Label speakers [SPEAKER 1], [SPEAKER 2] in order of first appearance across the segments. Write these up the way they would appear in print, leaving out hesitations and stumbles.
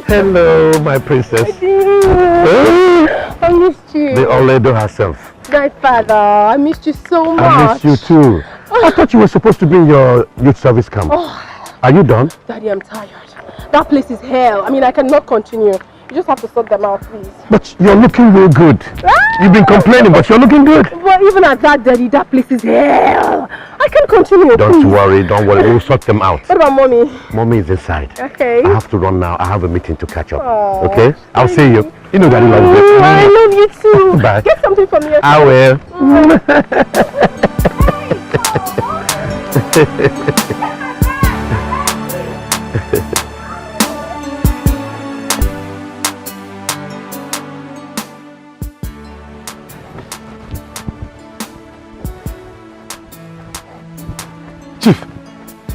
[SPEAKER 1] Hello, my princess.
[SPEAKER 2] I missed you.
[SPEAKER 1] The old lady herself.
[SPEAKER 2] My father, I missed you so much.
[SPEAKER 1] I missed you too. I thought you were supposed to be in your youth service camp. Are you done?
[SPEAKER 2] Daddy, I'm tired. That place is hell. I mean, I cannot continue. You just have to sort them out, please.
[SPEAKER 1] But you're looking real good. You've been complaining, but you're looking good.
[SPEAKER 2] But even at that, Daddy, that place is hell. I can't continue.
[SPEAKER 1] Don't worry. We'll sort them out.
[SPEAKER 2] What about Mommy?
[SPEAKER 1] Mommy is inside.
[SPEAKER 2] Okay.
[SPEAKER 1] I have to run now. I have a meeting to catch up. Okay? I'll see you. You know Daddy loves you.
[SPEAKER 2] I love you too.
[SPEAKER 1] Bye.
[SPEAKER 2] Get something for me. Okay?
[SPEAKER 1] I will.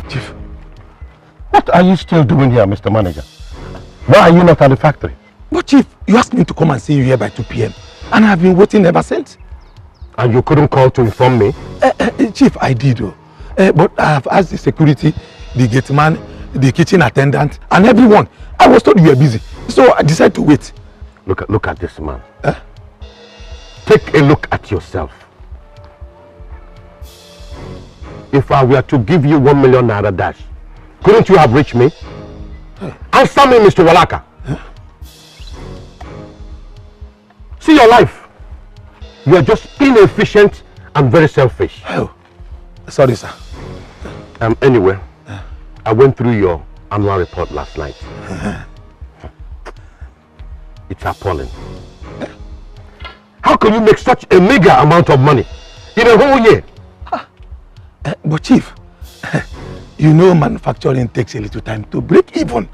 [SPEAKER 1] Chief, what are you still doing here, Mr. Manager? Why are you not at the factory?
[SPEAKER 3] But Chief, you asked me to come and see you here by 2 p.m. and I've been waiting ever since.
[SPEAKER 1] And you couldn't call to inform me?
[SPEAKER 3] Chief, I did though. But I have asked the security, the gate man, the kitchen attendant and everyone. I was told you were busy, so I decided to wait.
[SPEAKER 1] Look at this man. Take a look at yourself. If I were to give you 1 million naira dash, couldn't you have reached me? Answer me, Mr. Walaka. See your life. You are just inefficient and very selfish.
[SPEAKER 3] Oh, sorry, sir.
[SPEAKER 1] Anyway, I went through your annual report last night. It's appalling. How can you make such a meager amount of money in a whole year?
[SPEAKER 3] But Chief, you know manufacturing takes a little time to break even.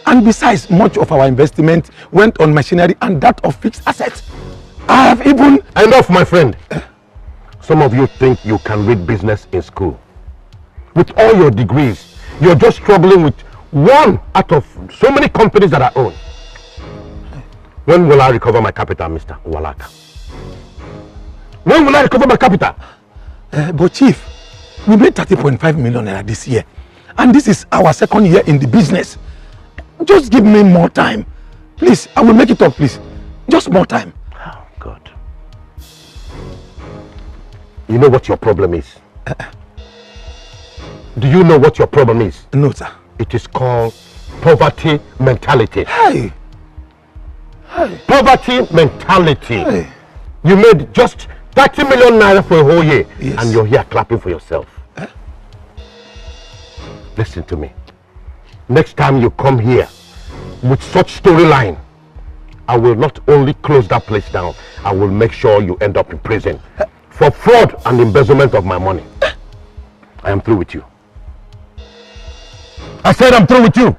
[SPEAKER 3] And besides, much of our investment went on machinery and that of fixed assets. I have even...
[SPEAKER 1] Enough, my friend. Some of you think you can read business in school. With all your degrees, you're just struggling with one out of so many companies that I own. When will I recover my capital, Mr. Walaka? When will I recover my capital?
[SPEAKER 3] But Chief, we made 30.5 million naira this year. And this is our 2nd year in the business. Just give me more time. Please, I will make it up, please. Just more time.
[SPEAKER 1] Oh, God. You know what your problem is? Do you know what your problem is?
[SPEAKER 3] No, sir.
[SPEAKER 1] It is called poverty mentality.
[SPEAKER 3] Hey.
[SPEAKER 1] Poverty mentality.
[SPEAKER 3] Hey.
[SPEAKER 1] You made just 30 million naira for a whole year.
[SPEAKER 3] Yes.
[SPEAKER 1] And you're here clapping for yourself. Listen to me. Next time you come here with such storyline, I will not only close that place down, I will make sure you end up in prison for fraud and embezzlement of my money. I am through with you. I said I'm through with you.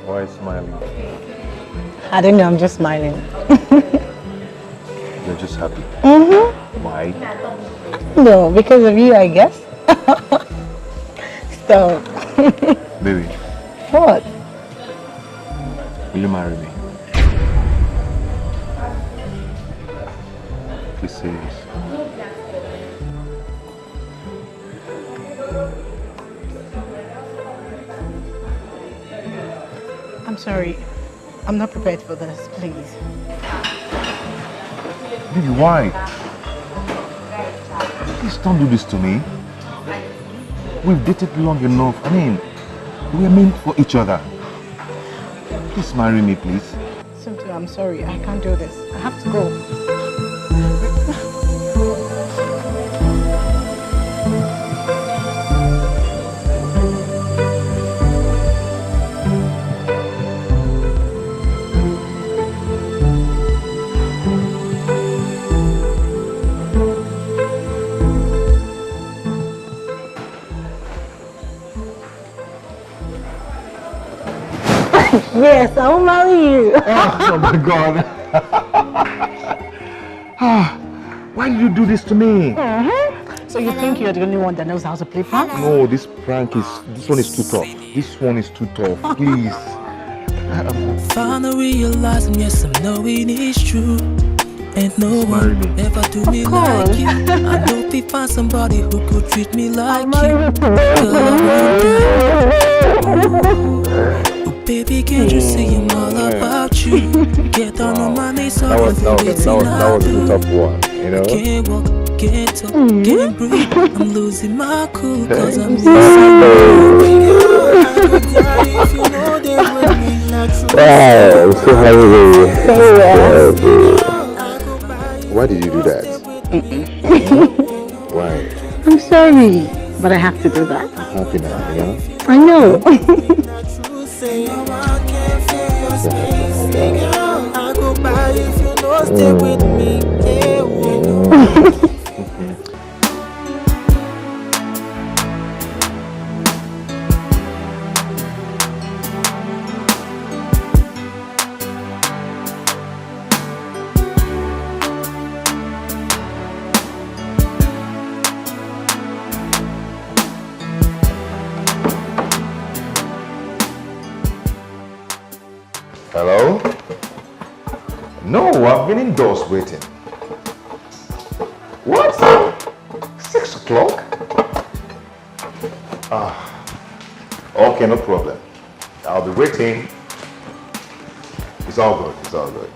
[SPEAKER 4] Why smiling?
[SPEAKER 5] I don't know, I'm just smiling.
[SPEAKER 4] You're just happy? Why?
[SPEAKER 5] No, because of you, I guess. So...
[SPEAKER 4] Baby.
[SPEAKER 5] What?
[SPEAKER 4] Will you marry me? Please say yes.
[SPEAKER 5] I'm sorry. I'm not prepared for this, please.
[SPEAKER 4] Baby, why? Please don't do this to me. We've dated long enough. I mean, we're meant for each other. Please marry me, please.
[SPEAKER 5] Simply, I'm sorry. I can't do this. I have to go. Yes, I will marry you.
[SPEAKER 4] Oh my God. Why did you do this to me?
[SPEAKER 5] So you think you're the only one that knows how to play prank?
[SPEAKER 4] No, this one is too tough. This one is too tough. Please.
[SPEAKER 6] Finally realizing, yes, I'm knowing it's true. Ain't no one ever do me like you. I know if find somebody who could treat me like you. Girl, I won't die. Oh, baby, can't you see I'm all about you? Get down on my knees, so
[SPEAKER 4] that was a tough one, you know?
[SPEAKER 6] I can't walk, can't talk, can't breathe. I'm losing my cool, cause I'm missing you. If you know they with me, not true.
[SPEAKER 4] Wow, so why did you do that? Why?
[SPEAKER 5] I'm sorry, but I have to do that.
[SPEAKER 4] I'm happy now, you know?
[SPEAKER 5] I know.
[SPEAKER 6] I go by if you know stay with me.
[SPEAKER 4] Hello? No, I've been indoors waiting. What? 6 o'clock? Okay, no problem. I'll be waiting. It's all good, it's all good.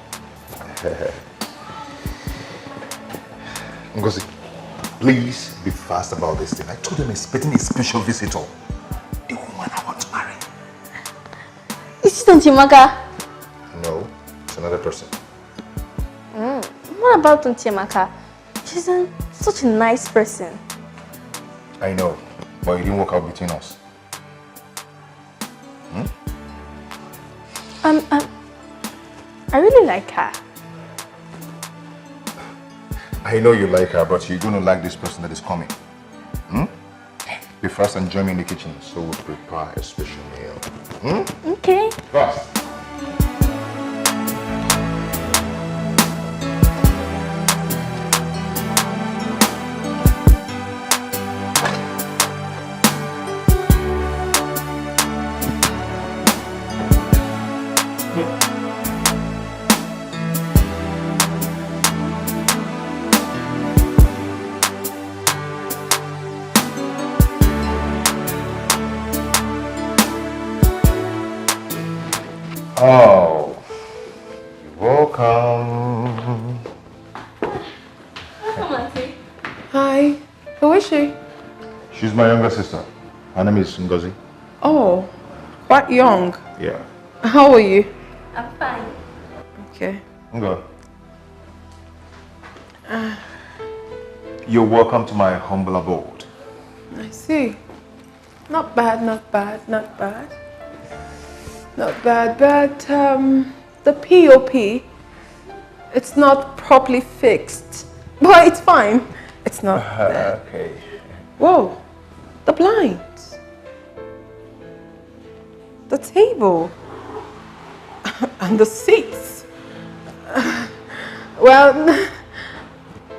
[SPEAKER 4] Ngozi, please be fast about this thing. I told them I'm expecting a special visitor. The woman I want to marry.
[SPEAKER 7] Is it Tontiamaka?
[SPEAKER 4] No, it's another person.
[SPEAKER 7] What about Tontiamaka? She's such a nice person.
[SPEAKER 4] I know, but it didn't work out between us.
[SPEAKER 7] I really like her.
[SPEAKER 4] I know you like her, but you're going to like this person that is coming. Be fast and join me in the kitchen so we'll prepare a special meal.
[SPEAKER 7] Okay.
[SPEAKER 4] Fast. Oh, you're welcome.
[SPEAKER 7] Welcome, Auntie.
[SPEAKER 2] Hi. Who is she?
[SPEAKER 4] She's my younger sister. Her name is Ngozi.
[SPEAKER 2] Oh, quite young.
[SPEAKER 4] Yeah.
[SPEAKER 2] How are you?
[SPEAKER 7] I'm fine.
[SPEAKER 2] Okay.
[SPEAKER 4] Ngo. You're welcome to my humble abode.
[SPEAKER 2] I see. Not bad, not bad, not bad. Not bad, but the POP, it's not properly fixed. But it's fine. It's not bad.
[SPEAKER 4] Okay.
[SPEAKER 2] Whoa, the blinds. The table. And the seats. Well,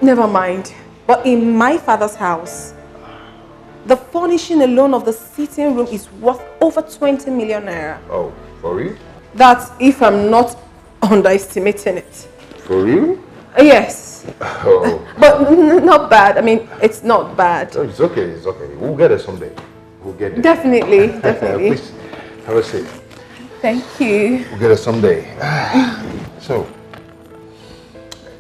[SPEAKER 2] never mind. But in my father's house, the furnishing alone of the sitting room is worth over 20 million naira.
[SPEAKER 4] Oh, for real?
[SPEAKER 2] That's if I'm not underestimating it.
[SPEAKER 4] For real?
[SPEAKER 2] Yes.
[SPEAKER 4] Oh.
[SPEAKER 2] But not bad. I mean, it's not bad.
[SPEAKER 4] Oh, it's okay, it's okay. We'll get it someday. We'll get it.
[SPEAKER 2] Definitely, definitely.
[SPEAKER 4] Please, have a seat.
[SPEAKER 2] Thank you.
[SPEAKER 4] We'll get it someday. So,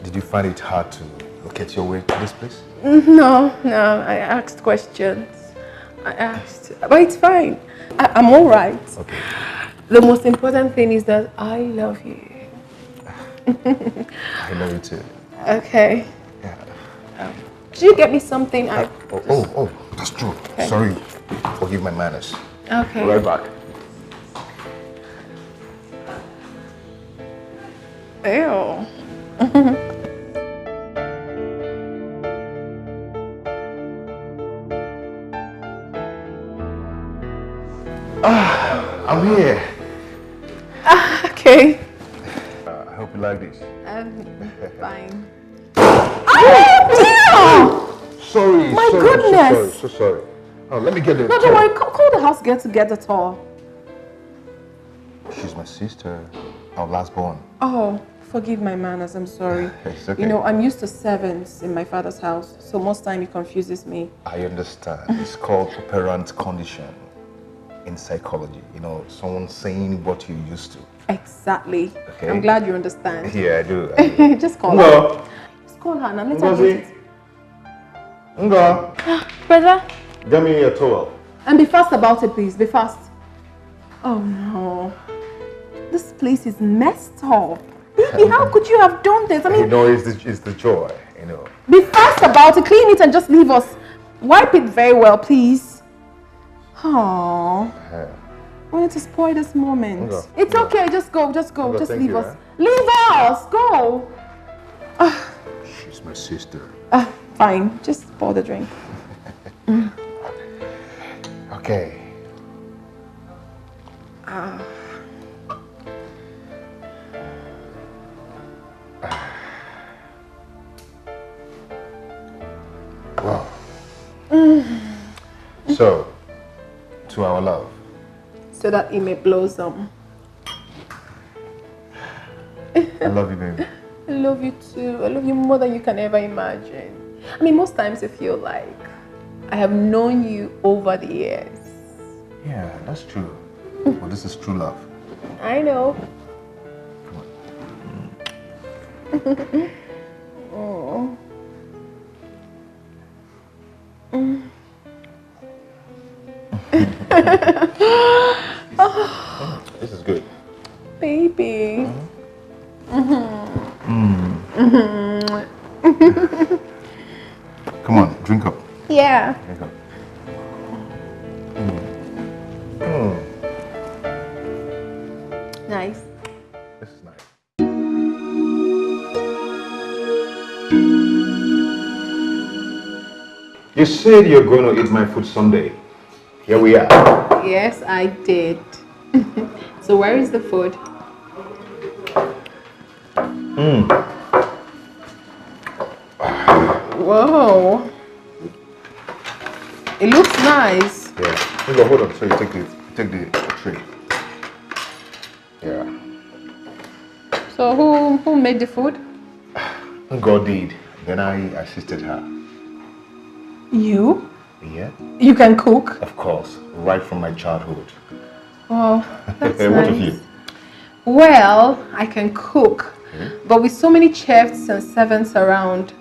[SPEAKER 4] did you find it hard to locate your way to this place?
[SPEAKER 2] No, I asked questions. I asked. But it's fine. I'm all right.
[SPEAKER 4] Okay.
[SPEAKER 2] The most important thing is that I love you.
[SPEAKER 4] I love you too.
[SPEAKER 2] Okay.
[SPEAKER 4] Yeah.
[SPEAKER 2] Did you get me something?
[SPEAKER 4] Oh, that's true.
[SPEAKER 2] Okay.
[SPEAKER 4] Sorry. Forgive my manners.
[SPEAKER 2] Okay.
[SPEAKER 4] Right back.
[SPEAKER 2] Ew.
[SPEAKER 4] I'm here.
[SPEAKER 2] Okay.
[SPEAKER 4] I hope you like this.
[SPEAKER 2] Fine. Oh,
[SPEAKER 1] Sorry,
[SPEAKER 2] my
[SPEAKER 1] sorry,
[SPEAKER 2] goodness.
[SPEAKER 1] So sorry. Oh, let me get the
[SPEAKER 2] no, don't worry. Call the house girl to get the towel.
[SPEAKER 4] She's my sister, our last born.
[SPEAKER 2] Oh, forgive my manners. I'm sorry.
[SPEAKER 4] It's okay.
[SPEAKER 2] You know, I'm used to servants in my father's house, so most time it confuses me.
[SPEAKER 4] I understand. It's called operant condition in psychology. You know, someone saying what you're used to.
[SPEAKER 2] Exactly.
[SPEAKER 4] Okay.
[SPEAKER 2] I'm glad you understand.
[SPEAKER 4] Yeah, I do.
[SPEAKER 2] Just call her. Just call her and let her get it.
[SPEAKER 4] Nga,
[SPEAKER 2] Brother,
[SPEAKER 4] get me a towel.
[SPEAKER 2] and be fast about it, please. Be fast. Oh no. This place is messed up. Baby, how could you have done this? I mean,
[SPEAKER 4] You know, it's the joy, you know.
[SPEAKER 2] be fast about it. Clean it and just leave us. Wipe it very well, please. Oh. I wanted to spoil this moment.
[SPEAKER 4] Nga.
[SPEAKER 2] It's okay. Just go. Just
[SPEAKER 4] thank
[SPEAKER 2] leave
[SPEAKER 4] you,
[SPEAKER 2] us. Leave us. Go.
[SPEAKER 4] She's my sister.
[SPEAKER 2] Fine. Just pour the drink.
[SPEAKER 4] Okay. Wow. So, to our love.
[SPEAKER 2] So that it may blossom.
[SPEAKER 4] I love you, baby.
[SPEAKER 2] I love you too. I love you more than you can ever imagine. I mean, most times I feel like I have known you over the years.
[SPEAKER 4] Yeah, that's true. Well, this is true love.
[SPEAKER 2] I know.
[SPEAKER 4] Come on.
[SPEAKER 2] Oh.
[SPEAKER 4] This is good.
[SPEAKER 2] Baby.
[SPEAKER 4] Come on, drink up.
[SPEAKER 2] Yeah.
[SPEAKER 4] Drink up.
[SPEAKER 2] Nice.
[SPEAKER 4] This is nice. You said you're going to eat my food someday. Here we are.
[SPEAKER 2] Yes, I did. So where is the food? Whoa. It looks nice.
[SPEAKER 4] Yeah. Hold on. So you take the tray. Yeah.
[SPEAKER 2] So who made the food?
[SPEAKER 4] God did. Then I assisted her.
[SPEAKER 2] You?
[SPEAKER 4] Yeah.
[SPEAKER 2] You can cook?
[SPEAKER 4] Of course. Right from my childhood.
[SPEAKER 2] Oh, that's
[SPEAKER 4] What
[SPEAKER 2] nice.
[SPEAKER 4] of you?
[SPEAKER 2] Well, I can cook, but with so many chefs and servants around,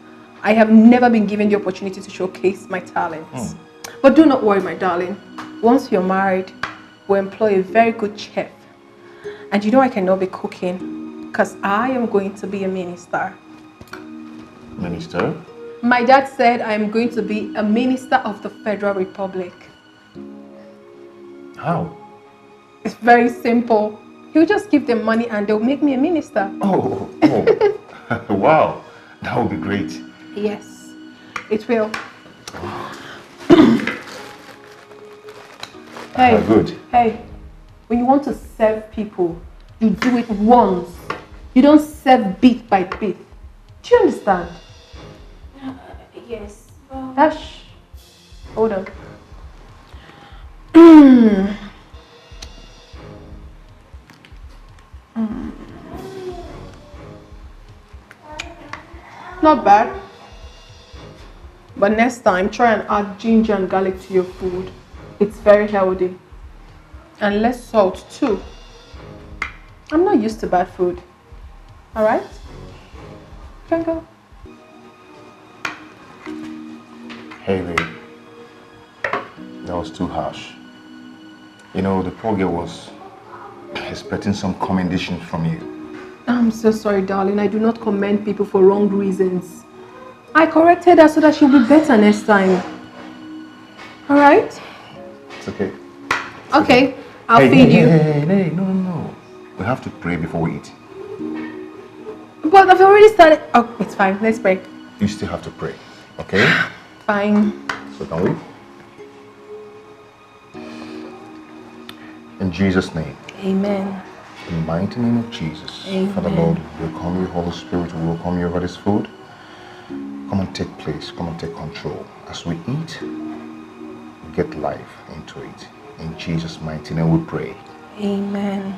[SPEAKER 2] I have never been given the opportunity to showcase my talents. But do not worry, my darling. Once you're married, we'll employ a very good chef. And you know I cannot be cooking because I am going to be a minister.
[SPEAKER 4] Minister?
[SPEAKER 2] My dad said I am going to be a minister of the Federal Republic.
[SPEAKER 4] How?
[SPEAKER 2] It's very simple. He'll just give them money and they'll make me a minister.
[SPEAKER 4] Oh. Wow. That would be great.
[SPEAKER 2] Yes, it will. Hey,
[SPEAKER 4] Good.
[SPEAKER 2] hey, when you want to serve people, you do it once. You don't serve bit by bit. Do you understand?
[SPEAKER 7] Yes.
[SPEAKER 2] Hush. Hold on. Not bad. But next time, try and add ginger and garlic to your food. It's very healthy. And less salt too. I'm not used to bad food. Alright? Can go.
[SPEAKER 4] Hey, babe. That was too harsh. You know, the poor girl was expecting some commendation from you.
[SPEAKER 2] I'm so sorry, darling. I do not commend people for wrong reasons. I corrected her so that she'll be better next time. Alright?
[SPEAKER 4] It's okay.
[SPEAKER 2] Okay, I'll feed you.
[SPEAKER 4] Hey, no. We have to pray before we eat.
[SPEAKER 2] But I've already started. Oh, it's fine. Let's pray.
[SPEAKER 4] You still have to pray, okay?
[SPEAKER 2] Fine.
[SPEAKER 4] So can we? In Jesus' name.
[SPEAKER 2] Amen.
[SPEAKER 4] the mighty name of Jesus.
[SPEAKER 5] Amen.
[SPEAKER 4] Father Lord, we welcome you, Holy Spirit, we welcome you over this food. Come and take place, come and take control. As we eat, we get life into it. In Jesus' mighty name we pray.
[SPEAKER 2] Amen.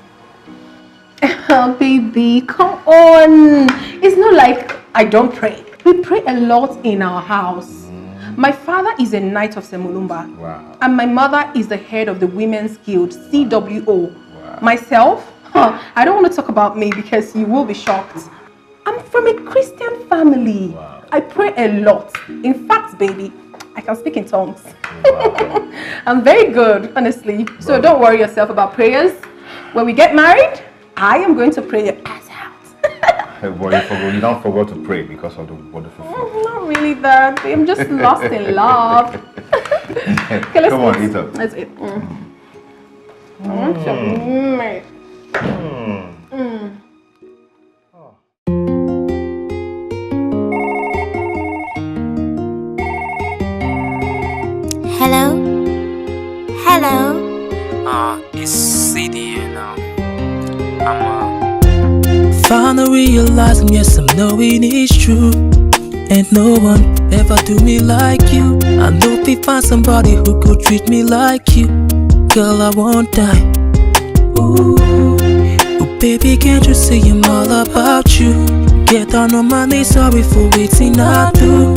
[SPEAKER 2] Oh, baby, come on. It's not like I don't pray. We pray a lot in our house. My father is a knight of Semulumba.
[SPEAKER 4] Wow.
[SPEAKER 2] And my mother is the head of the Women's Guild, CWO.
[SPEAKER 4] Wow.
[SPEAKER 2] Myself, I don't want to talk about me because you will be shocked. I'm from a Christian family.
[SPEAKER 4] Wow.
[SPEAKER 2] I pray a lot. In fact, baby, I can speak in tongues.
[SPEAKER 4] Wow.
[SPEAKER 2] I'm very good, honestly. So don't worry yourself about prayers. When we get married, I am going to pray your ass out.
[SPEAKER 4] Hey boy, you don't forget to pray because of the wonderful food.
[SPEAKER 2] Not really that. I'm just lost in love. Okay, let's
[SPEAKER 4] Come on,
[SPEAKER 2] eat.
[SPEAKER 4] eat up.
[SPEAKER 2] Let's eat.
[SPEAKER 8] Hello? Hello?
[SPEAKER 6] It's CD now. Finally realizing, yes, I'm knowing it's true. Ain't no one ever do me like you. I know if we find somebody who could treat me like you, girl, I won't die. Ooh, oh, baby, can't you see I'm all about you? Get down on my knees, sorry for waiting, I do.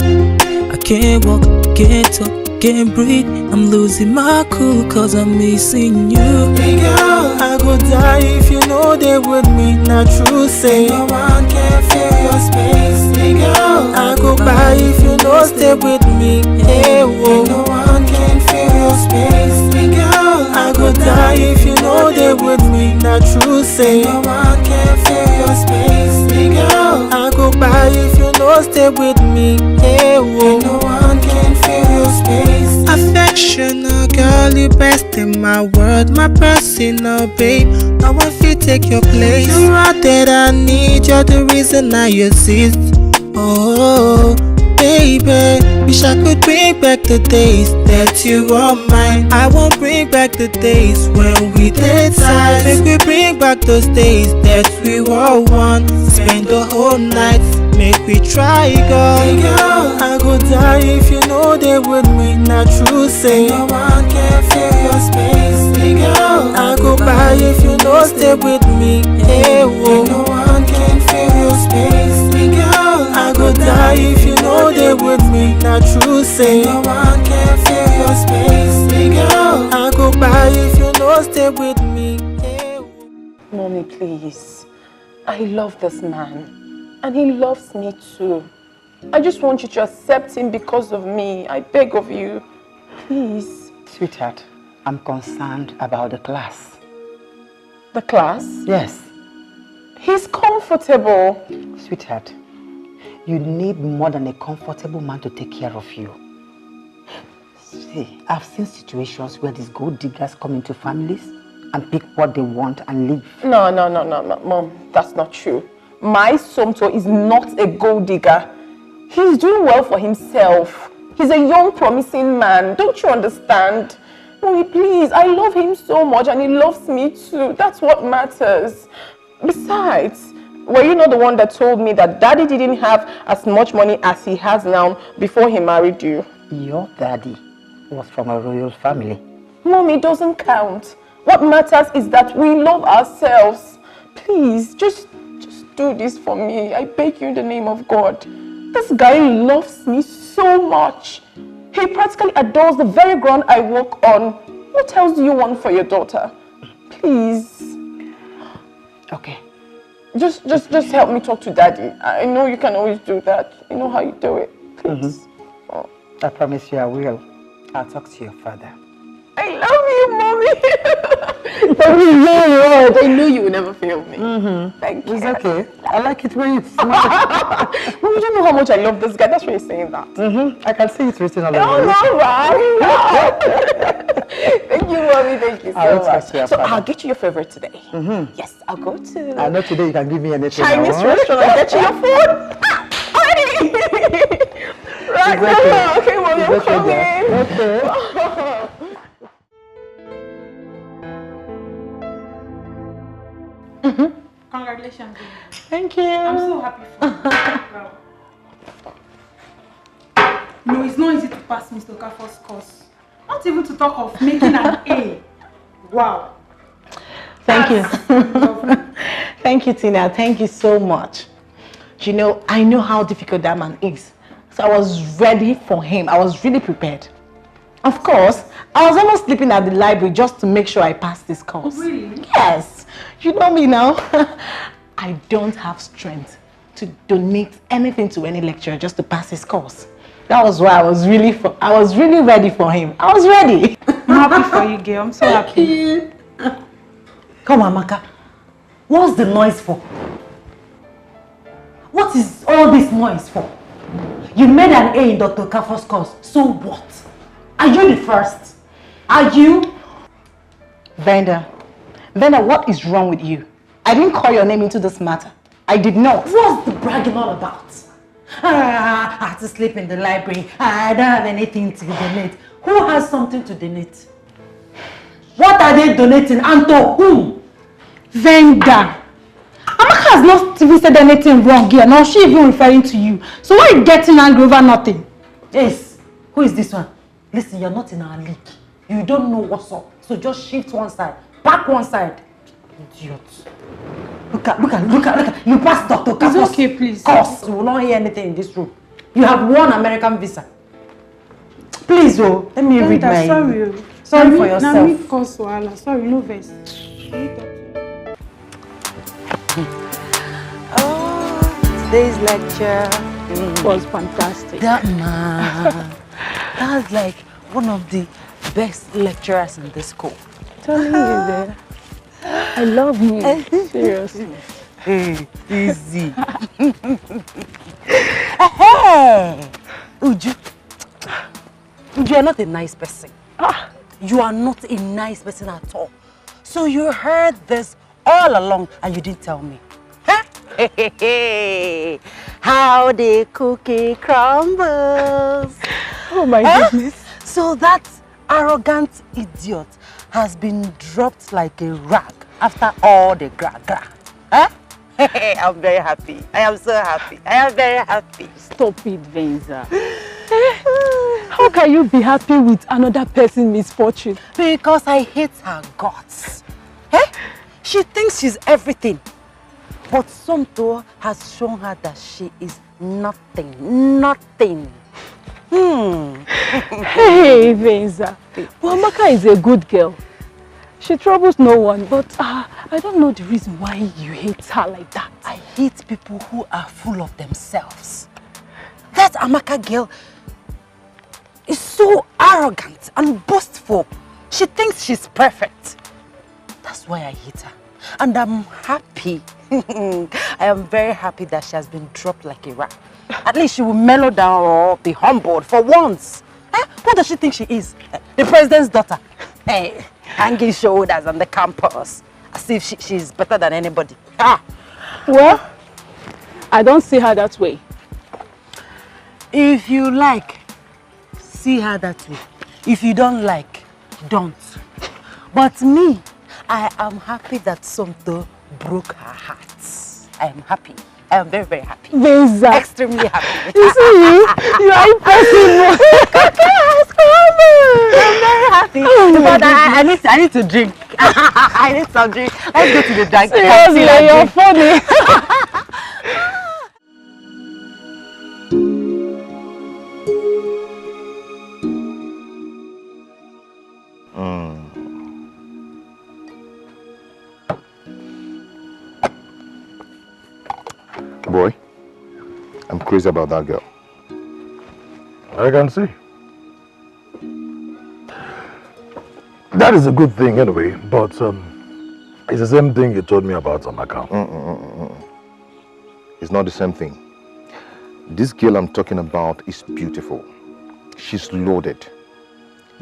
[SPEAKER 6] I can't walk, can't talk, can't breathe. I'm losing my cool cause I'm missing you.
[SPEAKER 9] Hey girl, I go die if you know they with me. Not true, say no one can fill your space. Hey girl, I go by if you know stay with me. Hey whoa, no one can fill your space. Hey girl, I go die if you know they with me. Not true, say no one can fill your space. Hey girl, I go by if you know stay with me. Hey whoa, no one can fill your space. Affectional girl, you best in my world, my personal babe. No one feel take your place. You are that I need, you're the reason I exist. Oh, baby, wish I could bring back the days that you were mine. I won't bring back the days when we did time. Make we bring back those days that we were one. Spend the whole night, make we try, girl. Hey girl, I go die if you know they with me. Not true, say no one can fill your space. Hey girl, I go by if you know stay with me. Hey whoa, no one can fill your space. Hey girl, I go die if you know they with me. Not true, say no one can fill your space. Hey girl, I go by if you know stay with me. Hey whoa.
[SPEAKER 2] Mommy, please. I love this man. And he loves me too. I just want you to accept him because of me. I beg of you. Please.
[SPEAKER 10] Sweetheart, I'm concerned about the class.
[SPEAKER 2] The class?
[SPEAKER 10] Yes.
[SPEAKER 2] He's comfortable.
[SPEAKER 10] Sweetheart, you need more than a comfortable man to take care of you. See, I've seen situations where these gold diggers come into families and pick what they want and leave.
[SPEAKER 2] No, Mom. That's not true. My Somto is not a gold digger. He's doing well for himself. He's a young, promising man. Don't you understand? Mommy, please. I love him so much and he loves me too. That's what matters. Besides, were you not the one that told me that Daddy didn't have as much money as he has now before he married you?
[SPEAKER 10] Your daddy was from a royal family.
[SPEAKER 2] Mommy, it doesn't count. What matters is that we love ourselves. Please, just do this for me. I beg you in the name of God. This guy loves me so much. He practically adores the very ground I walk on. What else do you want for your daughter? Please.
[SPEAKER 10] Okay.
[SPEAKER 2] Just help me talk to Daddy. I know you can always do that. You know how you do it. Please.
[SPEAKER 10] Oh. I promise you I will. I'll talk to your father.
[SPEAKER 2] I love you, Mommy. I know you will never fail me. Thank you.
[SPEAKER 10] It's okay. I like it when it's smart.
[SPEAKER 2] Mom, you don't know how much I love this guy. That's why you're saying that.
[SPEAKER 10] I can see it written all over.
[SPEAKER 2] Oh, no, right? Thank you, Mommy. Thank you so much. So I'll get you your favorite today. Yes, I'll go to
[SPEAKER 10] I know today you can give me anything.
[SPEAKER 2] Chinese restaurant and get you your food. Already. Right, okay. Okay, Mommy, I'm coming.
[SPEAKER 10] Okay.
[SPEAKER 5] Congratulations.
[SPEAKER 10] Thank you.
[SPEAKER 5] I'm so happy for you. No, it's not easy to pass Mr. Okafor's course. Not even to talk of making an A. Wow.
[SPEAKER 10] Thank you. Thank you, Tina. Thank you so much. You know, I know how difficult that man is. So I was ready for him. I was really prepared. Of course, I was almost sleeping at the library just to make sure I passed this course.
[SPEAKER 5] Oh, really?
[SPEAKER 10] Yes. You know me now. I don't have strength to donate anything to any lecturer just to pass his course. That was why I was really ready for him. I was ready.
[SPEAKER 5] I'm happy for you, girl. I'm so happy.
[SPEAKER 11] Come on, Amaka. What's the noise for? What is all this noise for? You made an A in Dr. Okafor's course. So what? Are you the first? Are you?
[SPEAKER 10] Venda, what is wrong with you? I didn't call your name into this matter. I did not.
[SPEAKER 11] What's the bragging all about? I had to sleep in the library. I don't have anything to donate. Who has something to donate? What are they donating and to whom?
[SPEAKER 5] Venda. Amaka has not even said anything wrong here. Nor she even referring to you. So why are you getting angry over nothing?
[SPEAKER 11] Yes. Who is this one? Listen, you're not in our league. You don't know what's up. So just shift one side. Back one side. Idiot. Look at. You passed Dr. Okafor's.
[SPEAKER 5] It's okay, please.
[SPEAKER 11] Course. We will not hear anything in this room. You have one American visa. Please, oh, let me read my... Sorry for yourself.
[SPEAKER 5] Sorry, no verse.
[SPEAKER 11] Oh, today's lecture
[SPEAKER 5] was fantastic.
[SPEAKER 11] That man, that's like one of the best lecturers in this school.
[SPEAKER 5] Telling you there. I love you. Seriously.
[SPEAKER 11] Hey, easy. Hey, Uju, you are not a nice person. You are not a nice person at all. So you heard this all along and you didn't tell me. Huh? Hey, how the cookie crumbles.
[SPEAKER 5] Oh my goodness.
[SPEAKER 11] So that arrogant idiot has been dropped like a rag after all the gra-gra. Huh? I'm very happy. I am so happy. I am very happy.
[SPEAKER 5] Stop it, Venza. How can you be happy with another person's misfortune?
[SPEAKER 11] Because I hate her guts. She thinks she's everything. But Somto has shown her that she is nothing. Nothing.
[SPEAKER 5] Hey, Venza. Well, Amaka is a good girl. She troubles no one, but I don't know the reason why you hate her like that.
[SPEAKER 11] I hate people who are full of themselves. That Amaka girl is so arrogant and boastful. She thinks she's perfect. That's why I hate her. And I'm happy. I am very happy that she has been dropped like a rag. At least she will mellow down or be humbled for once. Who does she think she is? The president's daughter. Hey, hanging shoulders on the campus. As if she's better than anybody.
[SPEAKER 5] Well, I don't see her that way.
[SPEAKER 11] If you like, see her that way. If you don't like, don't. But me, I am happy that Somto broke her heart. I am happy. I am very, very happy.
[SPEAKER 5] Venza.
[SPEAKER 11] Extremely happy.
[SPEAKER 5] You see, you are impossible.
[SPEAKER 11] I'm very happy. Oh, but I need to drink. I need some drink. Let's go to the drink.
[SPEAKER 5] Seriously, you're funny.
[SPEAKER 4] Boy, I'm crazy about that girl.
[SPEAKER 3] I can see. That is a good thing anyway, but it's the same thing you told me about Amaka.
[SPEAKER 4] It's not the same thing. This girl I'm talking about is beautiful. She's loaded.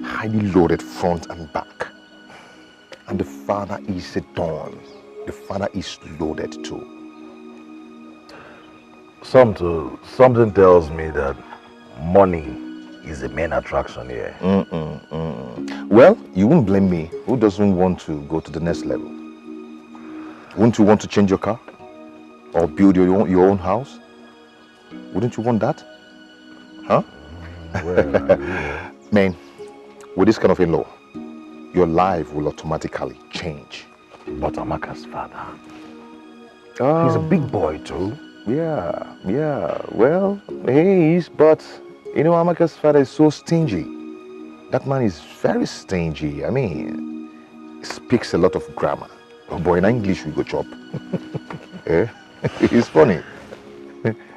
[SPEAKER 4] Highly loaded front and back. And the father is a don. The father is loaded too.
[SPEAKER 3] Something tells me that money is the main attraction here.
[SPEAKER 4] Well, you won't blame me. Who doesn't want to go to the next level? Wouldn't you want to change your car? Or build your own house? Wouldn't you want that? Huh?
[SPEAKER 1] Well,
[SPEAKER 4] Man, with this kind of in-law, your life will automatically change.
[SPEAKER 1] But Amaka's father, he's a big boy too.
[SPEAKER 4] Yeah. Well, he is, but you know, Amaka's father is so stingy. That man is very stingy. I mean, he speaks a lot of grammar. Oh boy, in English we go chop. Eh? It's funny.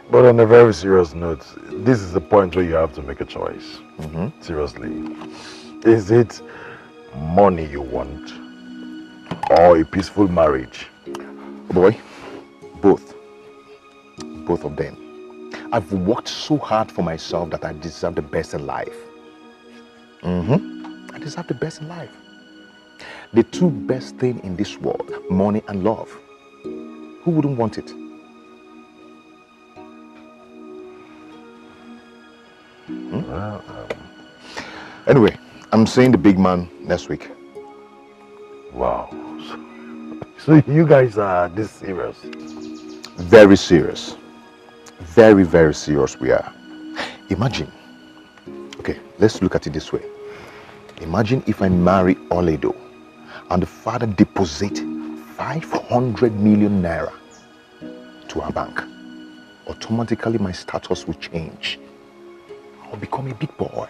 [SPEAKER 1] But on a very serious note, this is the point where you have to make a choice. Seriously. Is it money you want or a peaceful marriage?
[SPEAKER 4] Boy, both. Both of them. I've worked so hard for myself that I deserve the best in life. I deserve the best in life. The two best things in this world, money and love. Who wouldn't want it?
[SPEAKER 1] Well,
[SPEAKER 4] Anyway, I'm seeing the big man next week.
[SPEAKER 1] wow. So you guys are this serious?
[SPEAKER 4] Very serious. Very, very serious we are. Imagine. Okay, let's look at it this way. Imagine if I marry Oledo and the father deposit 500 million naira to our bank. Automatically my status will change. I'll become a big boy.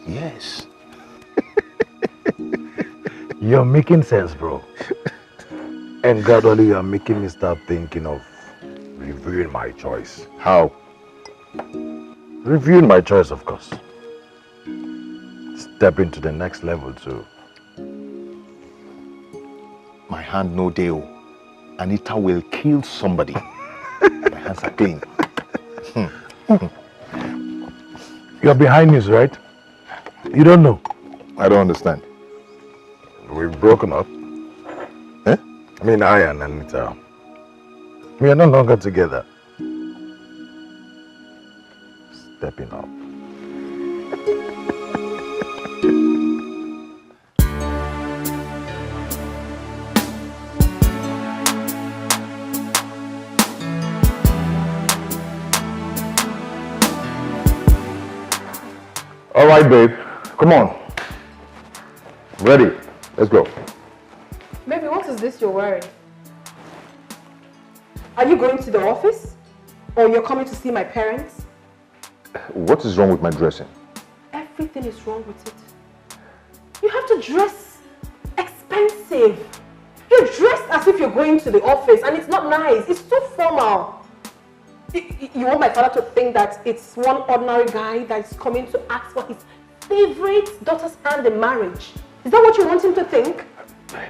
[SPEAKER 4] Yes.
[SPEAKER 1] You're making sense, bro. And gradually you're making me start thinking of reviewing my choice.
[SPEAKER 4] How?
[SPEAKER 1] Reviewing my choice, of course. Stepping to the next level too.
[SPEAKER 4] My hand no deal. Anita will kill somebody. My hands are clean.
[SPEAKER 1] You're behind news, right? You don't know.
[SPEAKER 4] I don't understand.
[SPEAKER 1] We've broken up.
[SPEAKER 4] Eh?
[SPEAKER 1] I mean, I and Anita. We are no longer together. Stepping up.
[SPEAKER 4] All right, babe. Come on. Ready. Let's go.
[SPEAKER 2] Baby, what is this you're wearing? Are you going to the office? Or you're coming to see my parents?
[SPEAKER 4] What is wrong with my dressing?
[SPEAKER 2] Everything is wrong with it. You have to dress expensive. You're dressed as if you're going to the office and it's not nice. It's too formal. You want my father to think that it's one ordinary guy that's coming to ask for his favorite daughter's hand in marriage. Is that what you want him to think?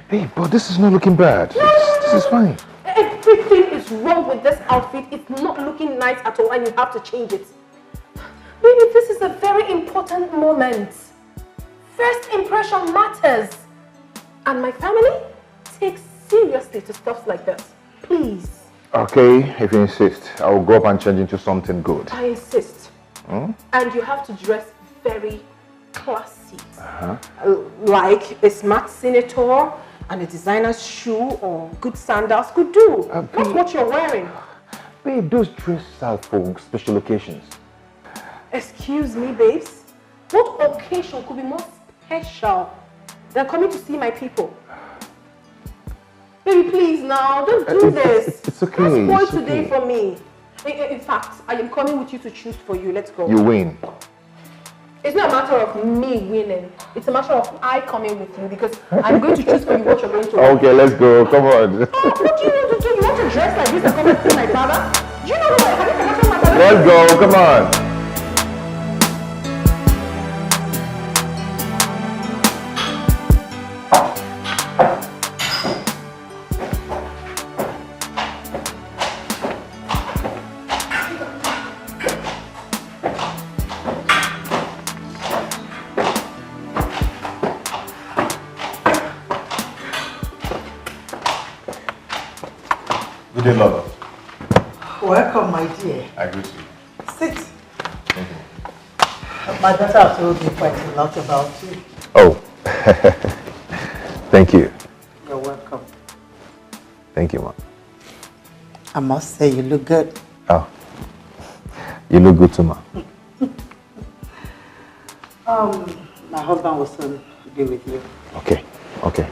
[SPEAKER 4] Babe, but this is not looking bad. This is fine.
[SPEAKER 2] Everything is wrong with this outfit. It's not looking nice at all and you have to change it. Baby, this is a very important moment. First impression matters. And my family takes seriously to stuff like this. Please.
[SPEAKER 4] Okay, if you insist, I will go up and change into something good.
[SPEAKER 2] I insist. And you have to dress very classy. Like a smart senator and a designer's shoe or good sandals could do. That's what you're wearing.
[SPEAKER 4] Babe, those dresses are for special occasions.
[SPEAKER 2] Excuse me, babes. What occasion could be more special than coming to see my people? Baby, please now, don't do this.
[SPEAKER 4] It's okay.
[SPEAKER 2] Don't spoil
[SPEAKER 4] it's
[SPEAKER 2] today
[SPEAKER 4] okay.
[SPEAKER 2] for me. In fact, I am coming with you to choose for you. Let's go.
[SPEAKER 4] You win.
[SPEAKER 2] It's not a matter of me winning. It's a matter of I coming with you because I'm going to choose for you what you're going to wear.
[SPEAKER 4] Okay, let's go. Come on.
[SPEAKER 2] What do you want to do? You want to dress like this and come and see my father? Do you know what? Have you forgotten my father?
[SPEAKER 4] Let's go. Come on. Good day, lover.
[SPEAKER 10] Welcome, my dear.
[SPEAKER 4] I greet you.
[SPEAKER 10] Sit.
[SPEAKER 4] Thank you.
[SPEAKER 10] My daughter told me quite a lot about you.
[SPEAKER 4] Oh, thank you.
[SPEAKER 10] You're welcome.
[SPEAKER 4] Thank you, ma.
[SPEAKER 10] I must say you look good.
[SPEAKER 4] Oh, you look good too, ma.
[SPEAKER 10] My husband will soon be with you.
[SPEAKER 4] Okay, okay.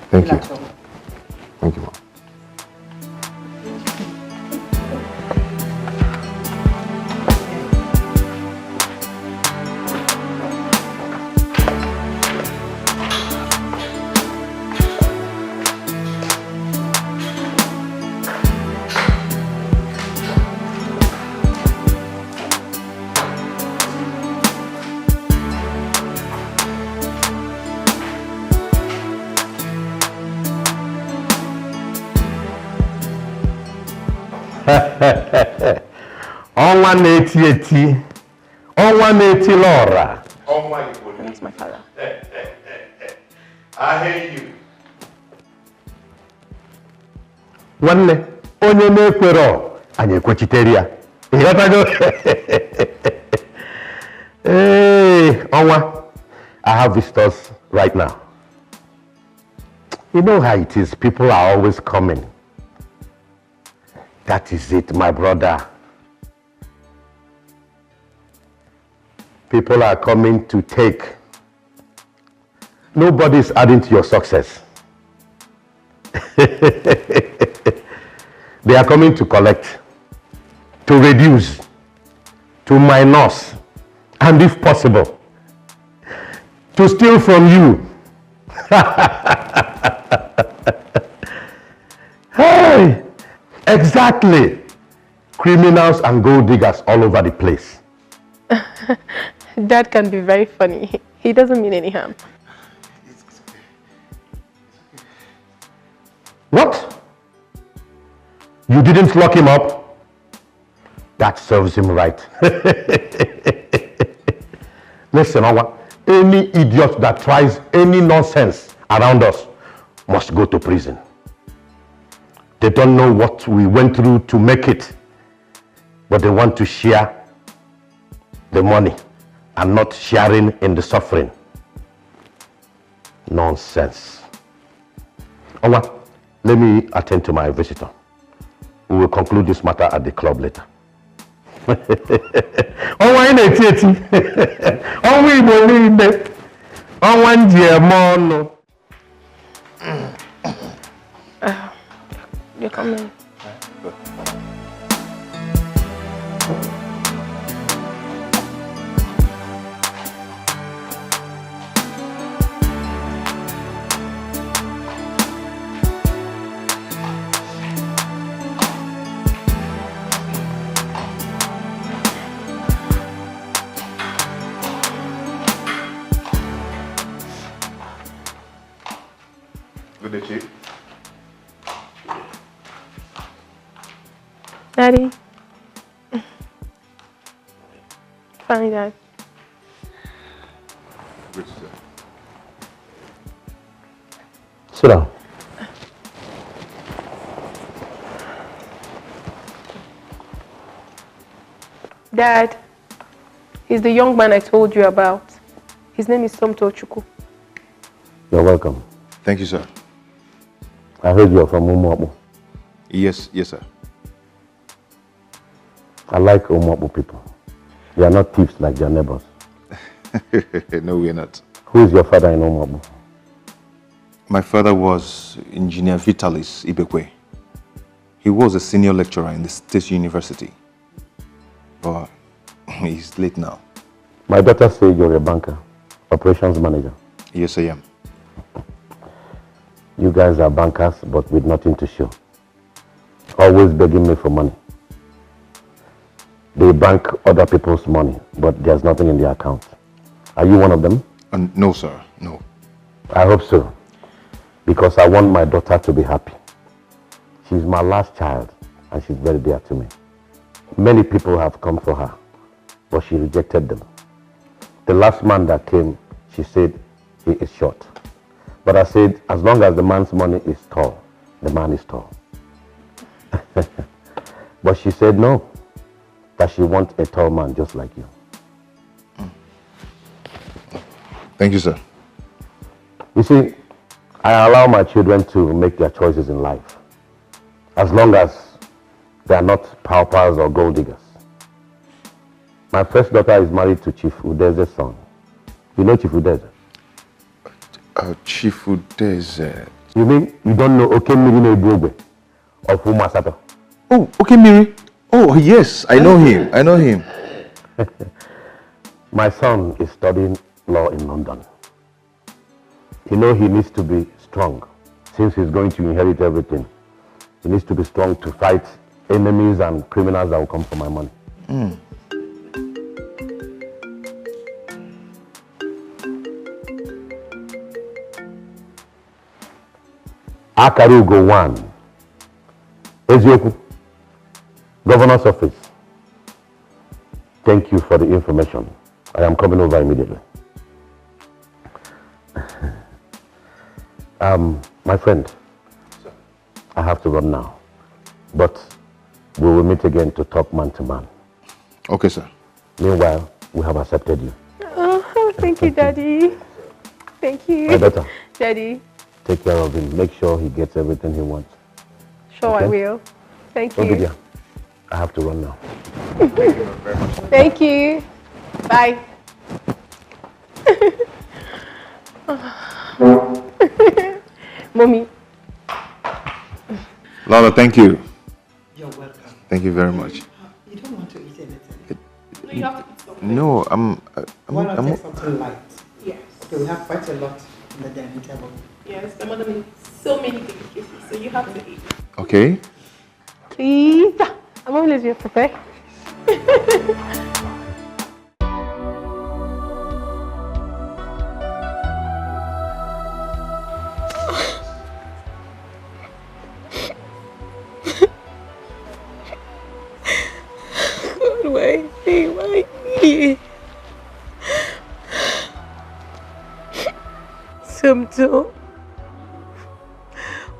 [SPEAKER 4] Thank you. Thank you, ma.
[SPEAKER 1] Ọnwa na-eti eti, ọnwa na-eti lọra.
[SPEAKER 2] That's my father.
[SPEAKER 1] I hear you. Nwanne, onye na-ekwero, anyị ekwechitere ya. Ịghọtago? Hey, Ọnwa, I have visitors right now. You know how it is, people are always coming. That is it, my brother. People are coming to take. Nobody's adding to your success. They are coming to collect, to reduce, to minus, and if possible, to steal from you. Hey! Exactly. Criminals and gold diggers all over the place.
[SPEAKER 2] Dad can be very funny. He doesn't mean any harm.
[SPEAKER 1] What? You didn't lock him up? That serves him right. Listen, Owa, any idiot that tries any nonsense around us must go to prison. They don't know what we went through to make it, but they want to share the money and not sharing in the suffering. Nonsense. Owa, let me attend to my visitor. We will conclude this matter at the club later. Owa ina eti. Owa Igbo niile. Owa njem ọnụ.
[SPEAKER 2] You're coming.
[SPEAKER 4] Good day, Chief.
[SPEAKER 2] Daddy. Fine, Dad.
[SPEAKER 4] Good, sir.
[SPEAKER 1] Sit down.
[SPEAKER 2] Dad, he's the young man I told you about. His name is Somto Chukwu.
[SPEAKER 1] You're welcome.
[SPEAKER 4] Thank you, sir.
[SPEAKER 1] I heard you're from Umuabu.
[SPEAKER 4] Yes, sir.
[SPEAKER 1] I like Umuabu people. They are not thieves like their neighbors.
[SPEAKER 4] No, we're not.
[SPEAKER 1] Who is your father in Umuabu?
[SPEAKER 4] My father was Engineer Vitalis Ibekwe. He was a senior lecturer in the State University. But he's late now.
[SPEAKER 1] My daughter said you're a banker, operations manager.
[SPEAKER 4] Yes, I am.
[SPEAKER 1] You guys are bankers, but with nothing to show. Always begging me for money. They bank other people's money, but there's nothing in their account. Are you one of them?
[SPEAKER 4] No, sir. No.
[SPEAKER 1] I hope so. Because I want my daughter to be happy. She's my last child, and she's very dear to me. Many people have come for her, but she rejected them. The last man that came, she said he is short. But I said, as long as the man's money is tall, the man is tall. But she said no, that she wants a tall man just like you.
[SPEAKER 4] Thank you, sir.
[SPEAKER 1] You see, I allow my children to make their choices in life. as long as they are not paupers or gold diggers. My first daughter is married to Chief Udeze's son. You know Chief Udeze?
[SPEAKER 4] Chief Udeze.
[SPEAKER 1] You mean you don't know Okemiri Nebogwe of Umasato?
[SPEAKER 4] Oh, Okemiri. Oh, yes, I know him. I know him.
[SPEAKER 1] My son is studying law in London. You know he needs to be strong. Since he's going to inherit everything, he needs to be strong to fight enemies and criminals that will come for my money. Akarugo 1. Ezioku, Governor's Office. Thank you for the information. I am coming over immediately. My friend, I have to run now, but we will meet again to talk man to man.
[SPEAKER 4] Okay, sir.
[SPEAKER 1] Meanwhile, we have accepted you.
[SPEAKER 2] Oh, thank you, Daddy. Thank you.
[SPEAKER 1] My daughter.
[SPEAKER 2] Daddy.
[SPEAKER 1] Take care of him. Make sure he gets everything he wants.
[SPEAKER 2] Sure,
[SPEAKER 1] okay?
[SPEAKER 2] I will. Thank you.
[SPEAKER 1] Obidia, I have to run now.
[SPEAKER 2] Thank you. Bye. Mommy.
[SPEAKER 4] Lala, thank you.
[SPEAKER 10] You're welcome.
[SPEAKER 4] Thank you very much.
[SPEAKER 10] You don't want to eat anything?
[SPEAKER 2] No, you have to eat something.
[SPEAKER 4] No,
[SPEAKER 10] Why not take something light? Yes. Okay, we have quite a lot in the dining table.
[SPEAKER 2] Yes, my mother made so many delicacies, so you have to eat.
[SPEAKER 4] Okay.
[SPEAKER 2] Please. I'm always here to prepare.
[SPEAKER 7] Why me? Somto,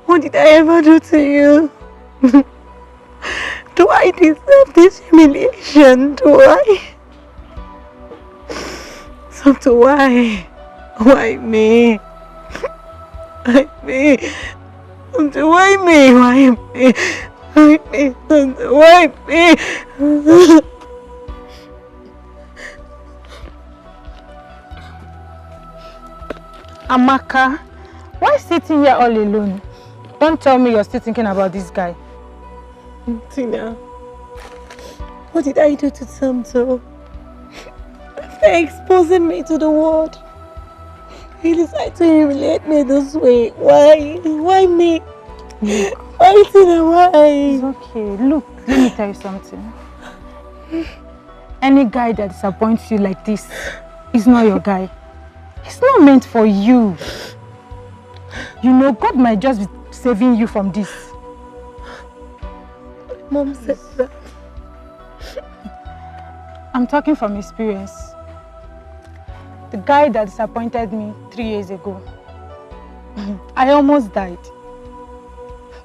[SPEAKER 7] what did I ever do to you? Do I deserve this humiliation? Do I? Somto, why? Why me? Why me? Somto, why me? Why me? Why me? Somto, why me?
[SPEAKER 5] Amaka, why sitting here all alone? Don't tell me you're still thinking about this guy.
[SPEAKER 7] Tina, what did I do to Samto? After exposing me to the world, he decided to humiliate me this way. Why? Why me?
[SPEAKER 5] Look.
[SPEAKER 7] Why, Tina, why?
[SPEAKER 5] It's okay. Look, let me tell you something. Any guy that disappoints you like this is not your guy. It's not meant for you. You know, God might just be saving you from this.
[SPEAKER 7] Mom said that.
[SPEAKER 5] I'm talking from experience. The guy that disappointed me 3 years ago, I almost died.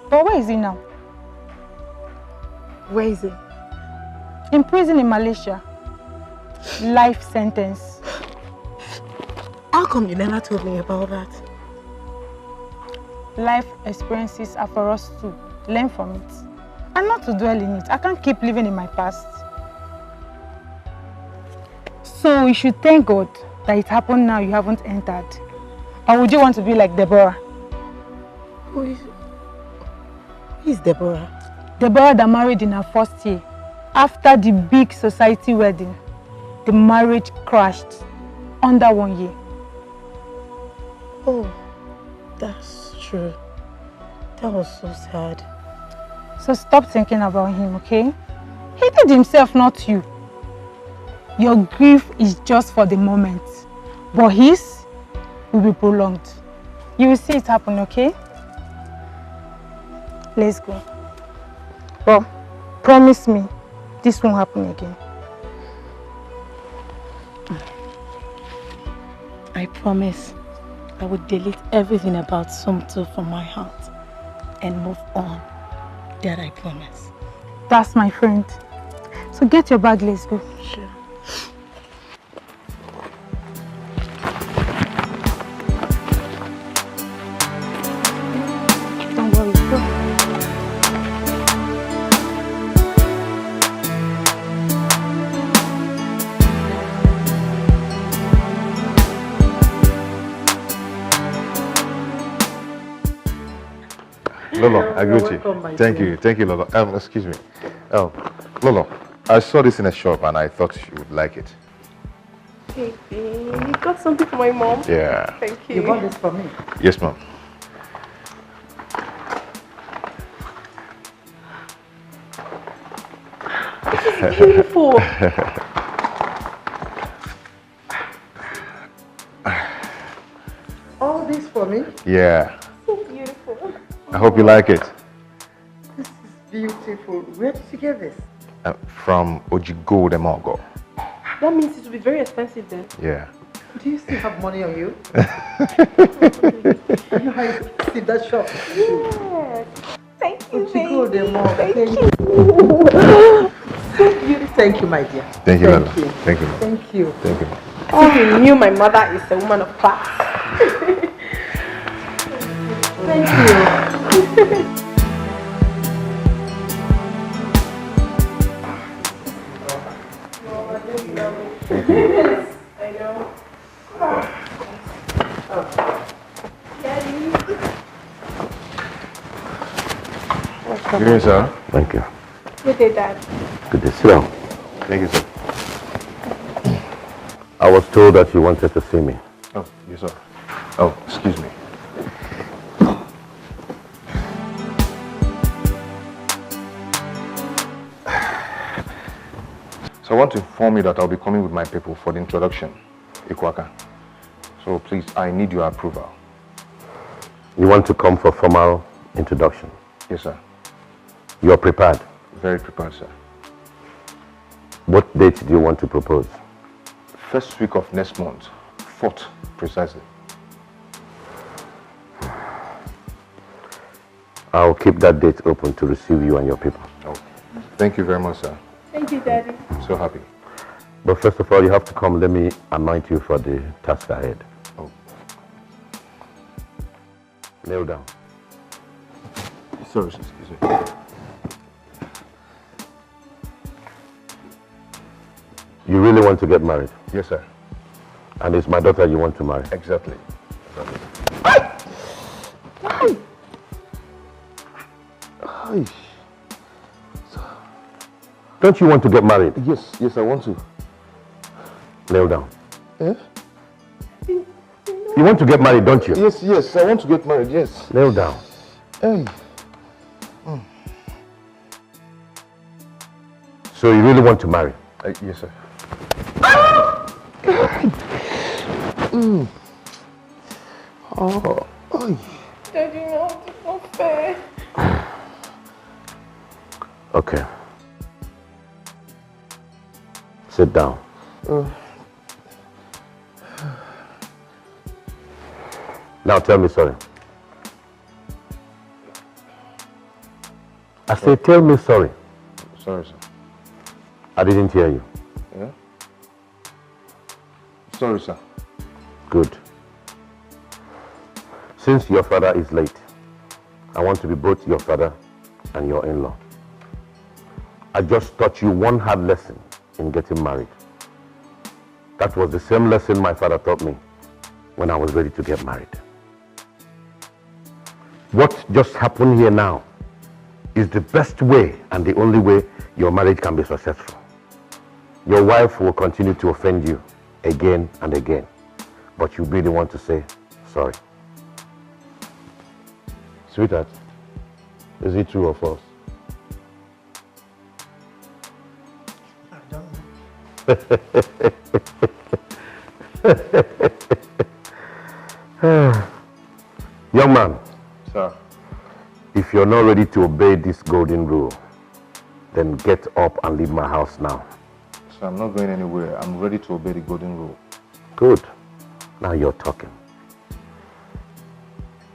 [SPEAKER 5] But where is he now?
[SPEAKER 7] Where is he?
[SPEAKER 5] In prison in Malaysia. Life sentence.
[SPEAKER 7] How come you never told me about that?
[SPEAKER 5] Life experiences are for us to learn from it and not to dwell in it. I can't keep living in my past. So you should thank God that it happened now you haven't entered. Or would you want to be like Deborah?
[SPEAKER 7] Who is Deborah?
[SPEAKER 5] Deborah that married in her first year. After the big society wedding, the marriage crashed under 1 year.
[SPEAKER 7] Oh, that's true. That was so sad.
[SPEAKER 5] So stop thinking about him, okay? He did himself, not you. Your grief is just for the moment, but his will be prolonged. You will see it happen, okay? Let's go. Well, promise me this won't happen again.
[SPEAKER 7] I promise I would delete everything about Somto from my heart and move on. That I promise.
[SPEAKER 5] That's my friend. So get your bag, let's go.
[SPEAKER 7] Sure.
[SPEAKER 5] Don't worry, go.
[SPEAKER 4] Lolo, I agree with you. Thank you, Lolo. Excuse me. Lolo, I saw this in a shop and I thought you would like it.
[SPEAKER 2] Baby, you got something for my mom?
[SPEAKER 4] Yeah.
[SPEAKER 2] Thank you.
[SPEAKER 10] You bought this for me?
[SPEAKER 4] Yes, ma'am.
[SPEAKER 2] This is beautiful.
[SPEAKER 10] All this for me?
[SPEAKER 4] Yeah.
[SPEAKER 2] So beautiful.
[SPEAKER 4] I hope you like it.
[SPEAKER 10] This is beautiful. Where did you get this?
[SPEAKER 4] From Ojigo de Mogo.
[SPEAKER 2] That means it will be very expensive then.
[SPEAKER 4] Yeah.
[SPEAKER 10] Do you still have money on you? You know how you see that shop?
[SPEAKER 2] Yes. Thank you,
[SPEAKER 10] Ojigo de
[SPEAKER 2] baby.
[SPEAKER 10] Mogo.
[SPEAKER 2] Thank you. So beautiful.
[SPEAKER 10] Thank you, my dear.
[SPEAKER 4] Thank you, Lolo.
[SPEAKER 10] Thank you.
[SPEAKER 4] Thank you.
[SPEAKER 10] Thank you.
[SPEAKER 4] Thank you.
[SPEAKER 2] Oh, you knew my mother is a woman of class.
[SPEAKER 10] Thank you.
[SPEAKER 2] I know.
[SPEAKER 4] Good evening, sir.
[SPEAKER 1] Thank you.
[SPEAKER 2] Good day, Dad.
[SPEAKER 1] Good to see you.
[SPEAKER 4] Thank you, sir.
[SPEAKER 1] I was told that you wanted to see me.
[SPEAKER 4] Oh, yes, sir. Oh, excuse me. So I want to inform you that I'll be coming with my people for the introduction, Ikwaka. So please, I need your approval.
[SPEAKER 1] You want to come for formal introduction?
[SPEAKER 4] Yes, sir.
[SPEAKER 1] You're prepared?
[SPEAKER 4] Very prepared, sir.
[SPEAKER 1] What date do you want to propose?
[SPEAKER 4] First week of next month, 4th precisely.
[SPEAKER 1] I'll keep that date open to receive you and your people.
[SPEAKER 4] Oh, thank you very much, sir.
[SPEAKER 2] Thank you, Daddy.
[SPEAKER 4] I'm so happy.
[SPEAKER 1] But first of all, you have to come. Let me anoint you for the task ahead.
[SPEAKER 4] Oh.
[SPEAKER 1] Kneel down.
[SPEAKER 4] Sorry, sir, excuse me.
[SPEAKER 1] You really want to get married?
[SPEAKER 4] Yes, sir.
[SPEAKER 1] And it's my daughter you want to marry?
[SPEAKER 4] Exactly.
[SPEAKER 1] Don't you want to get married?
[SPEAKER 4] Yes, yes, I want to.
[SPEAKER 1] Kneel down.
[SPEAKER 4] Eh?
[SPEAKER 1] You want to get married, don't you?
[SPEAKER 4] Yes, yes, I want to get married, yes.
[SPEAKER 1] Kneel down.
[SPEAKER 4] Hey.
[SPEAKER 1] So you really want to marry?
[SPEAKER 4] Yes, sir.
[SPEAKER 1] Oh.
[SPEAKER 2] Daddy, no, it's not fair.
[SPEAKER 1] Okay. Sit down. Now tell me sorry. I say tell me sorry.
[SPEAKER 4] Sorry, sir.
[SPEAKER 1] I didn't hear you.
[SPEAKER 4] Yeah? Sorry, sir.
[SPEAKER 1] Good. Since your father is late, I want to be both your father and your in-law. I just taught you one hard lesson in getting married. That was the same lesson my father taught me when I was ready to get married. What just happened here now is the best way and the only way your marriage can be successful. Your wife will continue to offend you again and again, but you really want to say sorry. Sweetheart, is it true or false?
[SPEAKER 10] I don't
[SPEAKER 1] know. Young man.
[SPEAKER 4] Sir.
[SPEAKER 1] If you're not ready to obey this golden rule, then get up and leave my house now.
[SPEAKER 4] Sir, I'm not going anywhere. I'm ready to obey the golden rule.
[SPEAKER 1] Good. Now you're talking.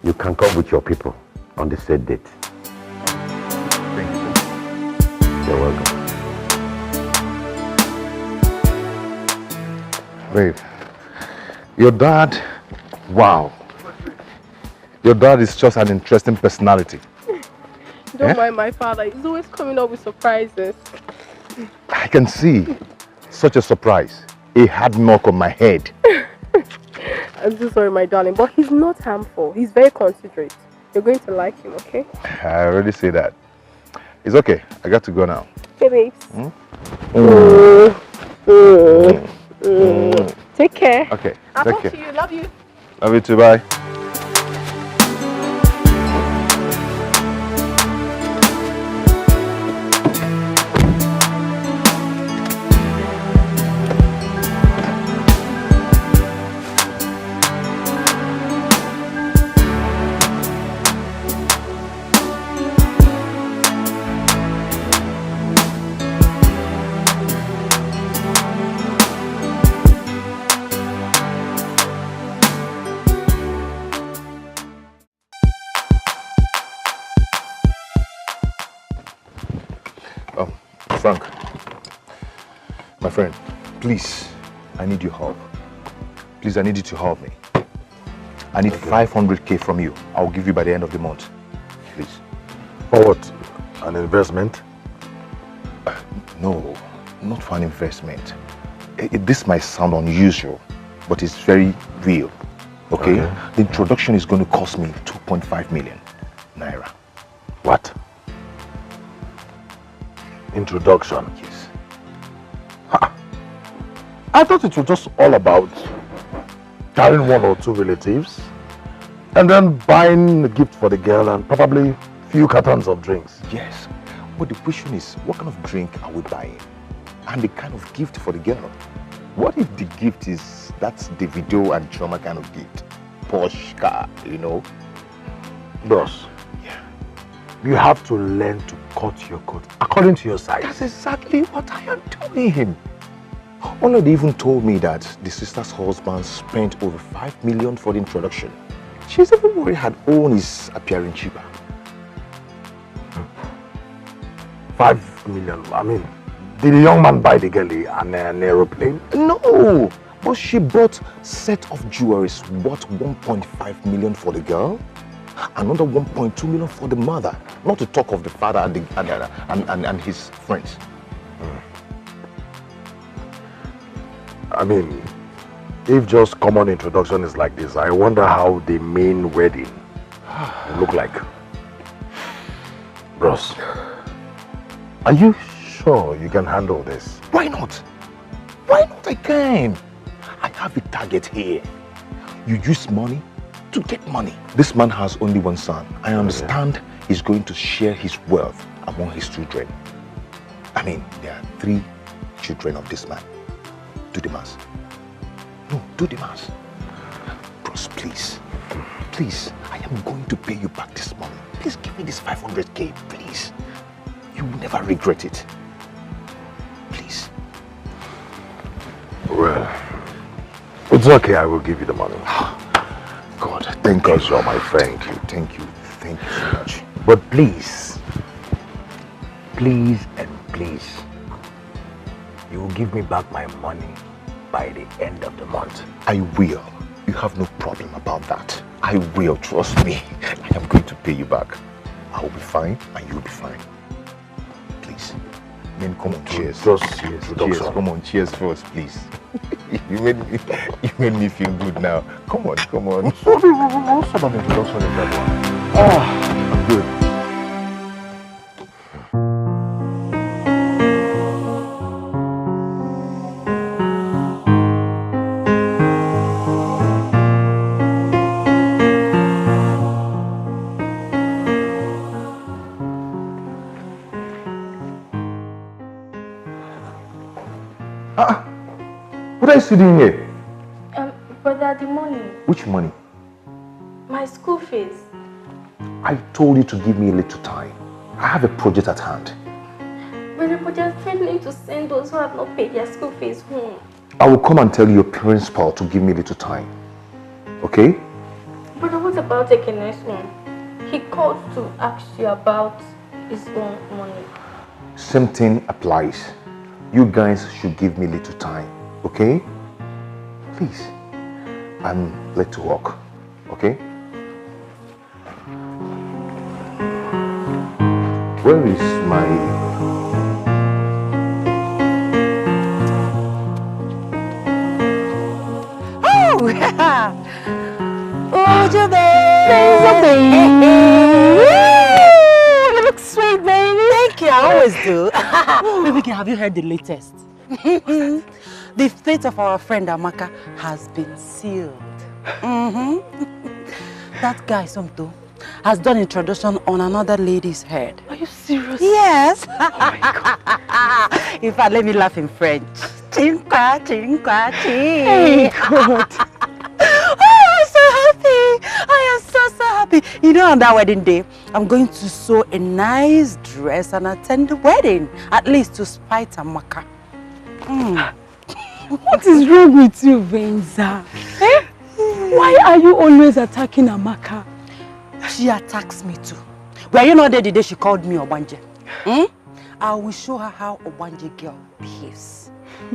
[SPEAKER 1] You can come with your people on the said date.
[SPEAKER 4] Thank you, sir.
[SPEAKER 1] You're welcome.
[SPEAKER 4] Babe, your dad, wow. Your dad is just an interesting personality.
[SPEAKER 2] Don't mind my father. He's always coming up with surprises.
[SPEAKER 4] I can see such a surprise. A hard knock on my head.
[SPEAKER 2] I'm so sorry, my darling, but he's not harmful. He's very considerate. You're going to like him, okay?
[SPEAKER 4] I already say that. It's okay. I got to go now.
[SPEAKER 2] Okay, babes. Take care.
[SPEAKER 4] Okay.
[SPEAKER 2] I'll
[SPEAKER 4] take
[SPEAKER 2] talk
[SPEAKER 4] care.
[SPEAKER 2] to you. Love you.
[SPEAKER 4] Love you too. Bye. Frank, my friend, please, I need your help. Please, I need you to help me. I need 500k from you. I'll give you by the end of the month. Please.
[SPEAKER 1] For what? An investment?
[SPEAKER 4] No, not for an investment. This might sound unusual, but it's very real. Okay? The introduction is going to cost me 2.5 million naira.
[SPEAKER 1] What? Introduction?
[SPEAKER 4] Yes.
[SPEAKER 1] I thought it was just all about carrying one or two relatives and then buying a gift for the girl and probably a few cartons of drinks.
[SPEAKER 4] Yes. But the question is, what kind of drink are we buying? And the kind of gift for the girl? What if the gift is, that's the video and drama kind of gift? Porsche car, you know?
[SPEAKER 1] Bros, you have to learn to cut your coat according to your size.
[SPEAKER 4] That's exactly what I am doing. Ola even told me that the sister's husband spent over 5 million for the introduction. She's even worried her own is appearing cheaper.
[SPEAKER 1] 5 million? I mean, did the young man buy the girl an aeroplane?
[SPEAKER 4] No, but she bought set of jewelries worth 1.5 million for the girl, another 1.2 million for the mother, not to talk of the father and his friends.
[SPEAKER 1] I mean, if just common introduction is like this, I wonder how the main wedding will look like. Bros, are you sure you can handle this?
[SPEAKER 4] Why not? Why not? I can. I have a target here. You use money to get money. This man has only one son. I understand he's going to share his wealth among his children. I mean, there are 3 children of this man. Do the math. No, do the math. Bros, please. Please, I am going to pay you back this money. Please give me this 500k, please. You will never regret it. Please.
[SPEAKER 1] Well, it's okay, I will give you the money.
[SPEAKER 4] God, thank you.
[SPEAKER 1] Because you're my friend.
[SPEAKER 4] Thank you so much.
[SPEAKER 1] But please, please and please, you will give me back my money by the end of the month.
[SPEAKER 4] I will. You have no problem about that. I will, trust me. I am going to pay you back. I will be fine and you will be fine. Please. Then come on, cheers. Cheers. Come on, cheers first, please. You made me feel good now. Come on.
[SPEAKER 1] What sort of introduction is that one? I'm good.
[SPEAKER 4] What are you doing here?
[SPEAKER 7] Brother, the money.
[SPEAKER 4] Which money?
[SPEAKER 7] My school fees.
[SPEAKER 4] I told you to give me a little time. I have a project at hand.
[SPEAKER 7] Brother, but they're threatening to send those who have not paid their school fees home.
[SPEAKER 4] I will come and tell your principal to give me a little time. Okay?
[SPEAKER 7] Brother, what about the next one? He called to ask you about his own money.
[SPEAKER 4] Same thing applies. You guys should give me a little time. Okay? Please. I'm late to work. Okay? Where is my...
[SPEAKER 11] Oh, Jube! though. Baby, have you heard the latest? The fate of our friend Amaka has been sealed. That guy, Somto, has done introduction on another lady's head.
[SPEAKER 7] Are you serious?
[SPEAKER 11] Yes.
[SPEAKER 7] Oh my God.
[SPEAKER 11] In fact, let me laugh in French. Chinkwa, chinkwa, ching.
[SPEAKER 7] Hey, God.
[SPEAKER 11] Oh, I'm so happy. I am so happy. You know, on that wedding day, I'm going to sew a nice dress and attend the wedding. At least to spite Amaka.
[SPEAKER 7] What is wrong with you, Venza? Eh? Why are you always attacking Amaka?
[SPEAKER 11] She attacks me too. Were you not there the day she called me Obanje? I will show her how Obanje girl behaves.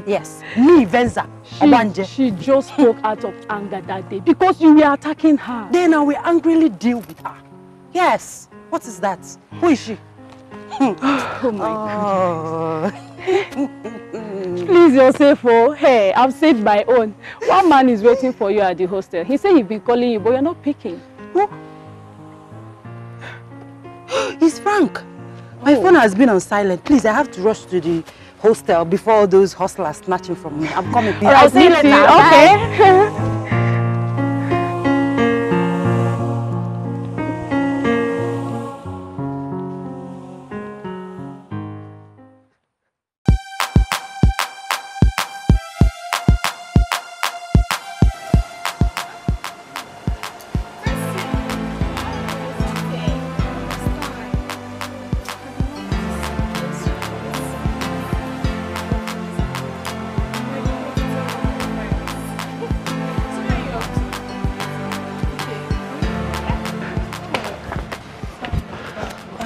[SPEAKER 11] Yes, me, Venza, Obanje.
[SPEAKER 7] She just spoke out of anger that day because you were attacking her.
[SPEAKER 11] Then I will angrily deal with her. Yes. What is that? Who is she?
[SPEAKER 7] Oh my God. Please, Yosefo. Hey, I've saved my own. One man is waiting for you at the hostel. He said he's been calling you, but you're not picking.
[SPEAKER 11] Who? It's Frank. My phone has been on silent. Please, I have to rush to the hostel before all those hustlers snatching from me. I'm coming. Please.
[SPEAKER 7] I'll see you later. Okay.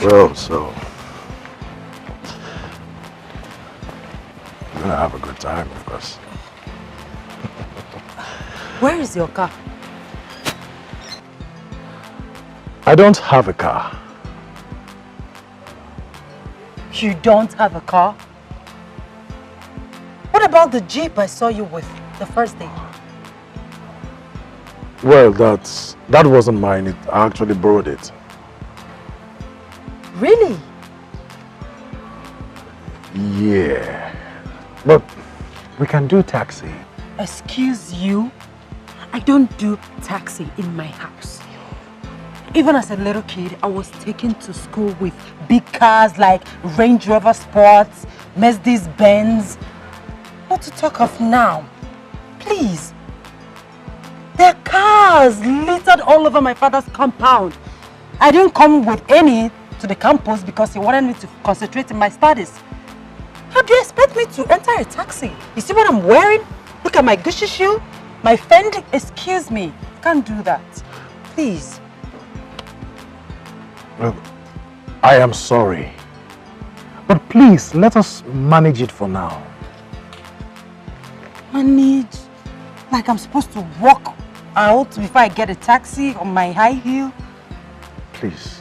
[SPEAKER 3] Well, so I'm gonna have a good time, of course.
[SPEAKER 11] Where is your car?
[SPEAKER 3] I don't have a car.
[SPEAKER 11] You don't have a car? What about the Jeep I saw you with the first day?
[SPEAKER 3] Well, that wasn't mine. I actually borrowed it.
[SPEAKER 11] Really?
[SPEAKER 3] Yeah. But we can do taxi.
[SPEAKER 11] Excuse you? I don't do taxi in my house. Even as a little kid, I was taken to school with big cars like Range Rover Sports, Mercedes Benz. Not to talk of now. Please. There are cars littered all over my father's compound. I didn't come with any to the campus because he wanted me to concentrate in my studies. How do you expect me to enter a taxi? You see what I'm wearing? Look at my Gucci shoe, my Fendi. Excuse me, I can't do that. Please.
[SPEAKER 3] Look, I am sorry. But please, let us manage it for now.
[SPEAKER 11] Manage? Like I'm supposed to walk out before I get a taxi on my high heel?
[SPEAKER 3] Please.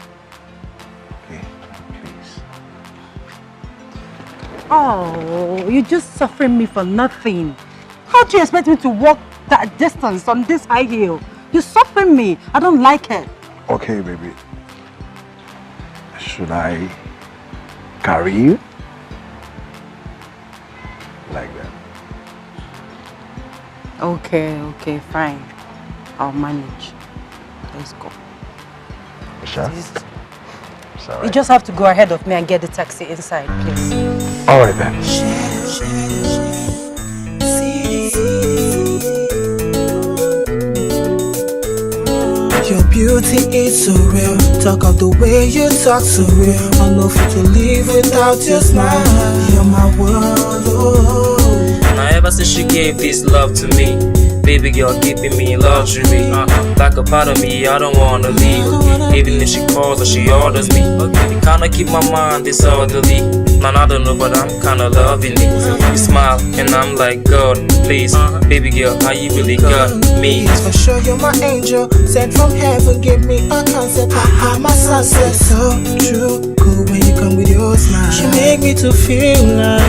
[SPEAKER 11] Oh, you're just suffering me for nothing. How do you expect me to walk that distance on this high heel? You're suffering me. I don't like it.
[SPEAKER 3] Okay, baby. Should I carry you? Like that.
[SPEAKER 11] Okay, fine. I'll manage. Let's go.
[SPEAKER 3] Sure.
[SPEAKER 11] Right. You just have to go ahead of me and get the taxi inside, please.
[SPEAKER 3] All right then.
[SPEAKER 9] Your beauty is so real. Talk of the way you talk so real. I know fit to live without your smile. You're my world. Oh.
[SPEAKER 6] Now ever since she gave this love to me, baby girl keeping me in luxury. Like a part of me, I don't wanna leave. Even if she calls or she orders me, you kinda keep my mind disorderly. Man, I don't know, but I'm kinda loving it. You smile, and I'm like, God, please, baby girl, how you really got me?
[SPEAKER 9] For sure, you're my angel, sent from heaven. Give me a concept, my sunset. So true, cool when you come with your smile. She make me to feel like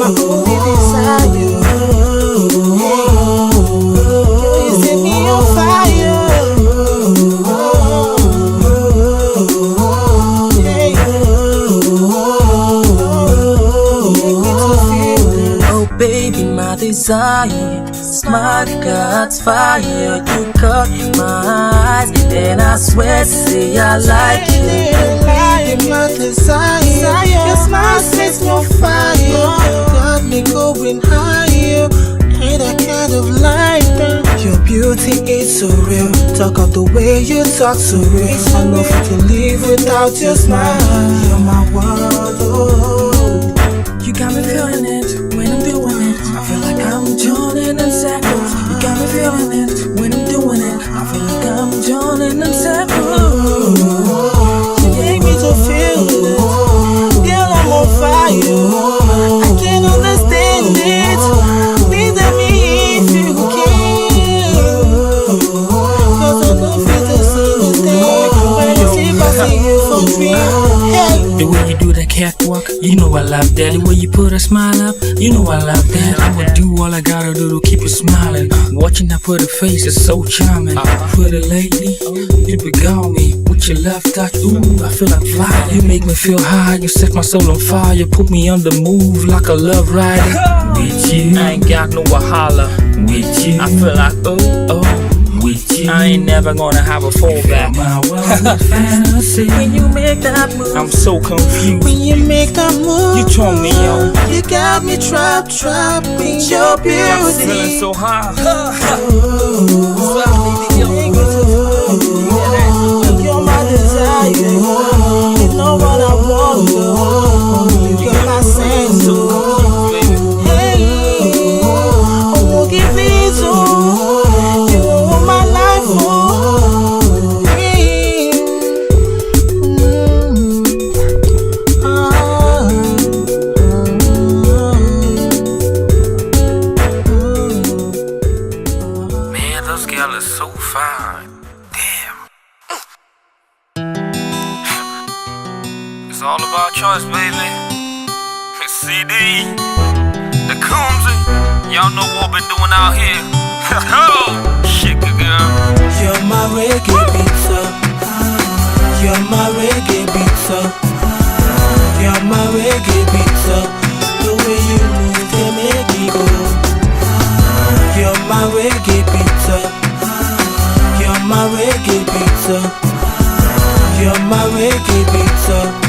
[SPEAKER 9] my only desire. You set me on fire. Yeah.
[SPEAKER 6] desire. Smart catch fire. You caught my eyes, and I swear to say I like you.
[SPEAKER 9] My desire. Your smile sets no fire. Got me going higher. Ain't that kind of life. Your beauty is so real. Talk of the way you talk so real. I know if to live without your smile. You're my world. Oh.
[SPEAKER 6] You got me feeling it when I'm doing it. I feel like I'm joining them circles. You got me feeling it when I'm doing it. I feel like I'm joining them circles.
[SPEAKER 9] You make me to feel it. Girl, I'm on fire. I can't understand it. Please let me if you can. Cause I don't feel the same thing when you see I see you for real. Hey.
[SPEAKER 6] The way you do that catwalk, you know I love that. The way you put a smile up, you know I love that. I would do all I gotta do to keep you smiling. Watching that pretty face is so charming. Pretty lady, you beguile me with your left touch. Ooh, I feel like flying. You make me feel high, you set my soul on fire. You put me on the move like a love rider. With you, I ain't got no wahala. With you, I feel like oh. With you, I ain't never gonna have a fallback. Fantasy. When you make that move, I'm so confused.
[SPEAKER 9] When you make that move,
[SPEAKER 6] you turn me on.
[SPEAKER 9] You got me trapped in your beauty.
[SPEAKER 6] I'm feeling so high.
[SPEAKER 9] You're my desire. You know what I want. You're my sense. Hey, oh, give me so.
[SPEAKER 6] All about choice, baby. CD, the Concubines, y'all know what we're doing out here. Shake it, girl.
[SPEAKER 9] You're my reggae pizza. You're my reggae pizza. You're my reggae pizza. The way you move, they make me go. You're my reggae pizza. You're my reggae pizza. You're my reggae pizza.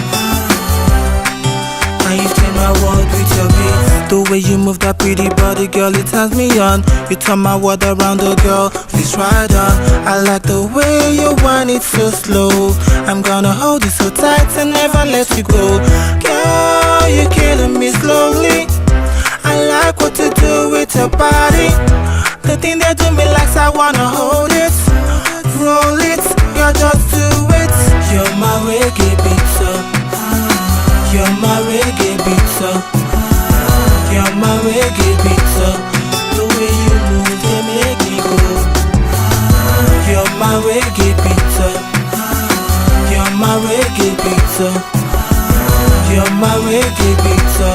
[SPEAKER 9] And you turn my world with your beat. The way you move that pretty body, girl, it turns me on. You turn my world around, the girl, please ride on. I like the way you whine it so slow. I'm gonna hold you so tight and never let you go. Girl, you're killing me slowly. I like what you do with your body. The thing that do me like I wanna hold it. Roll it, girl, just do it. You're my reggae pizza. You're my reggae pizza. You're my reggae pizza. The way you move, they make me go. You're my reggae pizza. You're my reggae pizza. You're my reggae pizza.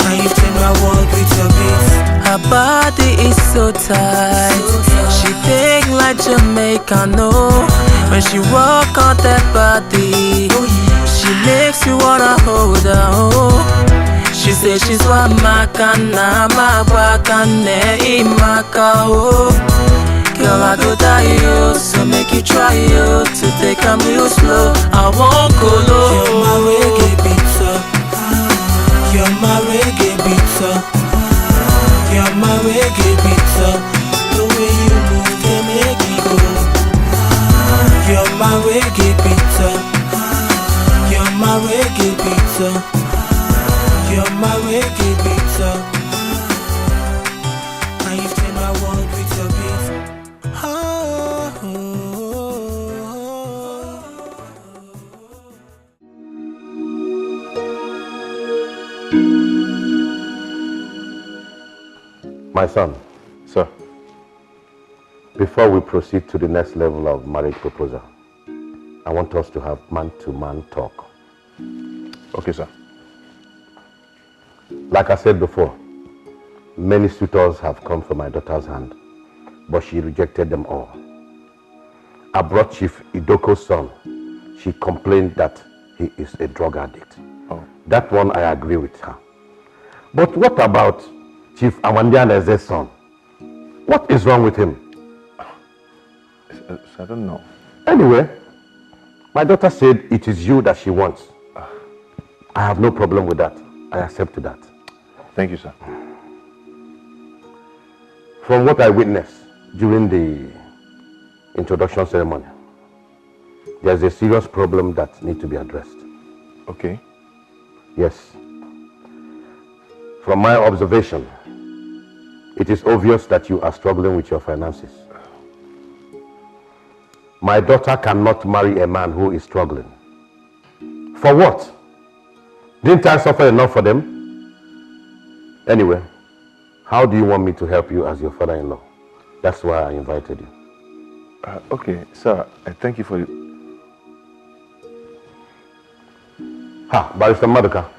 [SPEAKER 9] And you change my world with your beat.
[SPEAKER 6] Her body is so tight. She think like Jamaica, no. When she walk on that body, she makes you wanna hold her, oh. She says she's wa makana, mabakane, imaka, oh. Girl, I go die, you, so make you try, you, to take a real slow. I won't go low.
[SPEAKER 9] You're my reggae pizza. You're my reggae pizza. You're my reggae pizza. The way you move, they make me go. You're my reggae pizza. You're my reggae pizza. You're my reggae pizza. And you change my world with your beat. Oh, oh,
[SPEAKER 1] oh. My son.
[SPEAKER 4] Sir.
[SPEAKER 1] Before we proceed to the next level of marriage proposal, I want us to have man-to-man talk.
[SPEAKER 4] Okay, sir.
[SPEAKER 1] Like I said before, many suitors have come for my daughter's hand, but she rejected them all. I brought Chief Etiko's son. She complained that he is a drug addict.
[SPEAKER 4] Oh.
[SPEAKER 1] That one I agree with her. But what about Chief Amandianeze's son? What is wrong with him?
[SPEAKER 4] I don't know.
[SPEAKER 1] Anyway, my daughter said it is you that she wants. I have no problem with that. I accept that.
[SPEAKER 4] Thank you, sir.
[SPEAKER 1] From what I witnessed during the introduction ceremony, there's a serious problem that needs to be addressed.
[SPEAKER 4] Okay.
[SPEAKER 1] Yes. From my observation, it is obvious that you are struggling with your finances. My daughter cannot marry a man who is struggling. For what? Didn't I suffer enough for them? Anyway, how do you want me to help you as your father-in-law? That's why I invited you.
[SPEAKER 4] Okay, sir, I thank you for it.
[SPEAKER 1] Barrister Maduka.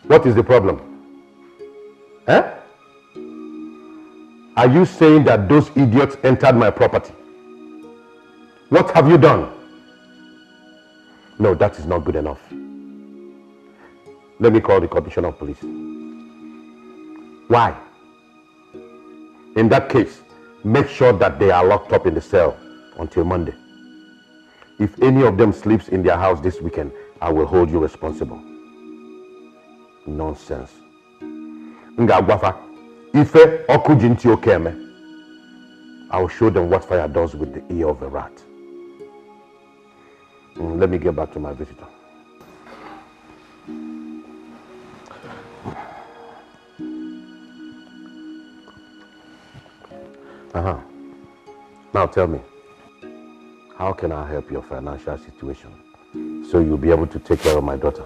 [SPEAKER 1] What is the problem? Eh? Are you saying that those idiots entered my property? What have you done? No, that is not good enough. Let me call the Commissioner of Police. Why? In that case, make sure that they are locked up in the cell until Monday. If any of them sleeps in their house this weekend, I will hold you responsible. Nonsense. Ngagwafa, Ife okujinti okeme. I will show them what fire does with the ear of a rat. Let me get back to my visitor. Now tell me, how can I help your financial situation so you'll be able to take care of my daughter?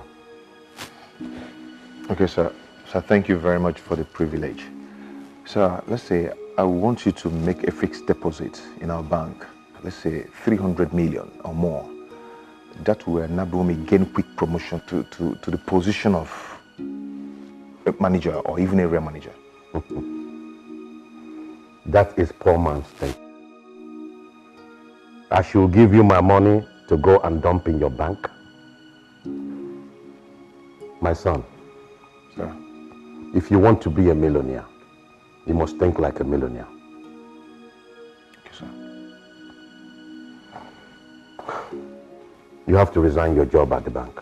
[SPEAKER 4] Okay, sir. Sir, thank you very much for the privilege. Sir, let's say I want you to make a fixed deposit in our bank. Let's say 300 million or more. That will enable me gain quick promotion to the position of a manager or even area manager.
[SPEAKER 1] That is poor man's thing. I should give you my money to go and dump in your bank. My son,
[SPEAKER 4] sir,
[SPEAKER 1] if you want to be a millionaire, you must think like a millionaire.
[SPEAKER 4] Okay, sir.
[SPEAKER 1] You have to resign your job at the bank.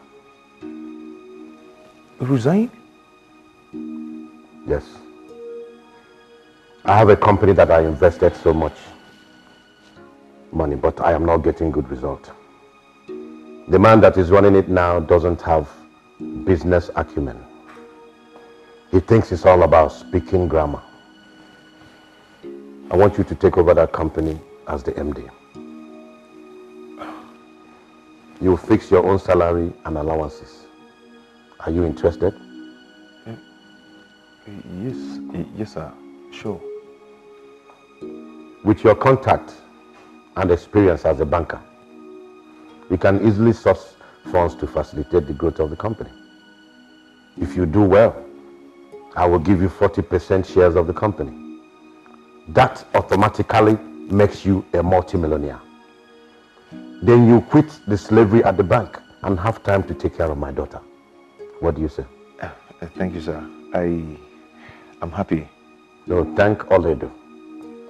[SPEAKER 4] Resign?
[SPEAKER 1] Yes. I have a company that I invested so much money, but I am not getting good result. The man that is running it now doesn't have business acumen. He thinks it's all about speaking grammar. I want you to take over that company as the MD. You fix your own salary and allowances. Are you interested?
[SPEAKER 4] Yes, sir. Sure.
[SPEAKER 1] With your contact and experience as a banker, you can easily source funds to facilitate the growth of the company. If you do well, I will give you 40% shares of the company. That automatically makes you a multimillionaire. Then you quit the slavery at the bank and have time to take care of my daughter. What do you say?
[SPEAKER 4] Thank you, sir. I'm happy.
[SPEAKER 1] No, thank Oledo.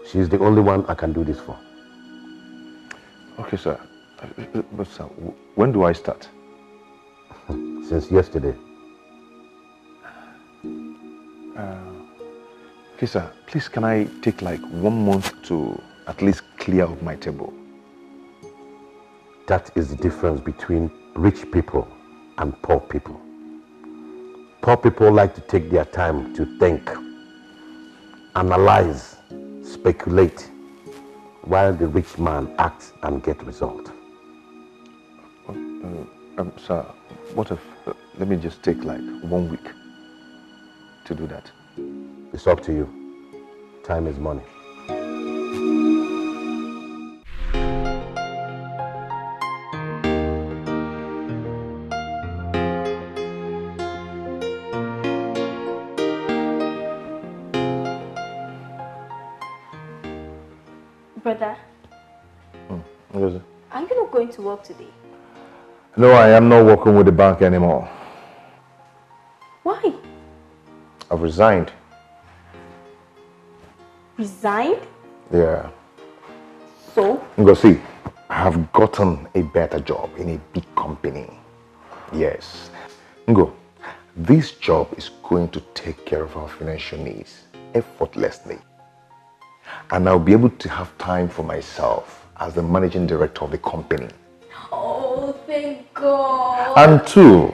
[SPEAKER 1] She's the only one I can do this for.
[SPEAKER 4] Okay, sir. But sir, when do I start?
[SPEAKER 1] Since yesterday.
[SPEAKER 4] Okay, sir. Please, can I take like 1 month to at least clear out my table?
[SPEAKER 1] That is the difference between rich people and poor people. Poor people like to take their time to think, analyze, speculate, while the rich man acts and gets result.
[SPEAKER 4] Sir, what if, let me just take like 1 week to do that?
[SPEAKER 1] It's up to you. Time is money.
[SPEAKER 12] Brother,
[SPEAKER 4] What is it?
[SPEAKER 12] are you not going to work today?
[SPEAKER 4] No, I am not working with the bank anymore.
[SPEAKER 12] Why?
[SPEAKER 4] I've resigned.
[SPEAKER 12] Resigned?
[SPEAKER 4] Yeah.
[SPEAKER 12] So?
[SPEAKER 4] Go see, I have gotten a better job in a big company. Yes. Ngo, this job is going to take care of our financial needs effortlessly. And I'll be able to have time for myself as the managing director of the company.
[SPEAKER 12] Oh, thank God.
[SPEAKER 4] And two,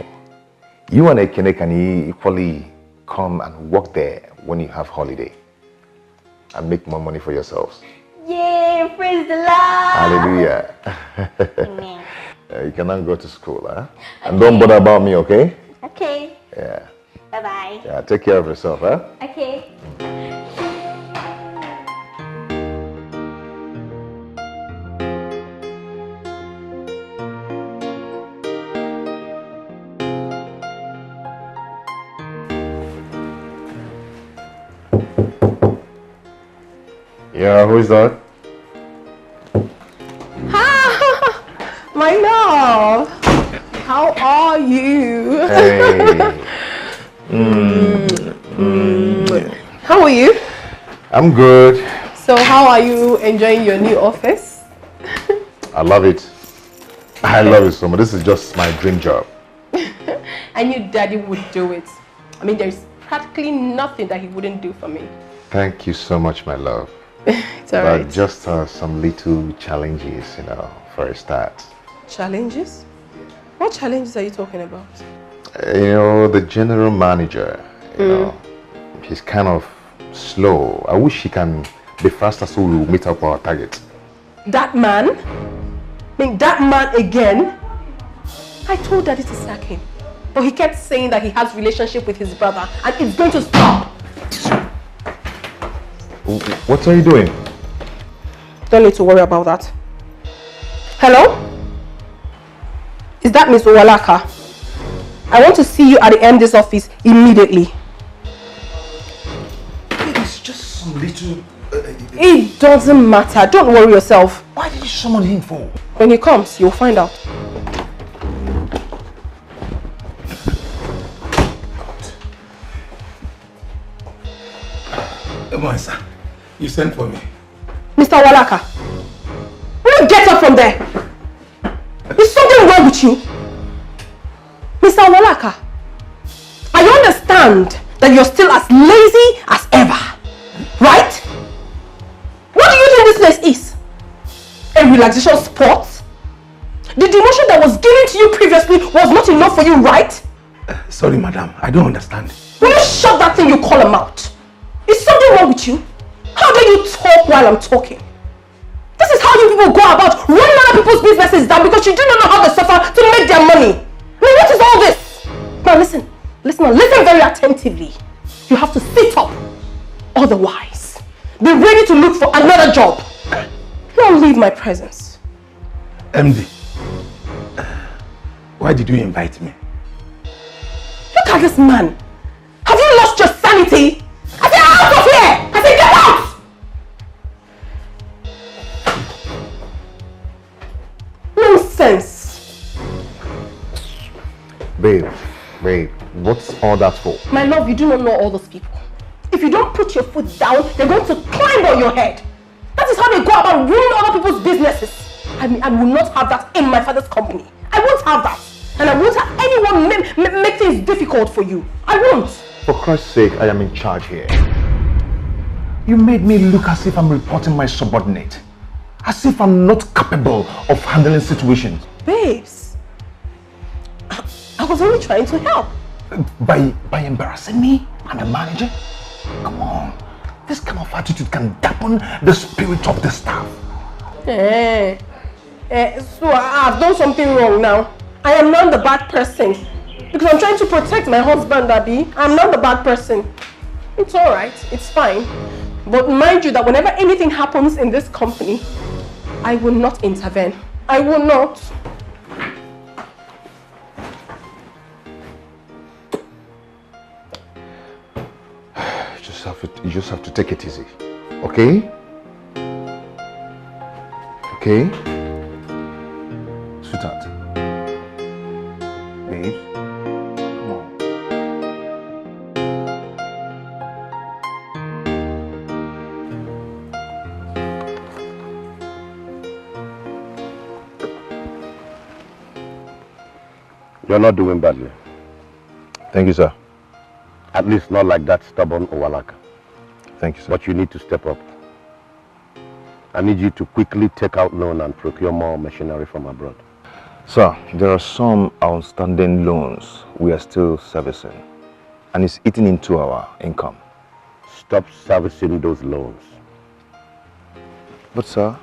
[SPEAKER 4] you and Ekene can equally come and work there when you have holiday and make more money for yourselves.
[SPEAKER 12] Yay, praise the Lord.
[SPEAKER 4] Hallelujah.
[SPEAKER 12] Amen.
[SPEAKER 4] You can now go to school, huh? Okay. And don't bother about me, okay?
[SPEAKER 12] Okay.
[SPEAKER 4] Yeah.
[SPEAKER 12] Bye-bye.
[SPEAKER 4] Yeah, take care of yourself, huh?
[SPEAKER 12] Okay.
[SPEAKER 4] Yeah, who is that?
[SPEAKER 2] My love, how are you?
[SPEAKER 4] Hey.
[SPEAKER 2] How are you?
[SPEAKER 4] I'm good.
[SPEAKER 2] So how are you enjoying your new office?
[SPEAKER 4] I love it. I love it so much. This is just my dream job.
[SPEAKER 2] I knew Daddy would do it. I mean, there's practically nothing that he wouldn't do for me.
[SPEAKER 4] Thank you so much, my love.
[SPEAKER 2] It's alright.
[SPEAKER 4] But just some little challenges, for a start.
[SPEAKER 2] Challenges? What challenges are you talking about?
[SPEAKER 4] The general manager, he's kind of slow. I wish he can be faster so we'll meet up our target.
[SPEAKER 2] That man? I mean, that man again? I told Daddy to sack him. But he kept saying that he has a relationship with his brother and it's going to stop.
[SPEAKER 4] What are you doing?
[SPEAKER 2] Don't need to worry about that. Hello? Is that Miss Owalaka? I want to see you at the MD's office immediately.
[SPEAKER 4] It's just some little...
[SPEAKER 2] It doesn't matter. Don't worry yourself.
[SPEAKER 4] Why did you summon him for?
[SPEAKER 2] When he comes, you'll find out.
[SPEAKER 3] Come on, sir. You sent for me.
[SPEAKER 2] Mr. Owalaka, will you get up from there? Is something wrong with you? Mr. Owalaka, I understand that you're still as lazy as ever, right? What do you think this place is? A relaxation spot? The demotion that was given to you previously was not enough for you, right?
[SPEAKER 3] Sorry, madam. I don't understand.
[SPEAKER 2] Will you shut that thing you call a mouth? Is something wrong with you? How dare you talk while I'm talking? This is how you people go about running other people's businesses down because you do not know how they suffer to make their money. I mean, what is all this? Now listen very attentively. You have to sit up. Otherwise, be ready to look for another job. Don't leave my presence.
[SPEAKER 3] MD, why did you invite me?
[SPEAKER 2] Look at this man. Have you lost your sanity? I said out of here! I said get out! Nonsense.
[SPEAKER 4] Babe, what's all that for?
[SPEAKER 2] My love, you do not know all those people. If you don't put your foot down, they're going to climb on your head. That is how they go about ruining other people's businesses. I mean, I will not have that in my father's company. I won't have that. And I won't have anyone make things difficult for you. I won't.
[SPEAKER 4] For Christ's sake, I am in charge here. You made me look as if I'm reporting my subordinate. As if I'm not capable of handling situations.
[SPEAKER 2] Babes, I was only trying to help.
[SPEAKER 4] By embarrassing me? I'm a manager? Come on. This kind of attitude can dampen the spirit of the staff.
[SPEAKER 2] So I've done something wrong now. I am not the bad person. Because I'm trying to protect my husband, Abby. I'm not the bad person. It's alright. It's fine. But mind you that whenever anything happens in this company, I will not intervene. I will not.
[SPEAKER 4] You just have to take it easy. Okay? Okay? Sweetheart. Babe. Come on.
[SPEAKER 1] You're not doing badly.
[SPEAKER 4] Thank you, sir.
[SPEAKER 1] At least not like that stubborn Owalaka.
[SPEAKER 4] Thank you, sir.
[SPEAKER 1] But you need to step up. I need you to quickly take out loan and procure more machinery from abroad.
[SPEAKER 4] Sir, there are some outstanding loans we are still servicing, and it's eating into our income.
[SPEAKER 1] Stop servicing those loans.
[SPEAKER 4] But sir,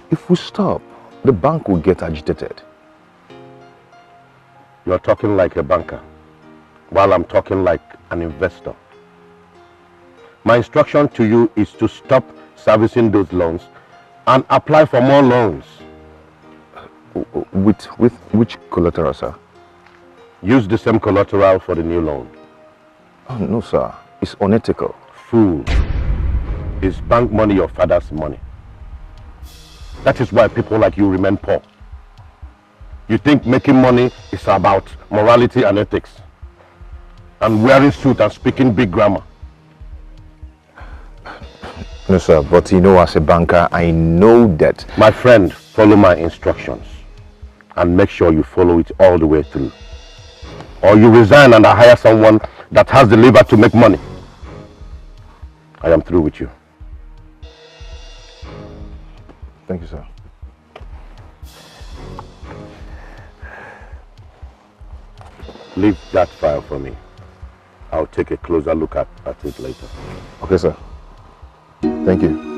[SPEAKER 4] if we stop, the bank will get agitated.
[SPEAKER 1] You're talking like a banker, while I'm talking like an investor. My instruction to you is to stop servicing those loans and apply for more loans.
[SPEAKER 4] With which collateral, sir?
[SPEAKER 1] Use the same collateral for the new loan.
[SPEAKER 4] Oh, no, sir. It's unethical.
[SPEAKER 1] Fool. Is bank money your father's money? That is why people like you remain poor. You think making money is about morality and ethics, and wearing suit and speaking big grammar.
[SPEAKER 4] No, sir, but as a banker, I know that.
[SPEAKER 1] My friend, follow my instructions and make sure you follow it all the way through. Or you resign and I hire someone that has the liver to make money. I am through with you.
[SPEAKER 4] Thank you, sir.
[SPEAKER 1] Leave that file for me. I'll take a closer look at it later.
[SPEAKER 4] Okay, sir. Thank you.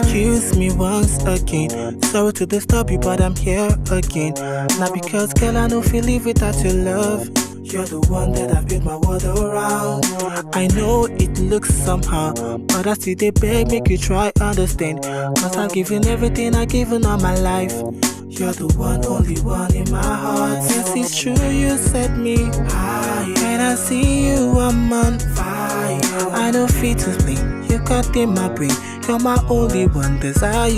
[SPEAKER 9] Excuse me once again. Sorry to disturb you, but I'm here again. Not because, girl, I know feel live without your love. You're the one that I've built my world around. I know it looks somehow, but I still they beg, make you try understand. Cause I've given everything, I've given all my life. You're the one, only one in my heart. Yes, it's true, you set me high. When I see you, I'm on fire. I don't feel to sleep, you got in my brain. You're my only one desire.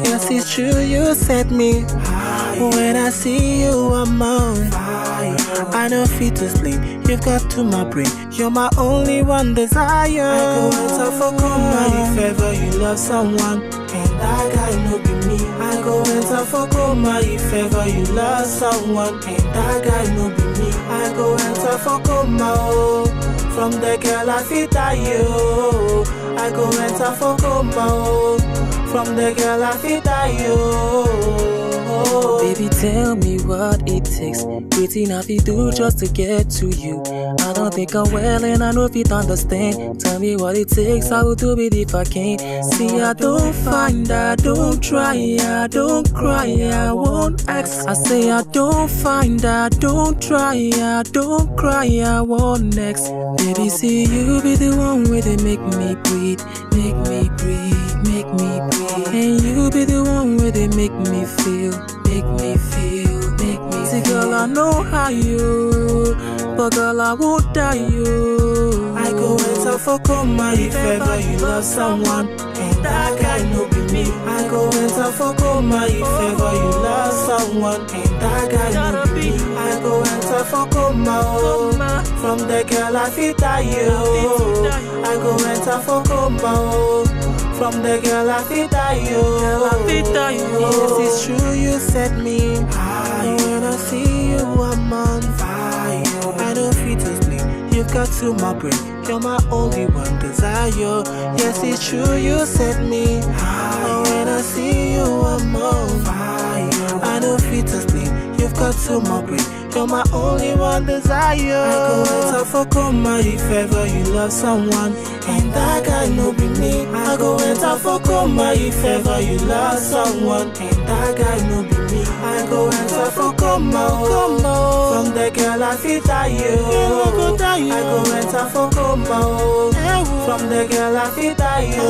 [SPEAKER 9] Yes, it's true, you set me high. When I see you, I'm on fire. I don't feel to sleep, you've got to my brain. You're my only one desire. I go enter for coma if ever you love someone, and that guy no be me. I go enter for coma if ever you love someone, and that guy no be me. I go enter for coma, oh. From the girl I feel die, oh. I go enter for coma, oh. From the girl I feel die, oh.
[SPEAKER 6] Baby, tell me what it takes. Waiting have you do just to get to you. I don't think I'm well and I know if you understand. Tell me what it takes, I will do it if I can. See, I don't find, I don't try, I don't cry, I won't ask. I say I don't find, I don't try, I don't cry, I won't next. Baby, see, you be the one where they make me breathe, make me breathe, make me breathe. And you be the one where they make me feel, make me feel, make me see, girl, I know how you, but girl, I won't die you.
[SPEAKER 9] I go enter for coma if ever you love someone, and that guy no be me. I go enter for coma if ever you love someone, and that guy no be me. I go enter for coma, oh. From the girl I feel die, oh. I go enter for coma, oh. From the girl I feel die, oh. Yes, it's true, you set me high. When I see you, I'm on fire. I don't feel to sleep, you've got to my brain. You're my only one desire. Yes, it's true, you set me high. When I see you, I'm on fire. I don't feel to sleep, you've got to my brain. You're my only one desire. I go enter for coma if ever you love someone, and that guy no be me. I go enter for coma if ever you love someone, and that guy no be me. me, I go enter for coma. From the girl I fit die you. I go enter for coma. From the girl I fit die you. I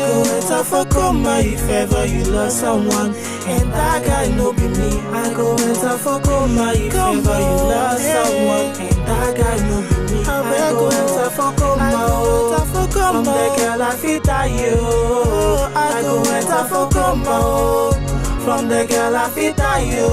[SPEAKER 9] go enter for coma. If ever you lost someone and that guy no be me, I go enter for coma. If ever you lost someone and that guy no be me, I go enter for coma. From the girl I fit die you. I go enter for coma. From the girl I fit die you.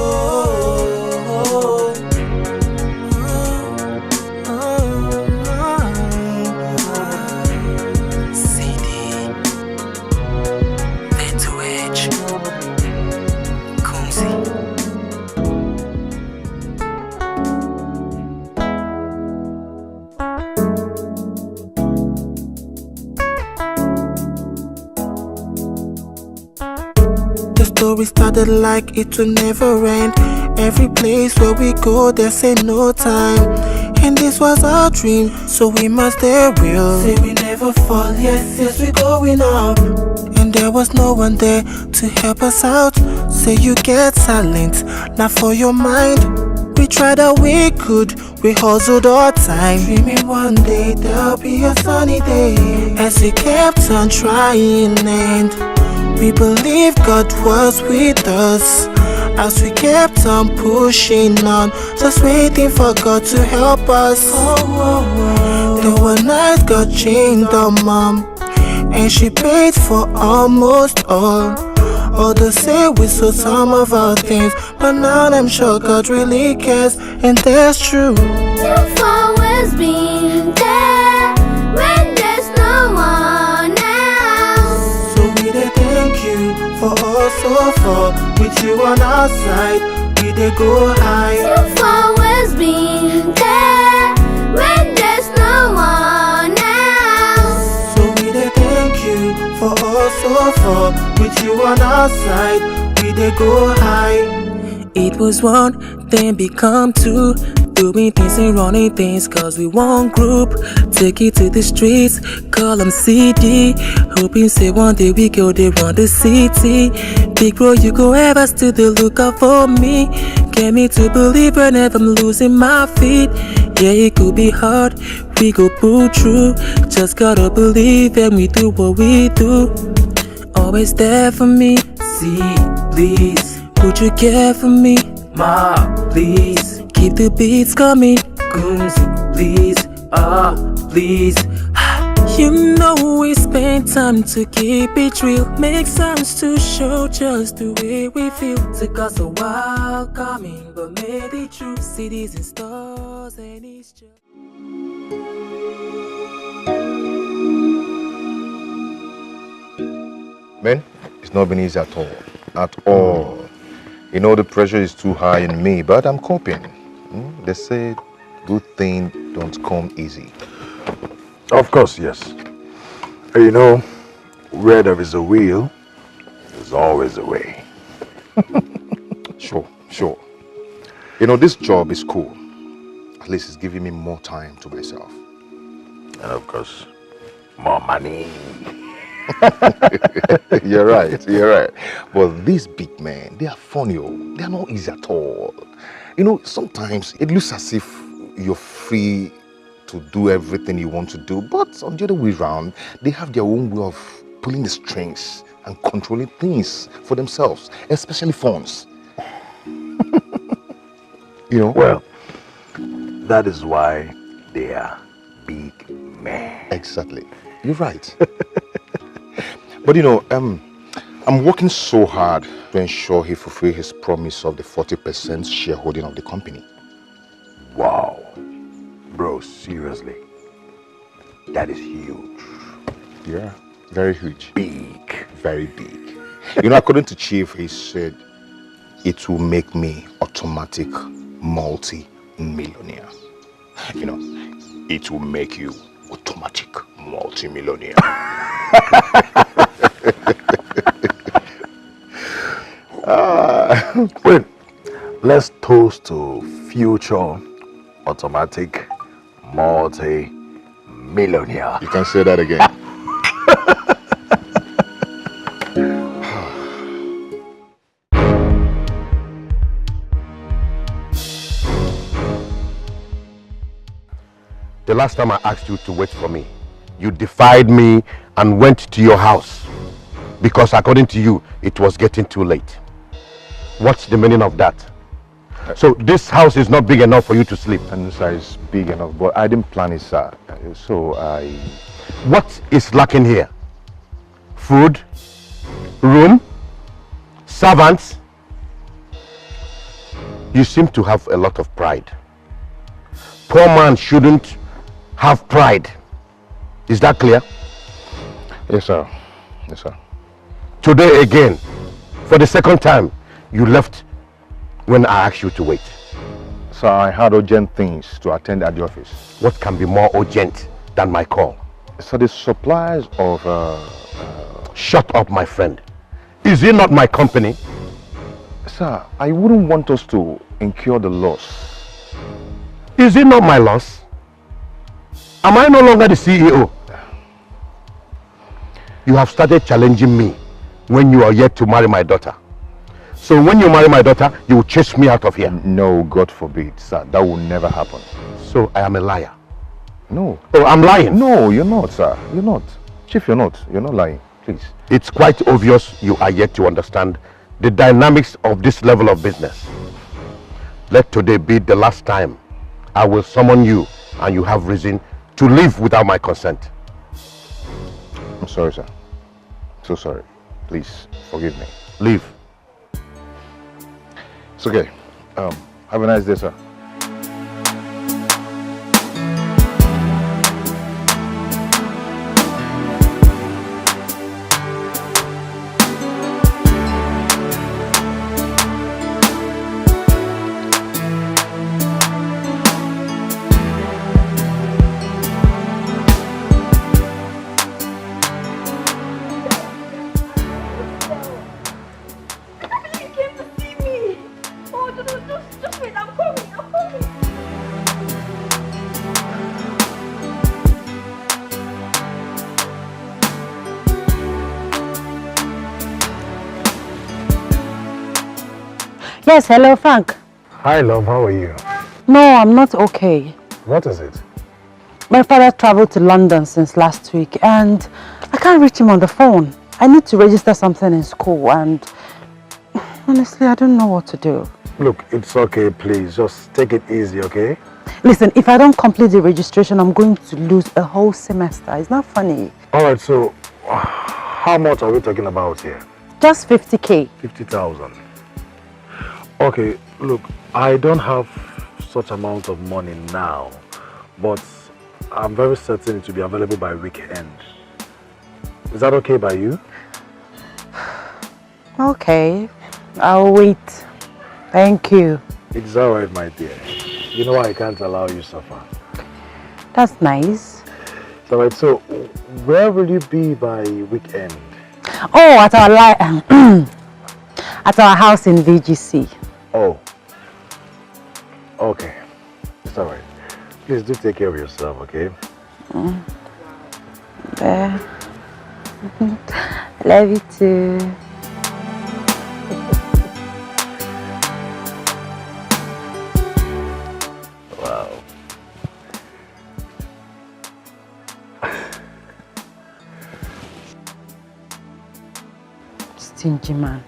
[SPEAKER 9] We started like it will never end. Every place where we go, they say no time. And this was our dream, so we must stay real. Say we never fall, yes, we going up. And there was no one there to help us out. Say you get silent, not for your mind. We tried all we could, we hustled all time. Dreaming one day there'll be a sunny day. As we kept on trying and we believe God was with us as we kept on pushing on, just waiting for God to help us. There were nights God changed our mom, and she paid for almost all. Others say we sold some of our things, but now I'm sure God really cares, and that's true.
[SPEAKER 13] You've always been there when there's no one else.
[SPEAKER 9] So we dey thank you for all so far. With you on our side, we dey go high.
[SPEAKER 13] You've always been there when there's no one else.
[SPEAKER 9] So we dey thank you for all so far. With you on our side, we dey go high.
[SPEAKER 6] It was one, then become two. Doing things and running things cause we one group. Take it to the streets, call them CD. Hoping say one day we go they run the city. Big bro, you go ever still the lookout for me. Get me to believe whenever I'm losing my feet. Yeah, it could be hard, we go pull through. Just gotta believe and we do what we do. Always there for me, see, please. Would you care for me, ma, please? Keep the beats coming, Kunzi, please, please. You know we spend time to keep it real. Make sounds to show just the way we feel. Took us a while coming, but made it true. Cities and stars and it's just...
[SPEAKER 4] Man, it's not been easy at all. At all. You know the pressure is too high in me, but I'm coping. They say good things don't come easy.
[SPEAKER 3] Of course, yes. You know, where there is a will, there's always a way.
[SPEAKER 4] Sure. You know, this job is cool. At least it's giving me more time to myself.
[SPEAKER 3] And of course, more money.
[SPEAKER 4] You're right. But these big men, they are funny. They are not easy at all. You know, sometimes it looks as if you're free to do everything you want to do, but on the other way around, they have their own way of pulling the strings and controlling things for themselves, especially phones. You know?
[SPEAKER 3] Well, that is why they are big men.
[SPEAKER 4] Exactly. You're right. But you know, I'm working so hard to ensure he fulfills his promise of the 40% shareholding of the company.
[SPEAKER 3] Wow. Bro, seriously. That is huge.
[SPEAKER 4] Yeah, very huge.
[SPEAKER 3] Big.
[SPEAKER 4] Very big. You know, according to Chief, he said it will make me automatic multi-millionaire. You know, it will make you automatic multi-millionaire.
[SPEAKER 3] Wait, let's toast to future automatic multi-millionaire.
[SPEAKER 4] You can say that again.
[SPEAKER 1] last time I asked you to wait for me, you defied me and went to your house because according to you, it was getting too late. What's the meaning of that? So this house is not big enough for you to sleep?
[SPEAKER 4] And sir, it's big enough, but I didn't plan it, sir. So
[SPEAKER 1] What is lacking here? Food? Room? Servants? You seem to have a lot of pride. Poor man shouldn't have pride. Is that clear?
[SPEAKER 4] Yes, sir. Yes, sir.
[SPEAKER 1] Today again, for the second time, you left when I asked you to wait.
[SPEAKER 4] Sir, I had urgent things to attend at the office.
[SPEAKER 1] What can be more urgent than my call?
[SPEAKER 4] So the supplies of...
[SPEAKER 1] Shut up, my friend. Is it not my company?
[SPEAKER 4] Sir, I wouldn't want us to incur the loss.
[SPEAKER 1] Is it not my loss? Am I no longer the CEO? You have started challenging me when you are yet to marry my daughter. So when you marry my daughter, you will chase me out of here.
[SPEAKER 4] No, God forbid, sir. That will never happen.
[SPEAKER 1] So I am a liar?
[SPEAKER 4] No.
[SPEAKER 1] Oh, I'm lying?
[SPEAKER 4] No, you're not, sir. You're not. Chief, you're not. You're not lying. Please.
[SPEAKER 1] It's quite obvious you are yet to understand the dynamics of this level of business. Let today be the last time I will summon you and you have reason to leave without my consent.
[SPEAKER 4] I'm sorry, sir. So sorry. Please, forgive me.
[SPEAKER 1] Leave.
[SPEAKER 4] It's okay. Have a nice day, sir.
[SPEAKER 11] Yes, hello, Frank.
[SPEAKER 3] Hi, love. How are you?
[SPEAKER 11] No, I'm not okay.
[SPEAKER 3] What is it?
[SPEAKER 11] My father traveled to London since last week and I can't reach him on the phone. I need to register something in school and honestly, I don't know what to do.
[SPEAKER 3] Look, it's okay, please. Just take it easy, okay?
[SPEAKER 11] Listen, if I don't complete the registration, I'm going to lose a whole semester. It's not funny.
[SPEAKER 3] Alright, so how much are we talking about here?
[SPEAKER 11] Just 50K.
[SPEAKER 3] 50,000. Okay, look, I don't have such amount of money now, but I'm very certain it will be available by weekend. Is that okay by you?
[SPEAKER 11] Okay, I'll wait. Thank you.
[SPEAKER 3] It's alright, my dear. You know I can't allow you to suffer.
[SPEAKER 11] That's nice.
[SPEAKER 3] It's alright, so where will you be by weekend?
[SPEAKER 11] Oh, at our at our house in VGC.
[SPEAKER 3] Oh. Okay. It's alright. Please do take care of yourself, okay?
[SPEAKER 11] There. I love you too.
[SPEAKER 3] Wow.
[SPEAKER 11] Stingy man.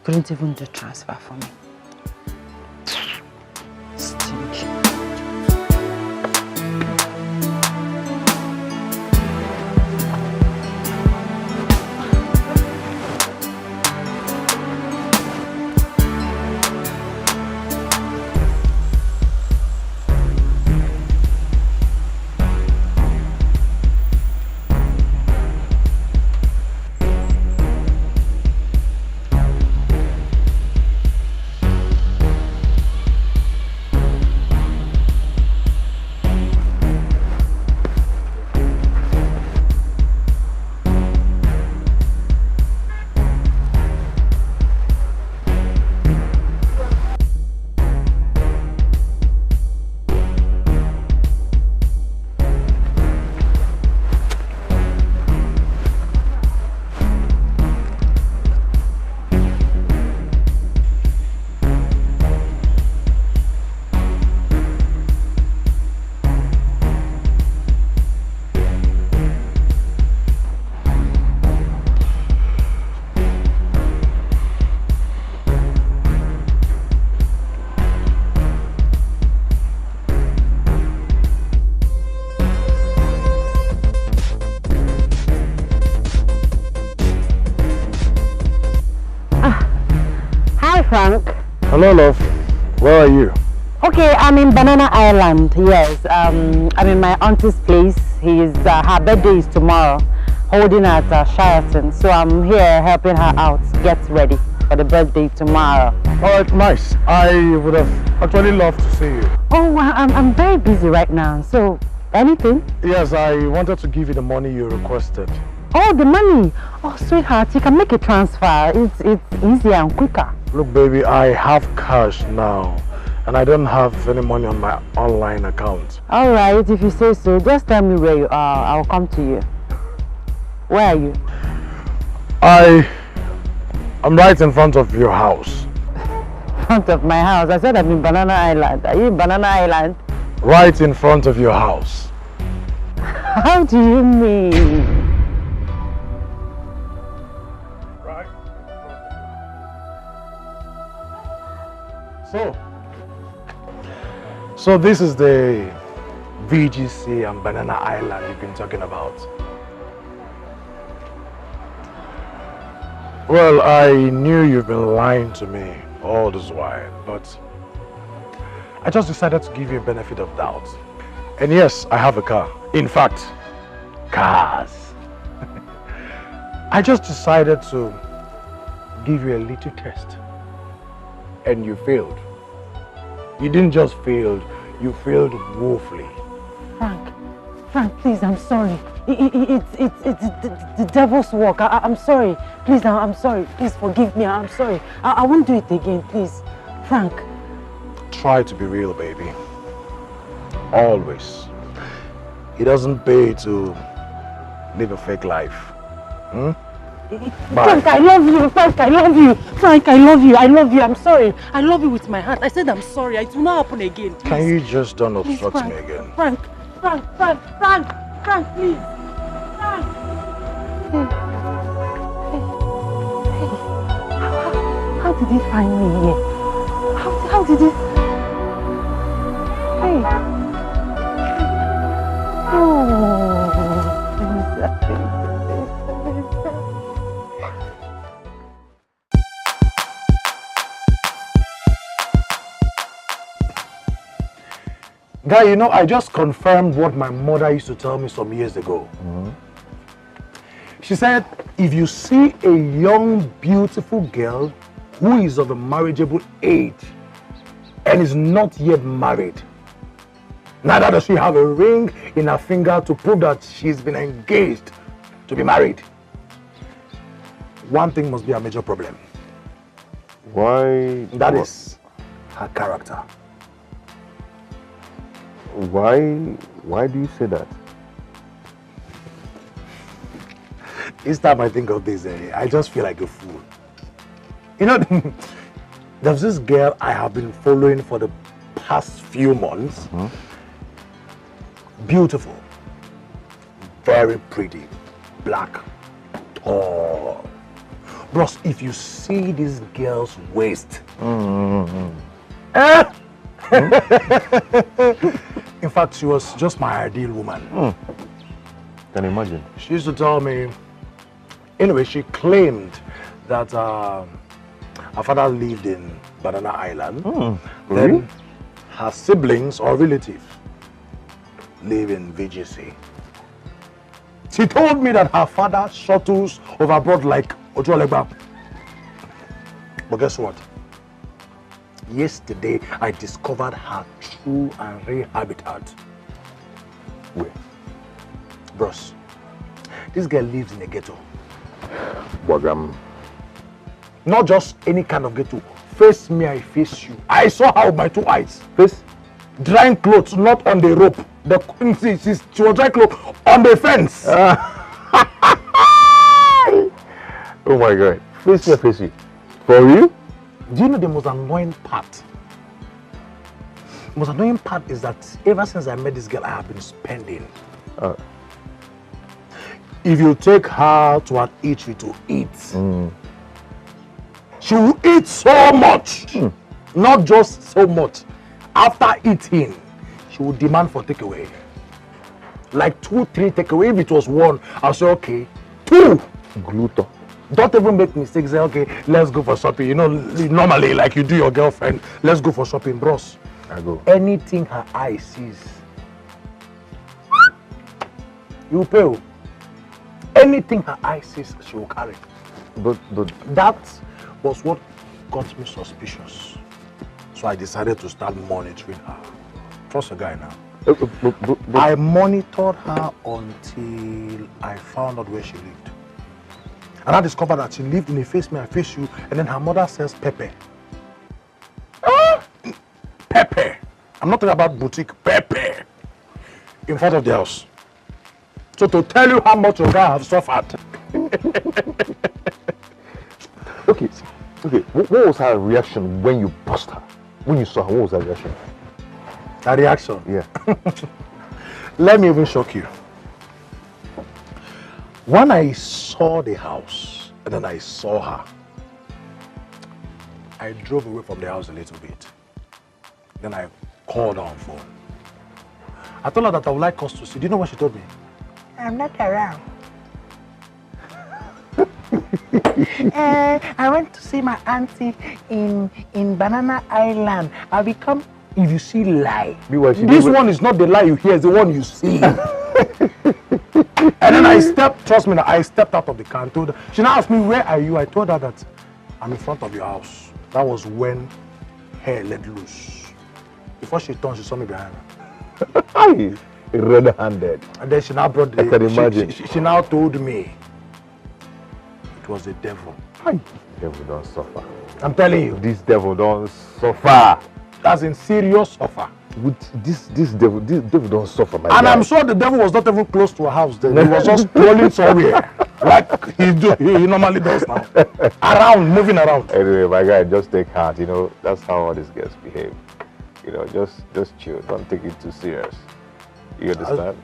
[SPEAKER 11] Couldn't even do transfer for me. Stingy.
[SPEAKER 14] Hello, love. Where are you?
[SPEAKER 10] Okay, I'm in Banana Island, yes. I'm in my auntie's place. Her birthday is tomorrow, holding at Sheraton. So I'm here helping her out, get ready for the birthday tomorrow.
[SPEAKER 14] Alright, nice. I would have actually loved to see you.
[SPEAKER 10] Oh, I'm very busy right now, so anything?
[SPEAKER 14] Yes, I wanted to give you the money you requested.
[SPEAKER 10] Oh, the money. Oh, sweetheart, you can make a transfer. It's easier and quicker.
[SPEAKER 14] Look, baby, I have cash now. And I don't have any money on my online account.
[SPEAKER 10] Alright, if you say so, just tell me where you are. I'll come to you. Where are you?
[SPEAKER 14] I'm right in front of your house.
[SPEAKER 10] Front of my house? I said I'm in Banana Island. Are you in Banana Island?
[SPEAKER 14] Right in front of your house.
[SPEAKER 10] How do you mean?
[SPEAKER 14] Right. So this is the VGC and Banana Island you've been talking about. Well, I knew you've been lying to me all this while, but I just decided to give you a benefit of doubt. And yes, I have a car. In fact, cars. I just decided to give you a little test. And you failed. You didn't just fail, you failed woefully.
[SPEAKER 10] Frank, please, I'm sorry. It's the devil's work. I'm sorry. Please, I'm sorry. Please forgive me. I'm sorry. I won't do it again, please. Frank.
[SPEAKER 14] Try to be real, baby. Always. It doesn't pay to live a fake life. Hmm?
[SPEAKER 10] Frank, I love you. Frank, I love you. Frank, I love you. I love you. I'm sorry. I love you with my heart. I said I'm sorry. It will not happen again. Please.
[SPEAKER 14] Can you just don't obstruct
[SPEAKER 10] Frank,
[SPEAKER 14] me again?
[SPEAKER 10] Frank, please. Frank. How did he find me here? How did he? Hey.
[SPEAKER 14] Guy, you know, I just confirmed what my mother used to tell me some years ago. She said, if you see a young, beautiful girl who is of a marriageable age and is not yet married, neither does she have a ring in her finger to prove that she's been engaged to be married, one thing must be a major problem.
[SPEAKER 1] Why?
[SPEAKER 14] That is her character.
[SPEAKER 1] Why do you say that?
[SPEAKER 14] Each time I think of this, I just feel like a fool. You know, there's this girl I have been following for the past few months. Beautiful, very pretty, black, tall. Bros, if you see this girl's waist, in fact, she was just my ideal woman.
[SPEAKER 1] Can you imagine?
[SPEAKER 14] She used to tell me, anyway, she claimed that her father lived in Banana Island.
[SPEAKER 1] Really?
[SPEAKER 14] Then her siblings or relatives live in VGC. She told me that her father shuttles overboard like Ojolegba. But guess what? Yesterday, I discovered her true and real habitat. Where? Bros, this girl lives in a ghetto.
[SPEAKER 1] Wagam.
[SPEAKER 14] Not just any kind of ghetto. Face me, I face you. I saw her with my two eyes.
[SPEAKER 1] Face?
[SPEAKER 14] Drying clothes, not on the rope. She was drying clothes on the fence.
[SPEAKER 1] Oh my God. Face me, face you. For you?
[SPEAKER 14] Do you know the most annoying part? The most annoying part is that ever since I met this girl, I have been spending. If you take her to an eatery to eat, she will eat so much. Not just so much. After eating, she will demand for takeaway. Like 2, 3 takeaway. If it was one, I'll say, okay, 2.
[SPEAKER 1] Gluto.
[SPEAKER 14] Don't even make mistakes. Say, okay, let's go for shopping. You know, normally, like you do your girlfriend, let's go for shopping, bros.
[SPEAKER 4] I go.
[SPEAKER 14] Anything her eye sees, you pay. Anything her eye sees, she will carry.
[SPEAKER 4] But
[SPEAKER 14] that was what got me suspicious. So I decided to start monitoring her. Trust a guy now. I monitored her until I found out where she lived. And I discovered that she lived in a face me, I face you, and then her mother sells pepper. Pepper. I'm not talking about boutique, pepper. In front of the house. So to tell you how much your guy has suffered.
[SPEAKER 4] Okay. What was her reaction when you bust her? When you saw her, what was her reaction?
[SPEAKER 14] Her reaction?
[SPEAKER 4] Yeah.
[SPEAKER 14] Let me even shock you. When I saw the house and then I saw her, I drove away from the house a little bit. Then I called her on phone. I told her that I would like us to see. Do you know what she told me?
[SPEAKER 7] I'm not around. I went to see my auntie in Banana Island. I'll become.
[SPEAKER 14] If you see lie, this one is not the lie you hear, it's the one you see. And then I stepped out of the car and told her. She now asked me, where are you? I told her that I'm in front of your house. That was when hair let loose. Before she turned, she saw me behind her.
[SPEAKER 4] Red-handed.
[SPEAKER 14] And then she now brought the...
[SPEAKER 4] I can imagine.
[SPEAKER 14] She now told me it was the devil.
[SPEAKER 4] The devil don't suffer.
[SPEAKER 14] I'm telling you.
[SPEAKER 4] This devil don't suffer.
[SPEAKER 14] As in serious suffer.
[SPEAKER 4] With this devil don't suffer, my
[SPEAKER 14] And
[SPEAKER 4] guy.
[SPEAKER 14] I'm sure the devil was not even close to a house then. He was just strolling somewhere. Like he normally does now. Moving around.
[SPEAKER 4] Anyway, my guy, just take heart. You know, that's how all these girls behave. You know, just chill. Don't take it too serious. You understand?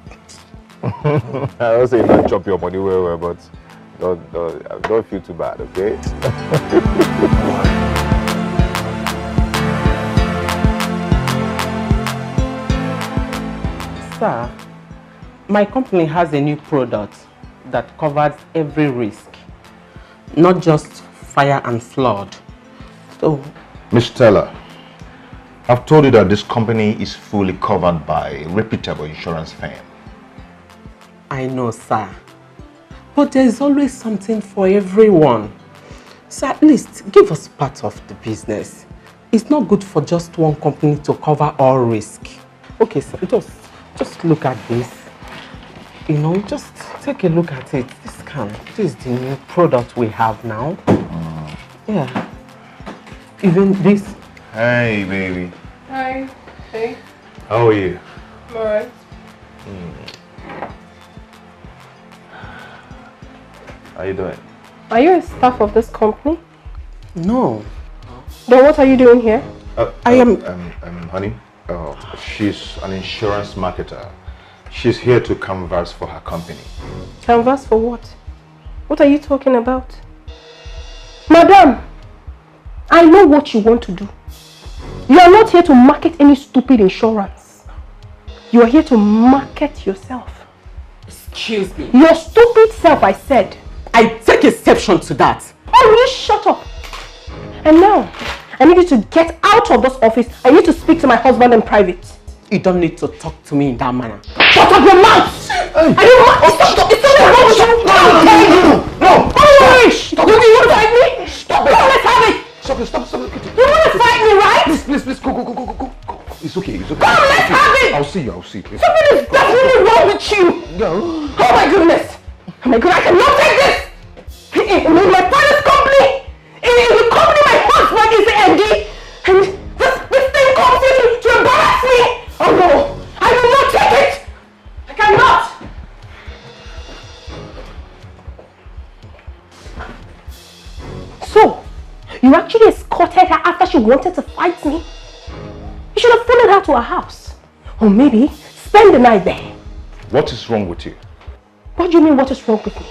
[SPEAKER 4] I don't say not chop your money well, but don't feel too bad, okay?
[SPEAKER 15] Sir, my company has a new product that covers every risk, not just fire and flood. So,
[SPEAKER 4] Miss Teller, I've told you that this company is fully covered by a reputable insurance firm.
[SPEAKER 15] I know, sir. But there is always something for everyone. So at least give us part of the business. It's not good for just one company to cover all risk. Okay, sir, just look at this. You know, just take a look at it. This is the new product we have now. Yeah. Even this.
[SPEAKER 4] Hey, baby.
[SPEAKER 2] Hi. Hey.
[SPEAKER 4] How are you?
[SPEAKER 2] I'm alright.
[SPEAKER 4] How you doing?
[SPEAKER 2] Are you a staff of this company?
[SPEAKER 15] No.
[SPEAKER 2] Then what are you doing here?
[SPEAKER 15] I am...
[SPEAKER 4] honey, she's an insurance marketer. She's here to canvass for her company.
[SPEAKER 2] Canvas for what? What are you talking about? Madam, I know what you want to do. You are not here to market any stupid insurance. You are here to market yourself.
[SPEAKER 15] Excuse me.
[SPEAKER 2] Your stupid self, I said.
[SPEAKER 15] I take exception to that.
[SPEAKER 2] Oh, will you shut up? And now, I need you to get out of this office. I need to speak to my husband in private.
[SPEAKER 15] You don't need to talk to me in that manner.
[SPEAKER 2] Shut up your mouth! Are you mad? It's something wrong with you! No! Stop! You want to fight me? Stop it! Let's have it!
[SPEAKER 4] Stop.
[SPEAKER 2] You want to fight me, right?
[SPEAKER 4] Please, go. It's okay.
[SPEAKER 2] Come, let's have it!
[SPEAKER 4] I'll see you.
[SPEAKER 2] Something is definitely wrong with you!
[SPEAKER 4] No.
[SPEAKER 2] Oh my goodness! Oh my god, I cannot take this! In my father's company! In the company my husband is the MD! And this thing comes in to embarrass me! Oh no! I will not take it! I cannot! So, you actually escorted her after she wanted to fight me? You should have followed her to her house. Or maybe spend the night there.
[SPEAKER 4] What is wrong with you?
[SPEAKER 2] What do you mean, what is wrong with me?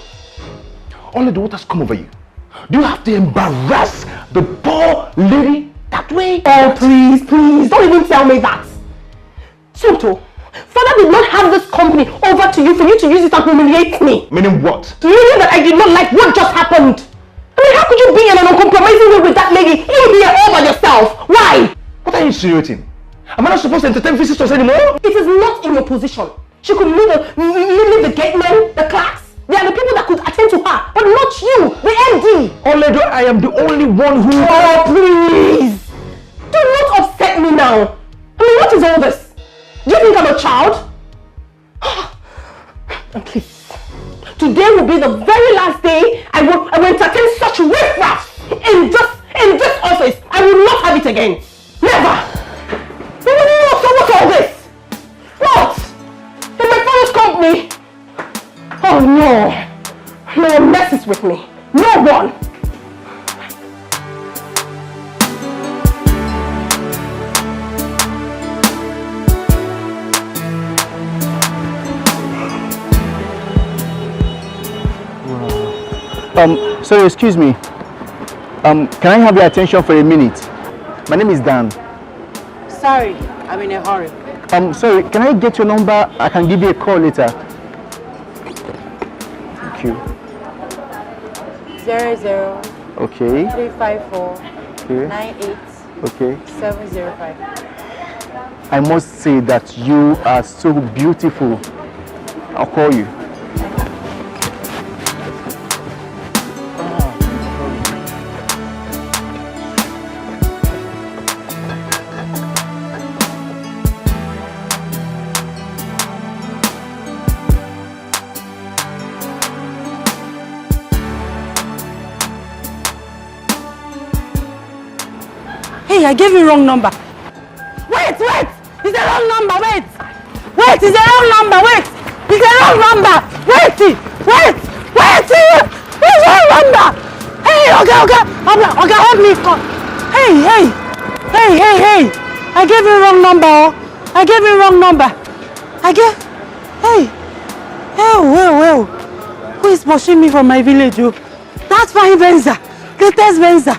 [SPEAKER 4] Only the waters come over you. Do you have to embarrass the poor lady that way?
[SPEAKER 2] Oh, please, don't even tell me that. Sunto, Father did not have this company over to you for you to use it and humiliate me.
[SPEAKER 4] Meaning what?
[SPEAKER 2] Meaning that I did not like what just happened.
[SPEAKER 15] mean, how could you be in an uncompromising way with that lady? You here all by yourself. Why?
[SPEAKER 14] What are you insinuating? Am I not supposed to entertain visitors anymore?
[SPEAKER 15] It is not in your position. She could leave the gate men, the clerks. They are the people that could attend to her, but not you, the MD.
[SPEAKER 14] Oledo, I am the only one who...
[SPEAKER 15] Oh, please! Do not upset me now. I mean, what is all this? Do you think I'm a child? And please, today will be the very last day I will entertain such riffraff in this office. I will not have it again. Never! So what's all this? What? In my father's company? Oh no! No one messes with me. No one!
[SPEAKER 16] Sorry, excuse me. Can I have your attention for a minute? My name is Dan.
[SPEAKER 11] Sorry, I'm in a hurry.
[SPEAKER 16] Sorry, can I get your number? I can give you a call later. Thank you.
[SPEAKER 11] 00.
[SPEAKER 16] Okay.
[SPEAKER 11] 354.
[SPEAKER 16] Okay.
[SPEAKER 11] 98.
[SPEAKER 16] Okay.
[SPEAKER 11] 705.
[SPEAKER 16] I must say that you are so beautiful. I'll call you.
[SPEAKER 11] Hey, I gave you wrong number. Wait! It's the wrong number, wait! It's the wrong number, wait! It's the wrong number! Wait! It's the wrong number! Hey, okay, help me. Hey! I gave you wrong number. Hey, who is pushing me from my village, oh? That's fine, Venza. Latest Venza.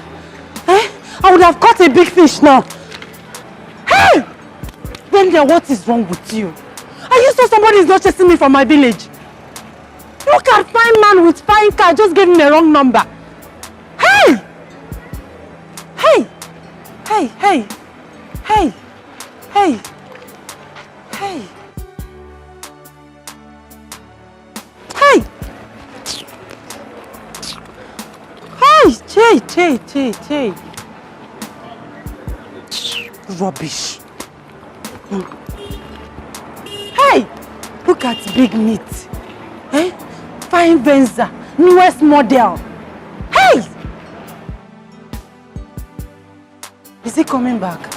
[SPEAKER 11] I would have caught a big fish now. Hey! Brenda, what is wrong with you? Are you sure somebody is not chasing me from my village? Look at fine man with fine car just gave me a wrong number. Hey! Hey! Rubbish. Hey! Look at big meat. Fine Venza, newest model. Hey! Is he coming back?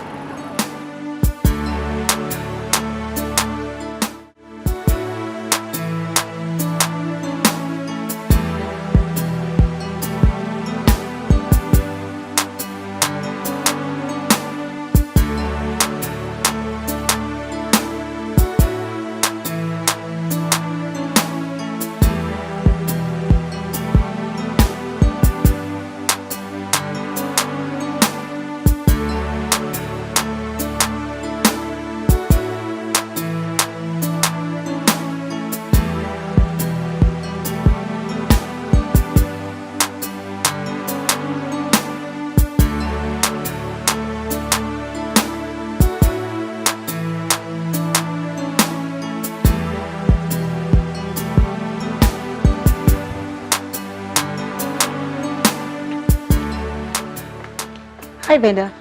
[SPEAKER 11] Hi, Venda.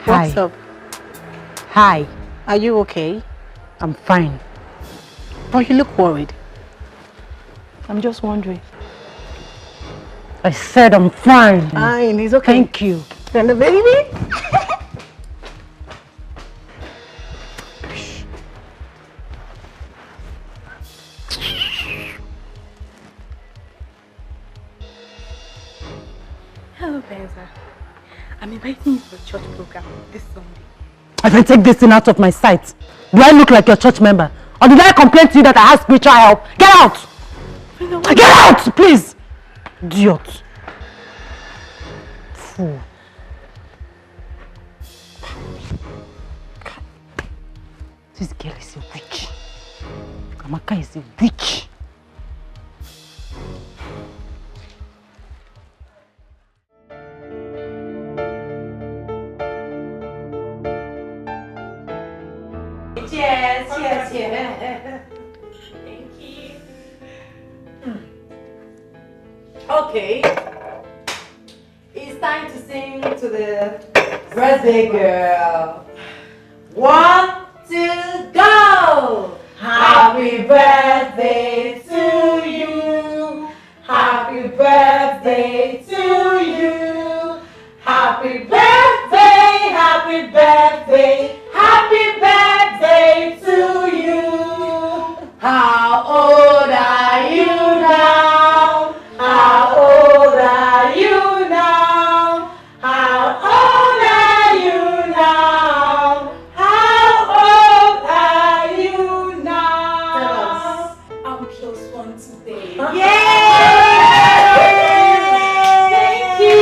[SPEAKER 5] Hi.
[SPEAKER 11] What's up?
[SPEAKER 5] Hi.
[SPEAKER 11] Are you okay?
[SPEAKER 5] I'm fine.
[SPEAKER 11] But you look worried.
[SPEAKER 5] I'm just wondering. I said I'm fine.
[SPEAKER 11] Fine, it's okay.
[SPEAKER 5] Thank you.
[SPEAKER 11] Then the baby?
[SPEAKER 5] Hello, Benza. I'm inviting you to the church program this Sunday. I can take this thing out of my sight. Do I look like your church member? Or did I complain to you that I have spiritual help? Get out! Get out, please! Idiot. Fool. This girl is a witch. Amaka is a witch.
[SPEAKER 11] Okay. It's time to sing to the birthday girl. 1, 2, go! Happy birthday to you. Happy birthday to you. Happy birthday, happy birthday, happy birthday to you. How old are you now? How old are you now? How old are you now? How old are you now? Tell us.
[SPEAKER 17] I'm plus 1 today.
[SPEAKER 11] Yay! Thank you.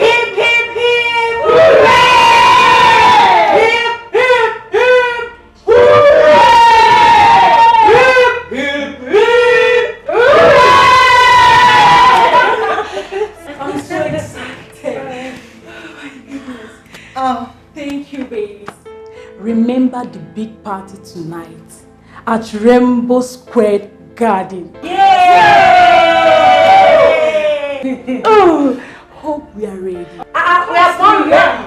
[SPEAKER 11] Hip, hip, hip. Hooray! Hip, hip, hip. Hooray! Hip, hip, hip. Hooray!
[SPEAKER 17] I'm so excited. Oh my goodness. Oh, thank you, babies. Remember the big party tonight at Rainbow Square Garden. Oh, hope we are ready.
[SPEAKER 11] We are born ready.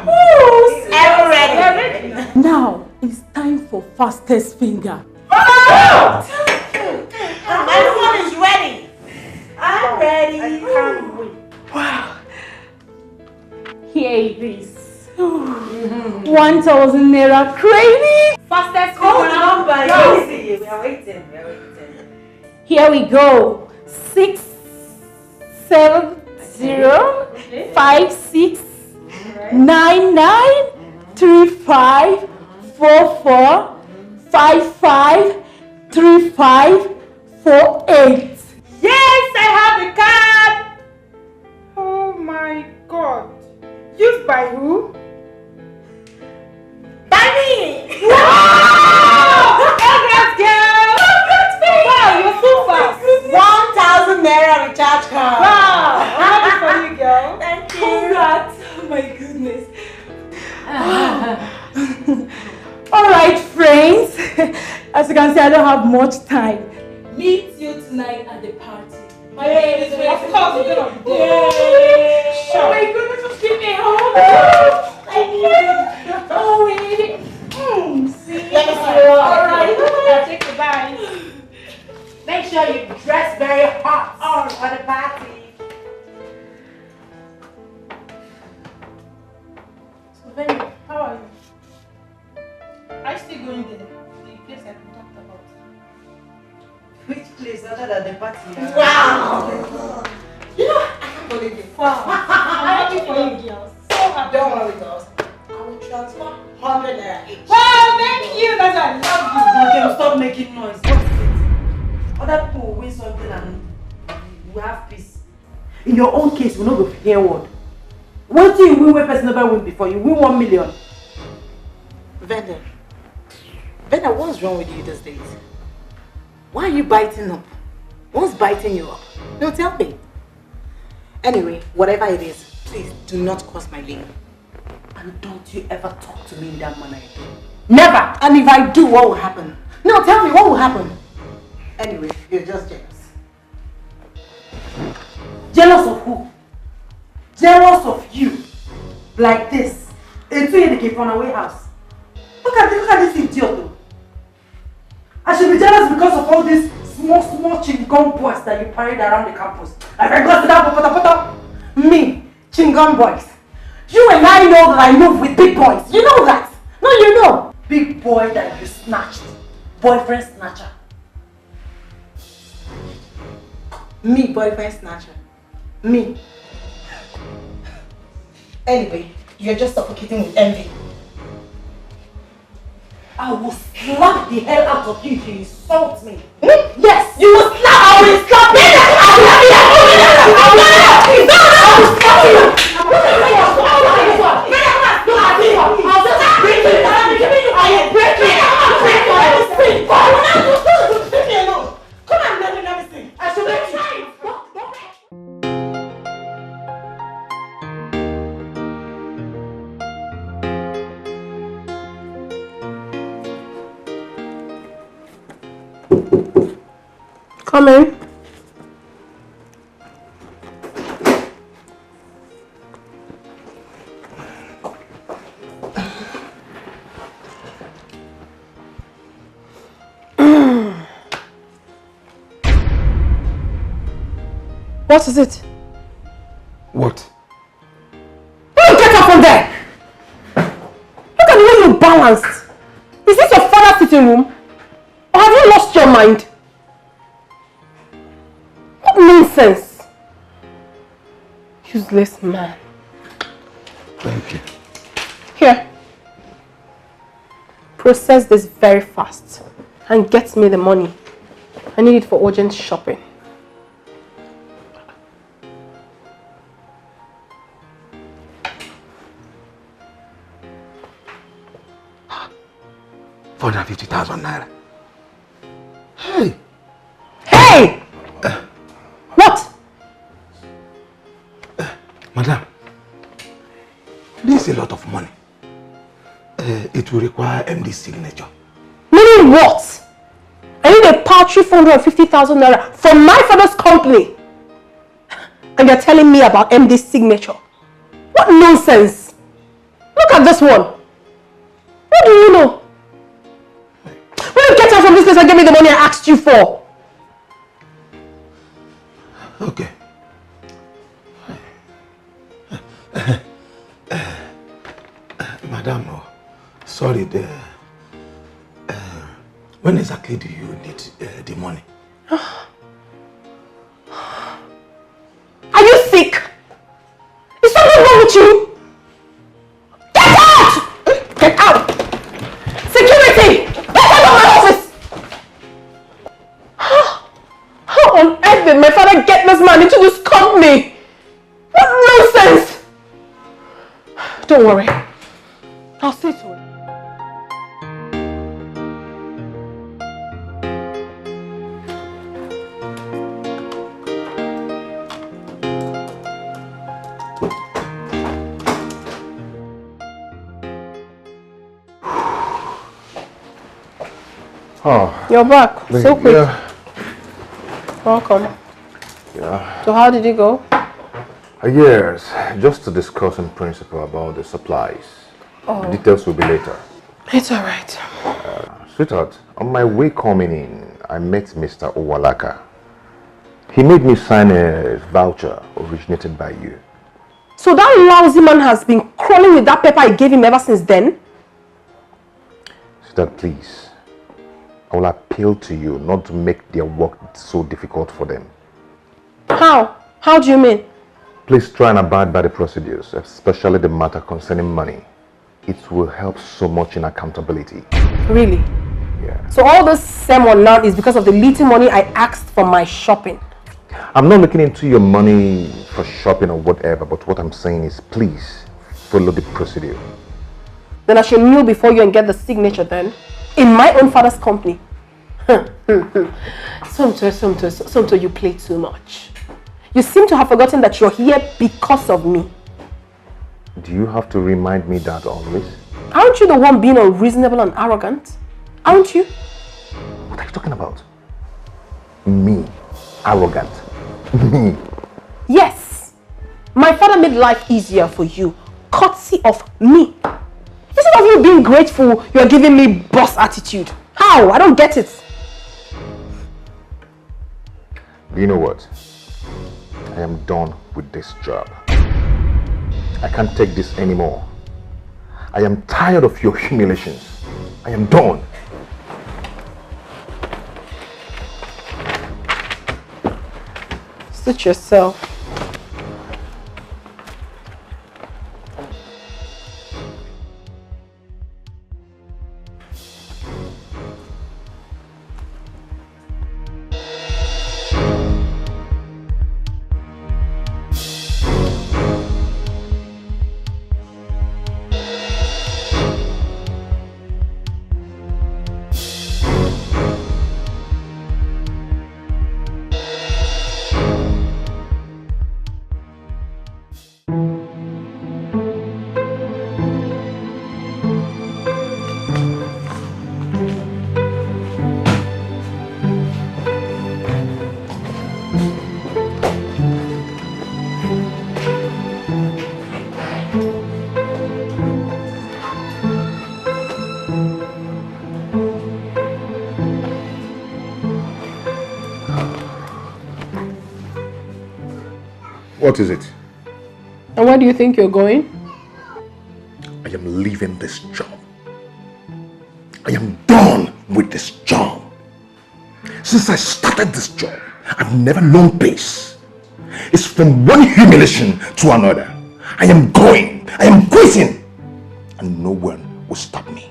[SPEAKER 11] Ever ready.
[SPEAKER 17] Now it's time for fastest finger.
[SPEAKER 11] My phone is ready. I'm ready. I can't wait.
[SPEAKER 17] Wow. Here it is. 1,000 naira credit.
[SPEAKER 11] Fastest number. Easy. We are waiting.
[SPEAKER 17] Here we go. 6, 7, 0, 5, 6, 9, 9, 3, 5, 4, 4, 5, 5, 3, 5, 4, 8.
[SPEAKER 11] Yes, I have the card. Oh my God. Used by who? By me. Wow! Congrats, girl. Congrats, baby. Wow, you're so fast. 1,000 naira recharge card. Wow. Happy for you, girl. Thank you.
[SPEAKER 17] Congrats. Oh my goodness. All right, friends. As you can see, I don't have much time. Meet you tonight at the party. My name is Ray. Of course, we're gonna be there. Sure. Oh my goodness, just give me a hug. Oh, wait. See?
[SPEAKER 11] Let me see you.
[SPEAKER 17] All right.
[SPEAKER 11] I'll take the bag. Make sure you dress very hot for the party.
[SPEAKER 2] So, baby, how are you? Are you still going there? The place that we talked about.
[SPEAKER 11] Which place other than the party? Wow! You know, I can't believe it.
[SPEAKER 2] Wow. I'm happy for you, girls. So happy.
[SPEAKER 11] Don't worry, girls. I will transfer 100 naira each.
[SPEAKER 2] Wow, thank you. That's why I love you.
[SPEAKER 11] Okay, stop making noise. What is it? Other people will win something and we have peace. In your own case, we no go hear word. What do you win when person never win before? You win 1 million. Venda, what's wrong with you these days? Why are you biting up? What's biting you up? No, tell me. Anyway, whatever it is, please do not cross my lane. And don't you ever talk to me in that manner again. Never! And if I do, what will happen? No, tell me, what will happen? Anyway, you're just jealous. Jealous of who? Jealous of you. Like this. It's you in the Cape Runaway house. Look at this idiot though. I should be jealous because of all these small chingom boys that you parade around the campus. Like I got to that me, chingom boys. You and I know that I move with big boys. You know that. No, you know. Big boy that you snatched. Boyfriend snatcher. Me, boyfriend snatcher. Me. Anyway, you're just suffocating with envy. I will slap the hell out of you if you insult me. Yes, you will slap. I will slap you. Come on, let me see. I should let you.
[SPEAKER 2] Come in. What is it?
[SPEAKER 3] What?
[SPEAKER 2] Will you get up from there? Look at the way you're balanced. Is this your father's sitting room? Or have you lost your mind? What nonsense! Useless man.
[SPEAKER 3] Thank you.
[SPEAKER 2] Here. Process this very fast and get me the money. I need it for urgent shopping.
[SPEAKER 3] ₦450,000 Hey!
[SPEAKER 2] Hey! What?
[SPEAKER 3] Madam, this is a lot of money. It will require MD's signature.
[SPEAKER 2] Meaning what? I need a paltry 450,000 naira from my father's company. And you're telling me about MD's signature. What nonsense! Look at this one. What do you know? Will you get out from this place and give me the money I asked you for?
[SPEAKER 3] Okay. Madam, sorry, when exactly do you need the money?
[SPEAKER 2] Are you sick? Is something wrong with you? Get out! Get out! Security! Get out of my office! How on earth did my father get this man into this company? What nonsense! Don't worry. I'll see to it.
[SPEAKER 4] Oh,
[SPEAKER 2] you're back so quick.
[SPEAKER 4] Yeah.
[SPEAKER 2] Welcome.
[SPEAKER 4] Yeah.
[SPEAKER 2] So how did it go?
[SPEAKER 4] Yes, just to discuss in principle about the supplies.
[SPEAKER 2] Oh.
[SPEAKER 4] The details will be later.
[SPEAKER 2] It's alright.
[SPEAKER 4] Sweetheart, on my way coming in, I met Mr. Owalaka. He made me sign a voucher originated by you.
[SPEAKER 2] So that lousy man has been crawling with that paper I gave him ever since then?
[SPEAKER 4] Sweetheart, please. I will appeal to you not to make their work so difficult for them.
[SPEAKER 2] How? How do you mean?
[SPEAKER 4] Please try and abide by the procedures, especially the matter concerning money. It will help so much in accountability.
[SPEAKER 2] Really?
[SPEAKER 4] Yeah.
[SPEAKER 2] So all this sermon now is because of the little money I asked for my shopping?
[SPEAKER 4] I'm not looking into your money for shopping or whatever, but what I'm saying is please follow the procedure.
[SPEAKER 2] Then I should kneel before you and get the signature then? In my own father's company? Somto, you play too much. You seem to have forgotten that you're here because of me.
[SPEAKER 4] Do you have to remind me that always?
[SPEAKER 2] Aren't you the one being unreasonable and arrogant? Aren't you?
[SPEAKER 4] What are you talking about? Me? Arrogant? Me?
[SPEAKER 2] Yes. My father made life easier for you, courtesy of me. Instead of you being grateful, you're giving me boss attitude. How? I don't get it.
[SPEAKER 4] Do you know what? I am done with this job. I can't take this anymore. I am tired of your humiliations. I am done.
[SPEAKER 2] Suit yourself.
[SPEAKER 4] What is it?
[SPEAKER 2] And where do you think you're going?
[SPEAKER 4] I am leaving this job. I am done with this job. Since I started this job, I've never known peace. It's from one humiliation to another. I am going. I am quitting. And no one will stop me.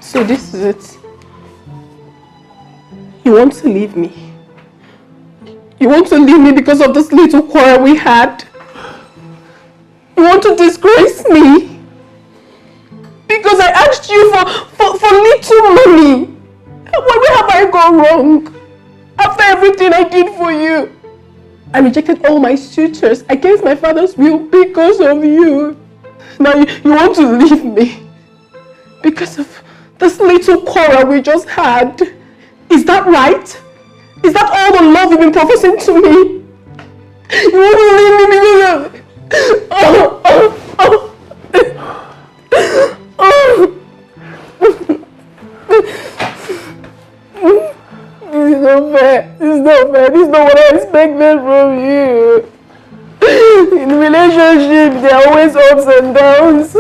[SPEAKER 2] So this is it. You want to leave me? You want to leave me because of this little quarrel we had? You want to disgrace me? Because I asked you for little money. Where have I gone wrong? After everything I did for you. I rejected all my suitors against my father's will because of you. Now you want to leave me because of this little quarrel we just had. Is that right? Is that all the love you've been professing to me? You want to leave me because of... This is not fair. This is not fair. This is not what I expected from you. In relationships, there are always ups and downs.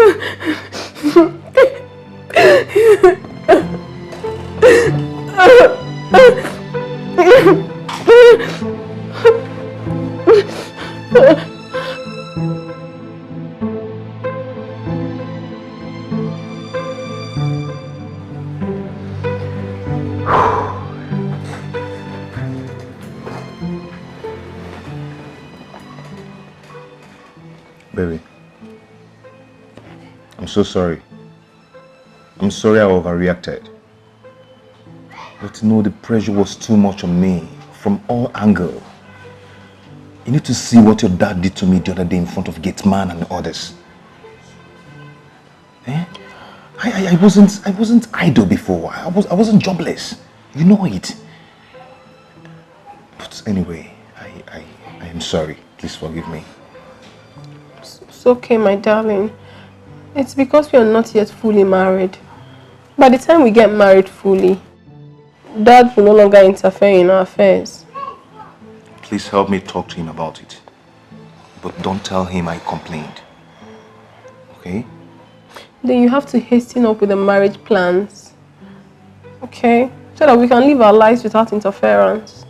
[SPEAKER 4] Baby, I'm so sorry. I'm sorry I overreacted. But no, the pressure was too much on me from all angles. You need to see what your dad did to me the other day in front of gate man and others. Eh? I wasn't idle before. I wasn't jobless. You know it. But anyway, I am sorry. Please forgive me.
[SPEAKER 2] It's okay, my darling. It's because we are not yet fully married. By the time we get married fully, Dad will no longer interfere in our affairs.
[SPEAKER 4] Please help me talk to him about it. But don't tell him I complained. Okay?
[SPEAKER 2] Then you have to hasten up with the marriage plans. Okay? So that we can live our lives without interference.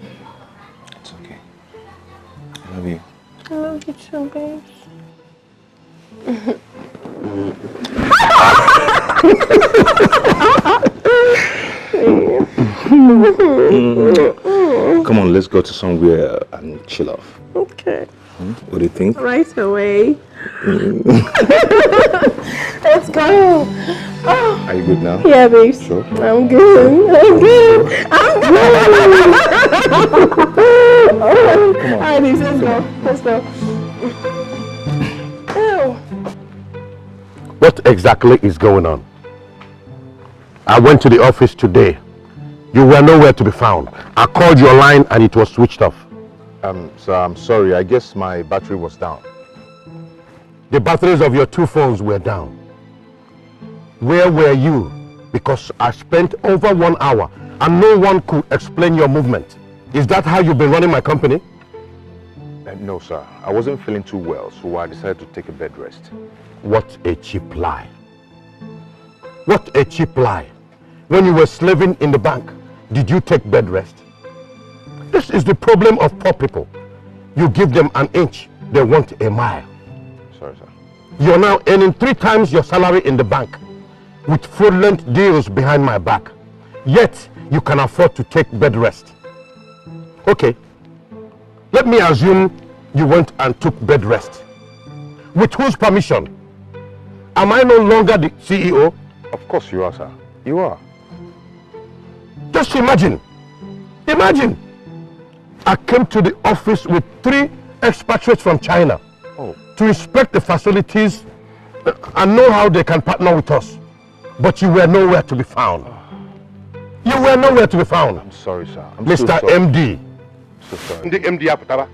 [SPEAKER 4] It's okay. I love you.
[SPEAKER 2] I love you too, babe.
[SPEAKER 4] Come on, let's go to somewhere and chill off.
[SPEAKER 2] Okay.
[SPEAKER 4] What do you think?
[SPEAKER 2] Right away. Let's go. Oh.
[SPEAKER 4] Are you good now?
[SPEAKER 2] Yeah, babe.
[SPEAKER 4] Sure.
[SPEAKER 2] I'm good. I'm good. I'm good.
[SPEAKER 4] Come on.
[SPEAKER 2] Alright, babe, let's go. Let's go. Ew.
[SPEAKER 1] What exactly is going on? I went to the office today. You were nowhere to be found. I called your line and it was switched off.
[SPEAKER 4] Sir, I'm sorry. I guess my battery was down.
[SPEAKER 1] The batteries of your two phones were down. Where were you? Because I spent over 1 hour and no one could explain your movement. Is that how you've been running my company?
[SPEAKER 4] No, sir. I wasn't feeling too well, so I decided to take a bed rest.
[SPEAKER 1] What a cheap lie. What a cheap lie. When you were slaving in the bank, did you take bed rest? This is the problem of poor people. You give them an inch, they want a mile.
[SPEAKER 4] Sorry, sir.
[SPEAKER 1] You're now earning 3 times your salary in the bank with fraudulent deals behind my back. Yet, you can afford to take bed rest. Okay, let me assume you went and took bed rest. With whose permission? Am I no longer the CEO?
[SPEAKER 4] Of course you are, sir. You are.
[SPEAKER 1] Just imagine. Imagine. I came to the office with 3 expatriates from China to inspect the facilities and know how they can partner with us. But you were nowhere to be found. You were nowhere to be found.
[SPEAKER 4] I'm sorry, sir. I'm
[SPEAKER 1] Mr.
[SPEAKER 4] so sorry.
[SPEAKER 1] MD.
[SPEAKER 4] So sorry.
[SPEAKER 1] The MD Aputaba.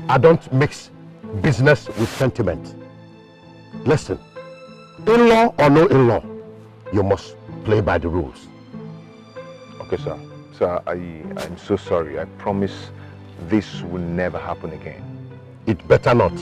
[SPEAKER 1] I don't mix business with sentiment. Listen, in-law or no in-law, you must play by the rules.
[SPEAKER 4] Okay, sir. Sir, I'm so sorry. I promise this will never happen again.
[SPEAKER 1] It better not.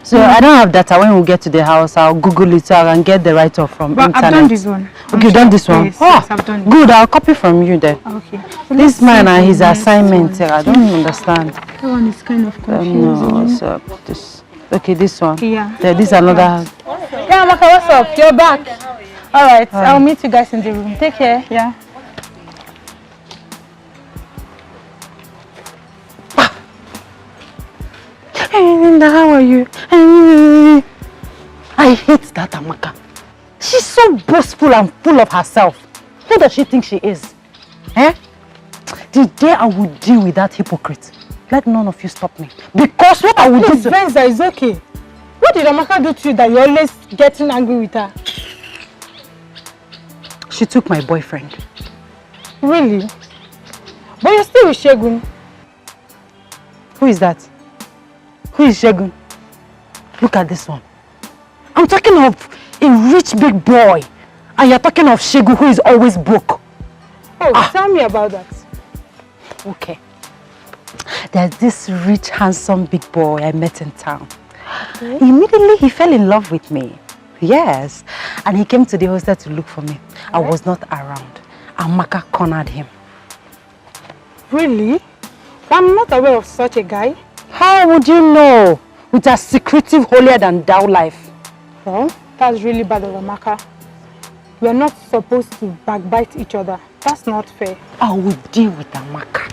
[SPEAKER 11] So I don't have data. When we get to the house, I'll Google it so I can get the write-off from internet.
[SPEAKER 5] I've done this one.
[SPEAKER 11] Okay, you've done this one?
[SPEAKER 5] Yes, yes, I've done it.
[SPEAKER 11] Good, I'll copy from you then.
[SPEAKER 5] Okay.
[SPEAKER 11] This man and his assignment, I don't understand.
[SPEAKER 5] That one is kind of confusing.
[SPEAKER 11] No, so this. Okay, this one.
[SPEAKER 5] Yeah.
[SPEAKER 11] This another.
[SPEAKER 5] Yeah, Maka, what's up? You're back. Alright, I'll meet you guys in the room. Take care. Yeah.
[SPEAKER 11] Hey, Linda, how are you? I hate that Amaka. She's so boastful and full of herself. Who does she think she is? Eh? The day I will deal with that hypocrite, let none of you stop me. Because what I will do to...
[SPEAKER 5] Venza, it's okay. What did Amaka do to you that you're always getting angry with her?
[SPEAKER 11] She took my boyfriend.
[SPEAKER 5] Really? But you're still with Shegun.
[SPEAKER 11] Who is that? Who is Shegun? Look at this one. I'm talking of a rich big boy. And you're talking of Shegun who is always broke.
[SPEAKER 5] Oh, tell me about that.
[SPEAKER 11] Okay. There's this rich, handsome big boy I met in town. Okay. Immediately he fell in love with me. Yes. And he came to the hostel to look for me. I was not around. Amaka cornered him.
[SPEAKER 5] Really? I'm not aware of such a guy.
[SPEAKER 11] How would you know? With a secretive, holier than thou life.
[SPEAKER 5] Well, that's really bad of Amaka. We are not supposed to backbite each other. That's not fair.
[SPEAKER 11] I will deal with Amaka.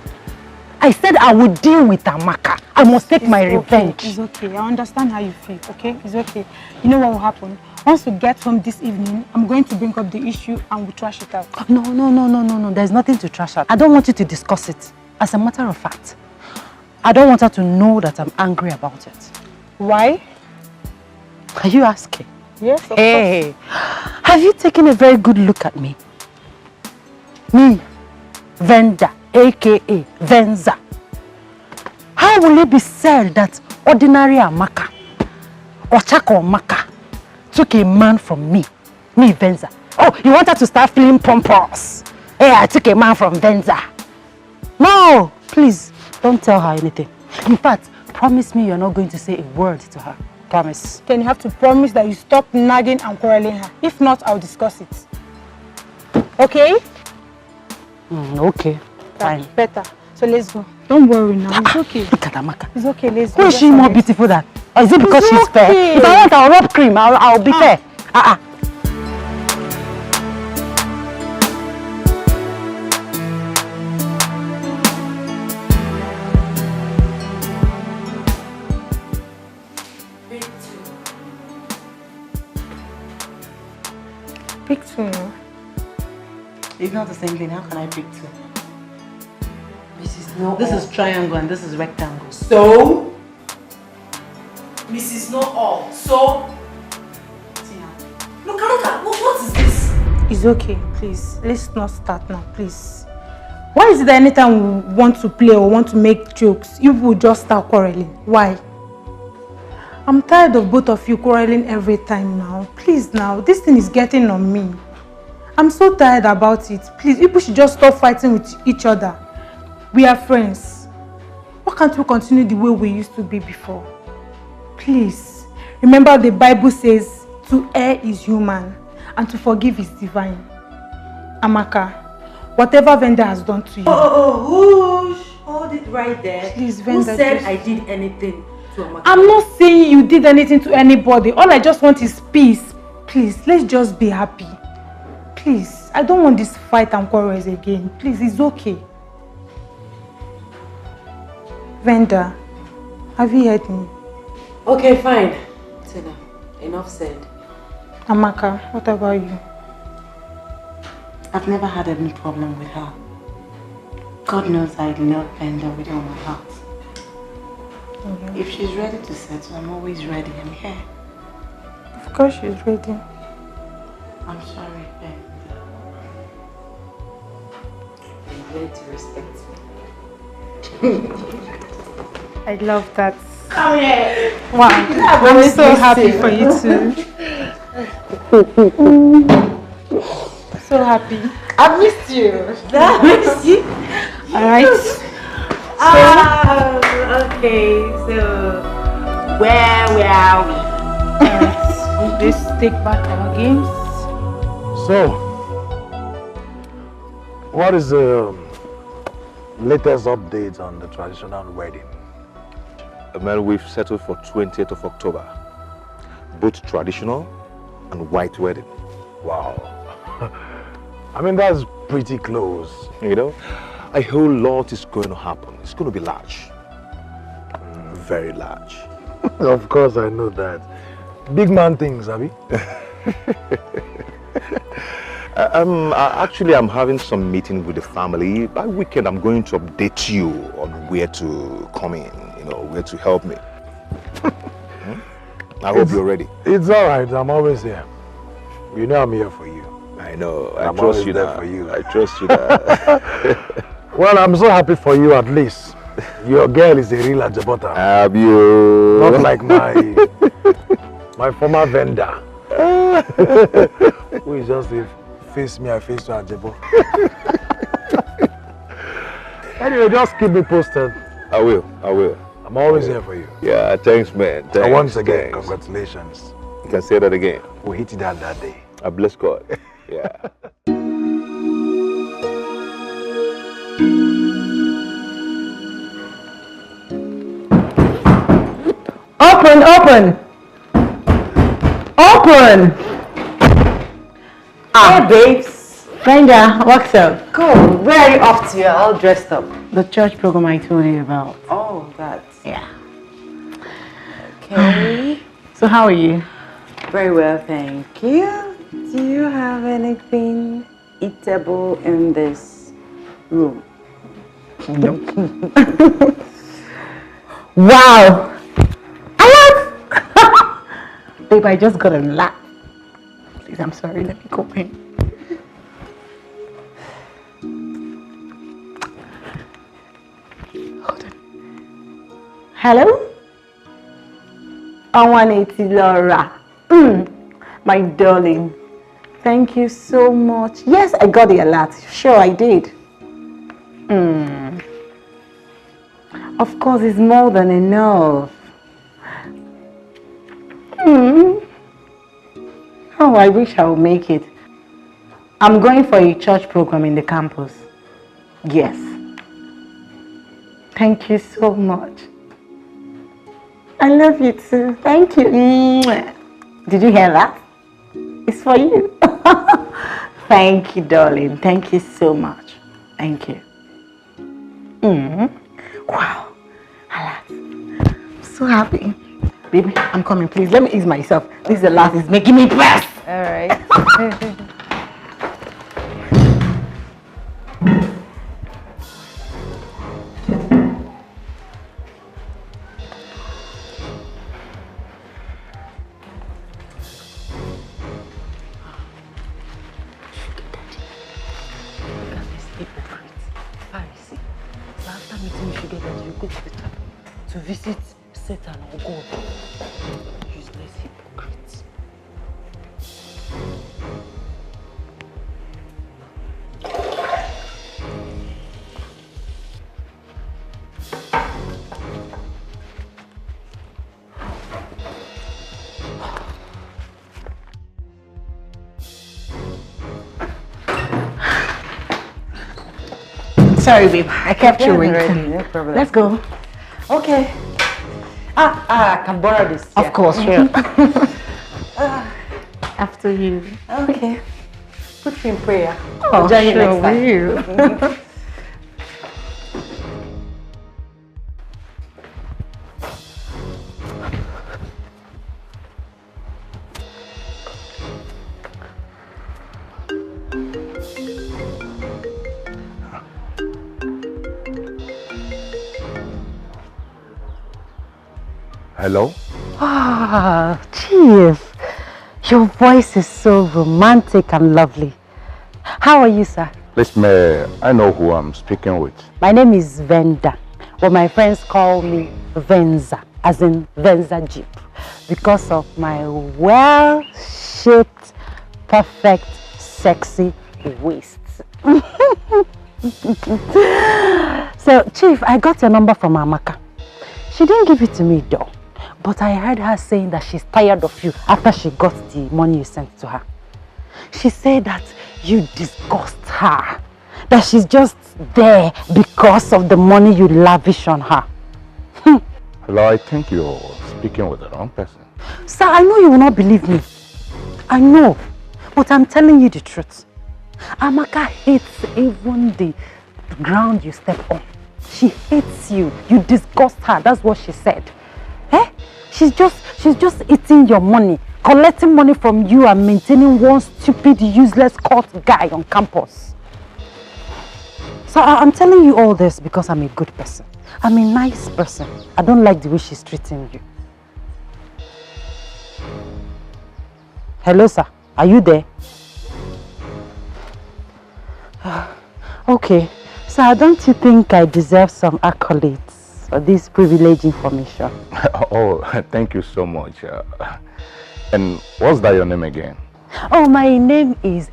[SPEAKER 11] I said I will deal with Amaka. I must take my revenge.
[SPEAKER 5] It's okay. I understand how you feel, okay? It's okay. You know what will happen? Once we get home this evening, I'm going to bring up the issue and we'll trash it out.
[SPEAKER 11] No. There's nothing to trash out. I don't want you to discuss it. As a matter of fact, I don't want her to know that I'm angry about it.
[SPEAKER 5] Why?
[SPEAKER 11] Are you asking?
[SPEAKER 5] Yes, of
[SPEAKER 11] course. Have you taken a very good look at me? Me, Venda, aka Venza. How will it be said that ordinary Amaka or Chako Amaka took a man from me, Venza? Oh, you want her to start feeling pompous? Hey, I took a man from Venza. No, please, don't tell her anything. In fact, promise me you're not going to say a word to her. Promise.
[SPEAKER 5] Then you have to promise that you stop nagging and quarreling her. If not, I'll discuss it. Okay?
[SPEAKER 11] Okay, fine.
[SPEAKER 5] Better. So let's go. Don't worry now. It's okay.
[SPEAKER 11] Look at Amaka.
[SPEAKER 5] It's okay. Let's
[SPEAKER 11] Who
[SPEAKER 5] go.
[SPEAKER 11] is she more beautiful than? Or is it because she's fair? If I want, I'll rub cream. I'll be fair.
[SPEAKER 5] Pick two.
[SPEAKER 11] It's not the same thing. How can I pick two? This is triangle and this is rectangle.
[SPEAKER 17] So? Mrs. Not all. So? Look at, what is this?
[SPEAKER 5] It's okay, please. Let's not start now, please. Why is it that anytime we want to play or want to make jokes, you will just start quarreling? Why? I'm tired of both of you quarreling every time now. Please now, this thing is getting on me. I'm so tired about it. Please, people should just stop fighting with each other. We are friends. Why can't we continue the way we used to be before? Please, remember the Bible says, to err is human and to forgive is divine. Amaka, whatever Venda has done to you.
[SPEAKER 17] Whoosh! Hold it right there.
[SPEAKER 5] Please,
[SPEAKER 17] Who
[SPEAKER 5] Venda,
[SPEAKER 17] said
[SPEAKER 5] just...
[SPEAKER 17] I did anything to Amaka?
[SPEAKER 5] I'm not saying you did anything to anybody. All I just want is peace. Please, let's just be happy. Please, I don't want this fight and quarrels again. Please, it's okay. Venda, have you heard me?
[SPEAKER 17] Okay, fine. Tina, enough said.
[SPEAKER 5] Amaka, what about you?
[SPEAKER 11] I've never had any problem with her. God knows I love Venda with all my heart. If she's ready to settle, I'm always ready. I'm here.
[SPEAKER 5] Of course she's ready.
[SPEAKER 11] I'm sorry, babe. I'm ready to respect me.
[SPEAKER 5] I love that.
[SPEAKER 11] Come here.
[SPEAKER 5] Wow, I'm so happy for you too. So happy.
[SPEAKER 11] I missed you. I missed you.
[SPEAKER 5] Alright.
[SPEAKER 11] Okay, so where are we?
[SPEAKER 5] Let's take back our games.
[SPEAKER 14] So, what is the latest update on the traditional wedding?
[SPEAKER 4] Well, we've settled for 20th of October. Both traditional and white wedding.
[SPEAKER 14] Wow. I mean, that's pretty close.
[SPEAKER 4] You know, a whole lot is going to happen. It's going to be large. Very large.
[SPEAKER 14] Of course, I know that. Big man things, Abby.
[SPEAKER 4] Actually, I'm having some meeting with the family. By weekend, I'm going to update you on where to come in, you know, where to help me. I hope you're ready.
[SPEAKER 14] It's all right. I'm always here. You know I'm here for you.
[SPEAKER 4] I know.
[SPEAKER 14] I'm
[SPEAKER 4] I trust you
[SPEAKER 14] there
[SPEAKER 4] that.
[SPEAKER 14] for you.
[SPEAKER 4] I trust you that.
[SPEAKER 14] Well, I'm so happy for you at least. Your girl is a real Ajabota.
[SPEAKER 4] Have you?
[SPEAKER 14] Not like my former vendor. Who is just a face me, I face to Ajabo. Anyway, just keep me posted.
[SPEAKER 4] I will. I will.
[SPEAKER 14] I'm always here for you.
[SPEAKER 4] Yeah, thanks, man. Thanks.
[SPEAKER 14] And once again,
[SPEAKER 4] thanks.
[SPEAKER 14] congratulations.
[SPEAKER 4] You can say that again.
[SPEAKER 14] We hit that day.
[SPEAKER 4] I bless God. Yeah.
[SPEAKER 11] Open, open. Open. Hey, babes. Brenda, what's up? Cool. Where are you off to? You're all dressed up. The church program I told you about.
[SPEAKER 2] Oh, that.
[SPEAKER 11] Yeah.
[SPEAKER 2] Okay.
[SPEAKER 11] So how are you?
[SPEAKER 2] Very well, thank you. Do you have anything eatable in this room?
[SPEAKER 11] No. Wow. Babe, I just got a laugh. Please, I'm sorry. Let me go in. Hold on. Hello? I want it, Laura. My darling. Thank you so much. Yes, I got the alert. Sure, I did. Of course, it's more than enough. Oh, I wish I would make it. I'm going for a church program in the campus. Yes. Thank you so much. I love you too. Thank you. Did you hear that? It's for you. Thank you, darling. Thank you so much. Thank you. Wow. I'm so happy. Baby, I'm coming, please. Let me ease myself. This is the last. It's making me press.
[SPEAKER 2] All right.
[SPEAKER 11] To visit Satan or God. Useless hypocrites. Sorry, babe. I kept you waiting.
[SPEAKER 2] No problem.
[SPEAKER 11] Let's go.
[SPEAKER 2] Okay. I can borrow this.
[SPEAKER 11] Of course, sure. After you.
[SPEAKER 2] Okay. Put me in prayer.
[SPEAKER 11] Oh,
[SPEAKER 2] join you
[SPEAKER 11] sure,
[SPEAKER 2] next time.
[SPEAKER 11] will.
[SPEAKER 4] Hello?
[SPEAKER 10] Ah, Chief. Your voice is so romantic and lovely. How are you, sir?
[SPEAKER 4] Listen, I know who I'm speaking with.
[SPEAKER 10] My name is Venda, but my friends call me Venza, as in Venza Jeep, because of my well-shaped, perfect, sexy waist. So, Chief, I got your number from Amaka. She didn't give it to me though, but I heard her saying that she's tired of you after she got the money you sent to her. She said that you disgust her, that she's just there because of the money you lavish on her.
[SPEAKER 4] Hello, I think you're speaking with the wrong person.
[SPEAKER 10] Sir, I know you will not believe me. I know, but I'm telling you the truth. Amaka hates even the ground you step on. She hates you. You disgust her. That's what she said. Eh? She's just eating your money, collecting money from you and maintaining one stupid, useless cult guy on campus. So I'm telling you all this because I'm a good person. I'm a nice person. I don't like the way she's treating you. Hello, sir. Are you there? Okay. Sir, don't you think I deserve some accolades for this privileged information?
[SPEAKER 4] Oh, thank you so much. And what's that your name again?
[SPEAKER 10] Oh, my name is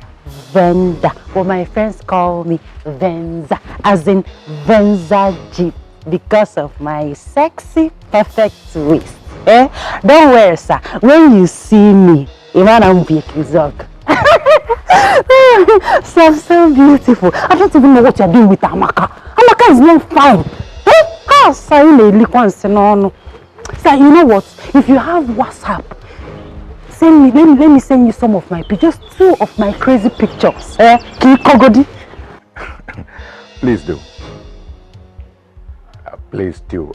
[SPEAKER 10] Venda, but my friends call me Venza, as in Venza Jeep, because of my sexy, perfect waist. Eh? Don't worry, sir. When you see me, I'm so beautiful. I don't even know what you're doing with Amaka. Amaka is not fine. Eh? How sir, you know what? If you have WhatsApp, let me send you some of my pictures, just 2 of my crazy pictures. Eh?
[SPEAKER 4] Please do. Please do.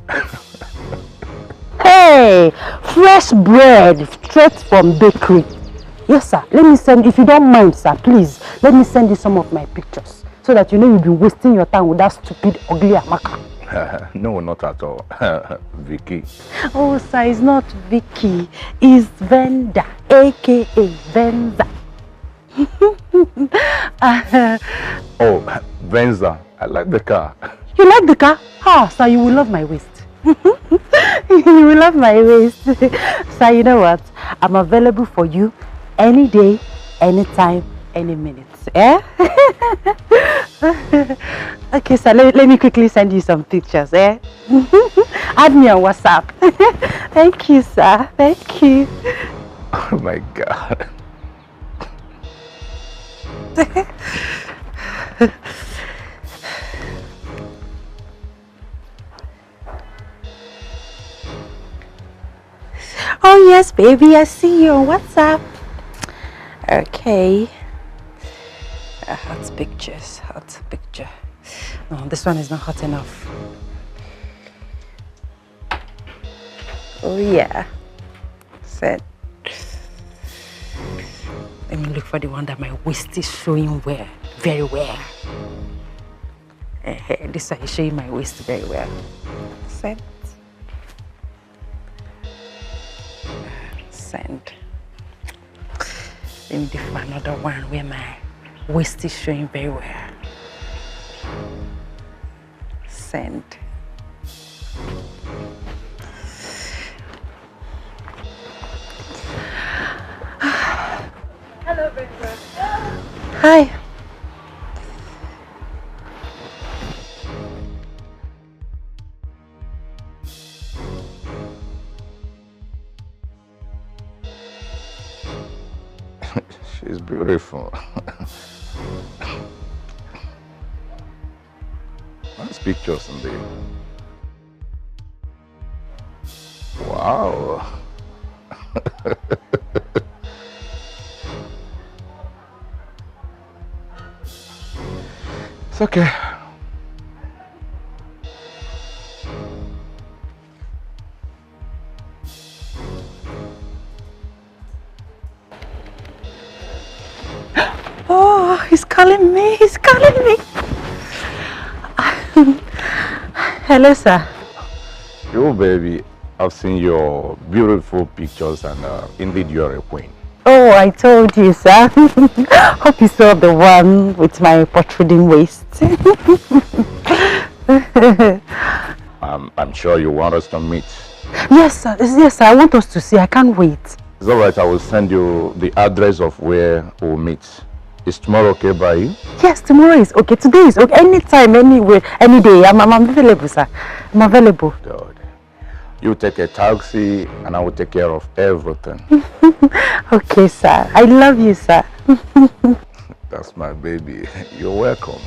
[SPEAKER 10] Hey, fresh bread straight from bakery. Yes, sir. Let me send, if you don't mind, sir, please, let me send you some of my pictures so that you know you'll be wasting your time with that stupid, ugly Amaka.
[SPEAKER 4] No, not at all. Vicky.
[SPEAKER 10] Oh, sir, it's not Vicky. It's Venda, aka Venza.
[SPEAKER 4] Oh, Venza, I like the car.
[SPEAKER 10] You like the car? Ah, sir, you will love my waist. You will love my waist. Sir, you know what? I'm available for you any day, anytime, any minute. Eh? Okay, sir, let me quickly send you some pictures. Eh? Add me on WhatsApp. Thank you, sir. Thank you.
[SPEAKER 4] Oh my God.
[SPEAKER 10] Oh yes, baby, I see you on WhatsApp. Okay. Hot pictures, hot picture. No, this one is not hot enough. Oh yeah. Set. Let me look for the one that my waist is showing well, very well. This one is showing my waist very well. Set. Send. Let me do for another one where my waist is showing very well. Send.
[SPEAKER 2] Hello, Victor.
[SPEAKER 10] Hi.
[SPEAKER 4] She's beautiful. Nice pictures indeed. Wow. It's okay.
[SPEAKER 10] Oh, he's calling me. He's calling me. Hello, sir.
[SPEAKER 4] Yo, baby. I've seen your beautiful pictures and indeed you're a queen.
[SPEAKER 10] Oh, I told you, sir. Hope you saw the one with my protruding waist.
[SPEAKER 4] I'm sure you want us to meet.
[SPEAKER 10] Yes, sir. Yes, sir. I want us to see. I can't wait.
[SPEAKER 4] It's all right. I will send you the address of where we'll meet. Is tomorrow okay by you?
[SPEAKER 10] Yes, tomorrow is okay. Today is okay. Anytime, anywhere, any day. I'm available, sir. I'm available.
[SPEAKER 4] Good. You take a taxi and I will take care of everything.
[SPEAKER 10] Okay, sir. I love you, sir.
[SPEAKER 4] That's my baby. You're welcome.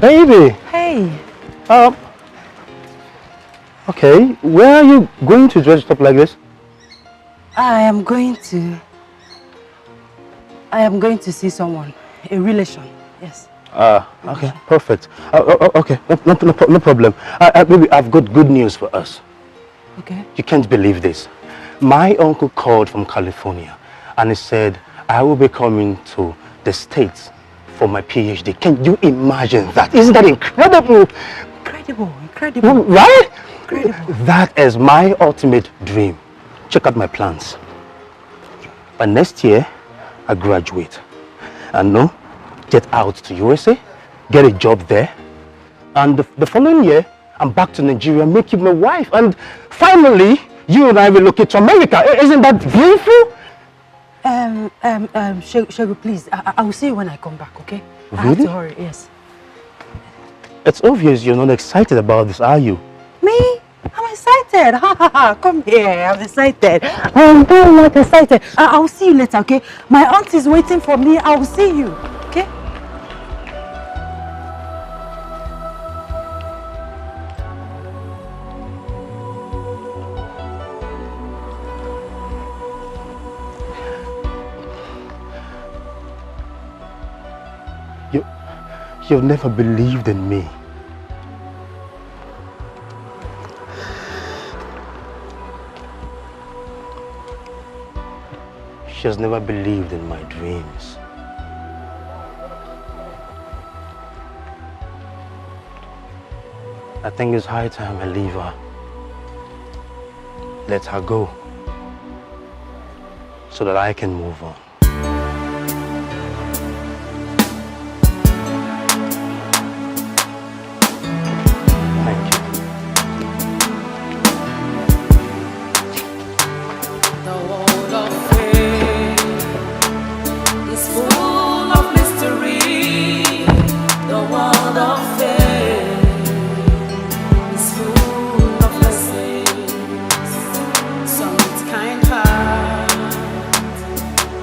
[SPEAKER 14] Baby!
[SPEAKER 10] Hey!
[SPEAKER 14] Okay, where are you going to dress up like this?
[SPEAKER 10] I am going to see someone, a relation, yes.
[SPEAKER 14] Okay, perfect. Okay, no problem. Baby, I've got good news for us.
[SPEAKER 10] Okay.
[SPEAKER 14] You can't believe this. My uncle called from California and he said, I will be coming to the States for my PhD. Can you imagine that? Isn't that incredible?
[SPEAKER 10] Incredible.
[SPEAKER 14] Right?
[SPEAKER 10] Incredible.
[SPEAKER 14] That is my ultimate dream. Check out my plans. By next year, I graduate. And no, get out to USA, get a job there. And the following year, I'm back to Nigeria, make you my wife. And finally, you and I will relocate to America. Isn't that beautiful?
[SPEAKER 10] Shego, please, I will see you when I come back, okay?
[SPEAKER 14] Really?
[SPEAKER 10] I have to hurry, yes.
[SPEAKER 14] It's obvious you're not excited about this, are you?
[SPEAKER 10] Me? I'm excited. Come here, I'm excited. I'm very much excited. I will see you later, okay? My aunt is waiting for me. I will see you, okay?
[SPEAKER 14] You've never believed in me. She has never believed in my dreams. I think it's high time I leave her. Let her go. So that I can move on.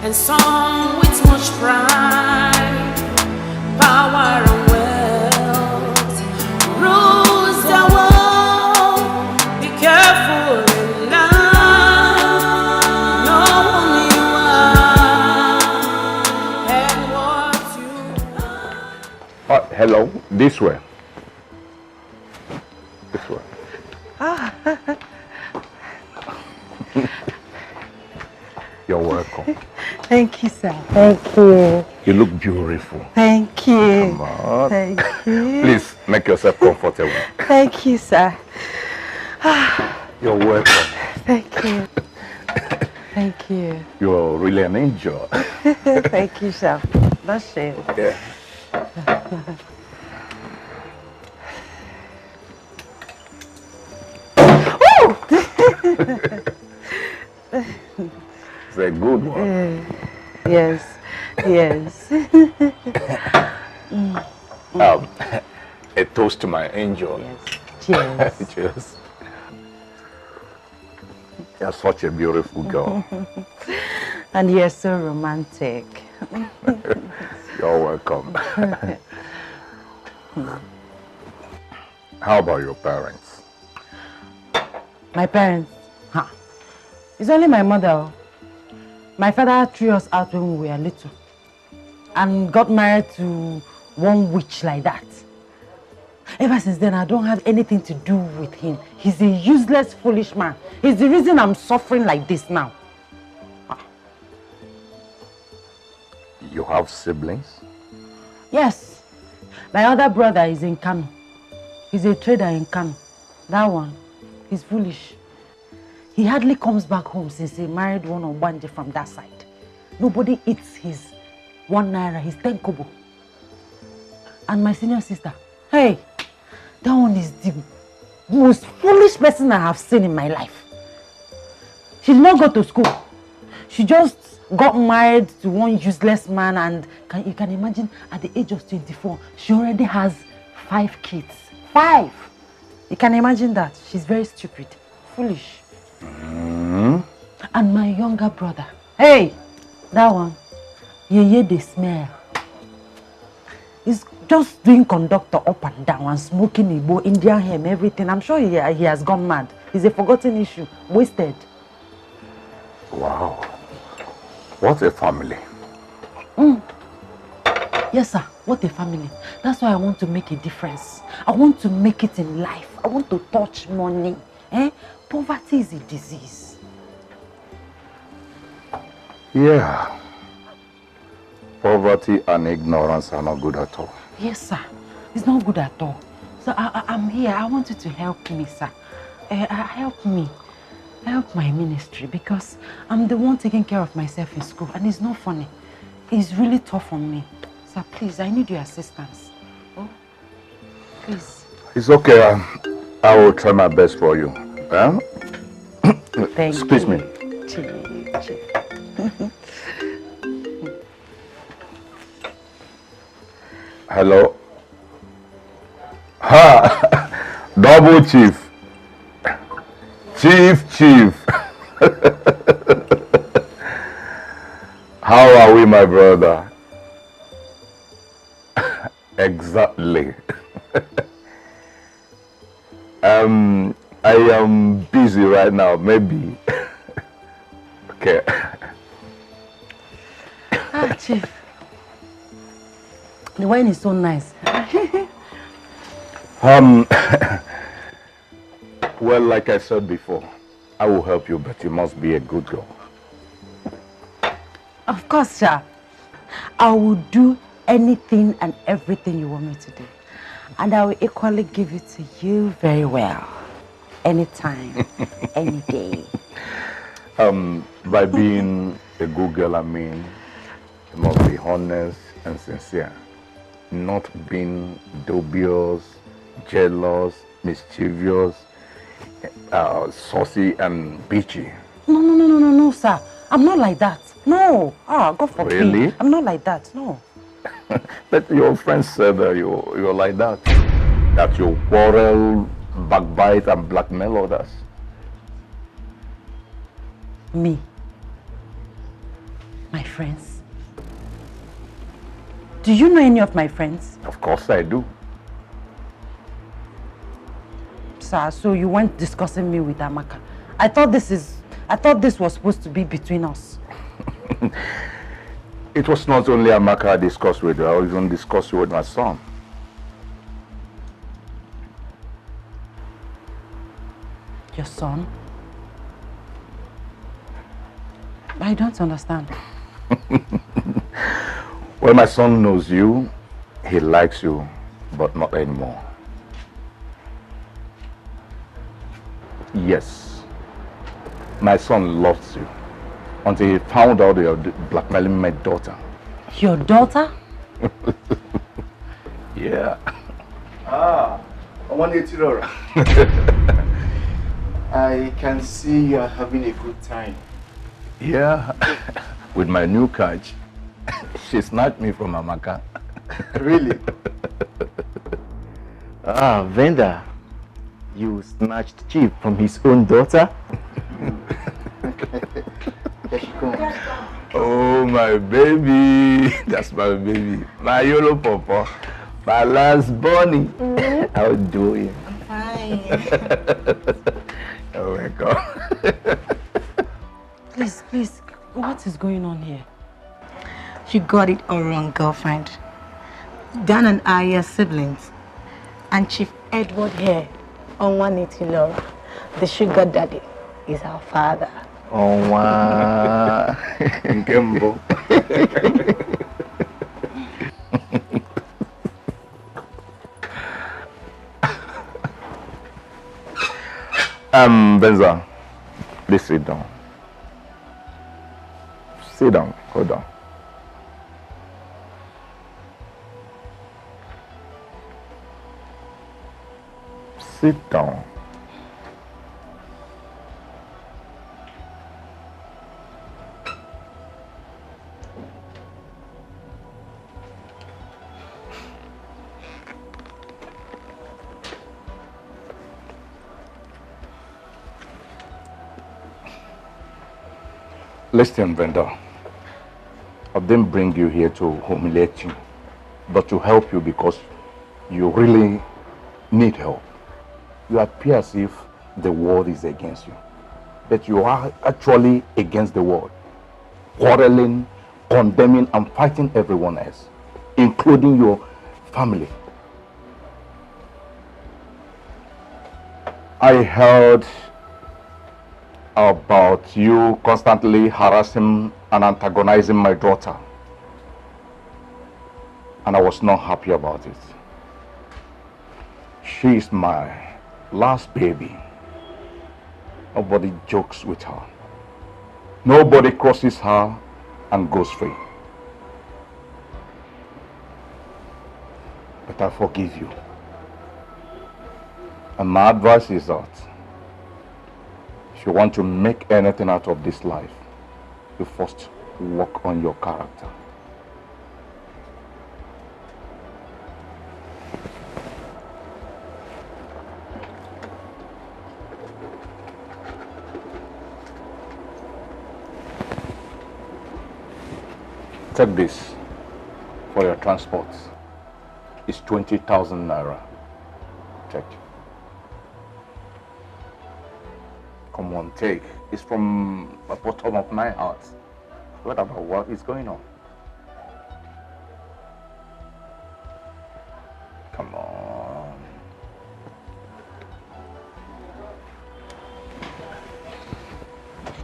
[SPEAKER 18] And some with much pride, power and wealth rules the world. Be careful in love, know who you are and what you are.
[SPEAKER 4] Hello, this way. This way. You're welcome.
[SPEAKER 5] Thank you, sir. Thank you.
[SPEAKER 4] You look beautiful.
[SPEAKER 5] Thank you.
[SPEAKER 4] Come on.
[SPEAKER 5] Thank you.
[SPEAKER 4] Please make yourself comfortable.
[SPEAKER 5] Thank you, sir.
[SPEAKER 4] You're welcome.
[SPEAKER 5] Thank you. Thank you.
[SPEAKER 4] You're really an angel.
[SPEAKER 5] Thank you, sir. That's it.
[SPEAKER 4] Yeah. It's a good one.
[SPEAKER 5] Yes. Yes.
[SPEAKER 4] A toast to my angel.
[SPEAKER 5] Cheers.
[SPEAKER 4] Cheers. You're such a beautiful girl.
[SPEAKER 5] And you're so romantic.
[SPEAKER 4] You're welcome. How about your parents?
[SPEAKER 5] My parents? Huh. It's only my mother. My father threw us out when we were little and got married to one witch like that. Ever since then, I don't have anything to do with him. He's a useless, foolish man. He's the reason I'm suffering like this now.
[SPEAKER 4] You have siblings?
[SPEAKER 5] Yes. My other brother is in Kano. He's a trader in Kano. That one, he's foolish. He hardly comes back home since he married one of Banje from that side. Nobody eats his 1 naira, his 10 kobo. And my senior sister, hey, that one is the most foolish person I have seen in my life. She did not go to school. She just got married to one useless man, and you can imagine at the age of 24, she already has 5 kids. 5! You can imagine that. She's very stupid, foolish. And my younger brother, hey, that one, they smell. He's just doing conductor up and down and smoking Igbo, Indian hemp, everything. I'm sure he has gone mad. He's a forgotten issue, wasted.
[SPEAKER 4] Wow. What a family.
[SPEAKER 5] Yes, sir. What a family. That's why I want to make a difference. I want to make it in life. I want to touch money. Poverty is a disease.
[SPEAKER 4] Yeah. Poverty and ignorance are not good at all.
[SPEAKER 5] Yes, sir. It's not good at all. So I'm here. I want you to help me, sir. Help me. Help my ministry, because I'm the one taking care of myself in school, and it's not funny. It's really tough on me. Sir, please, I need your assistance. Oh, please.
[SPEAKER 4] It's okay. I will try my best for you.
[SPEAKER 5] Thank
[SPEAKER 4] Excuse
[SPEAKER 5] you.
[SPEAKER 4] me. Hello. Ha! Double chief. Chief. How are we, my brother? Exactly. I am busy right now, maybe. Okay.
[SPEAKER 5] Chief. The wine is so nice.
[SPEAKER 4] Well, like I said before, I will help you, but you must be a good girl.
[SPEAKER 5] Of course, sir. I will do anything and everything you want me to do. And I will equally give it to you very well. Anytime, any day.
[SPEAKER 4] By being a good girl, I mean, you must be honest and sincere. Not being dubious, jealous, mischievous, saucy and bitchy.
[SPEAKER 5] No, sir. I'm not like that. No. God forbid.
[SPEAKER 4] Really?
[SPEAKER 5] I'm not like that. No.
[SPEAKER 4] But your friends said that you're like that. That you quarrel, backbite and blackmail others.
[SPEAKER 5] Me? My friends? Do you know any of my friends?
[SPEAKER 4] Of course I do.
[SPEAKER 5] Sir, so you weren't discussing me with Amaka. I thought this was supposed to be between us.
[SPEAKER 4] It was not only Amaka I discussed with her, I even discussed with my son.
[SPEAKER 5] Your son?
[SPEAKER 11] I don't understand.
[SPEAKER 4] Well, my son knows you. He likes you, but not anymore. Yes. My son loves you until he found out you're blackmailing my daughter.
[SPEAKER 11] Your daughter?
[SPEAKER 4] Yeah.
[SPEAKER 16] Ah, I want you to I can see you are having a good time.
[SPEAKER 4] Yeah. With my new catch, she snatched me from Amaka.
[SPEAKER 16] Really? Ah, Venda, you snatched Chief from his own daughter? Here she comes.
[SPEAKER 4] Oh, my baby. That's my baby. My yellow papa. My last bunny. How do you?
[SPEAKER 11] Fine.
[SPEAKER 4] You're welcome.
[SPEAKER 11] Please, what is going on here?
[SPEAKER 7] You got it all wrong, girlfriend. Dan and I are siblings. And Chief Edward here, on 180 Laura, the sugar daddy, is our father.
[SPEAKER 16] Oh, wow. Nkembo.
[SPEAKER 4] Benza, please sit down. Sit down, hold on. Sit down. Listen, Venda. I didn't bring you here to humiliate you, but to help you because you really need help. You appear as if the world is against you, but you are actually against the world, quarreling, condemning, and fighting everyone else, including your family. I heard about you constantly harassing and antagonizing my daughter, and I was not happy about it. She is my last baby. Nobody jokes with her. Nobody crosses her and goes free. But I forgive you. And my advice is that if you want to make anything out of this life, you first work on your character. Take this for your transport. It's 20,000 naira. Take. Come on, take. It's from the bottom of my heart. What about what is going on? Come on.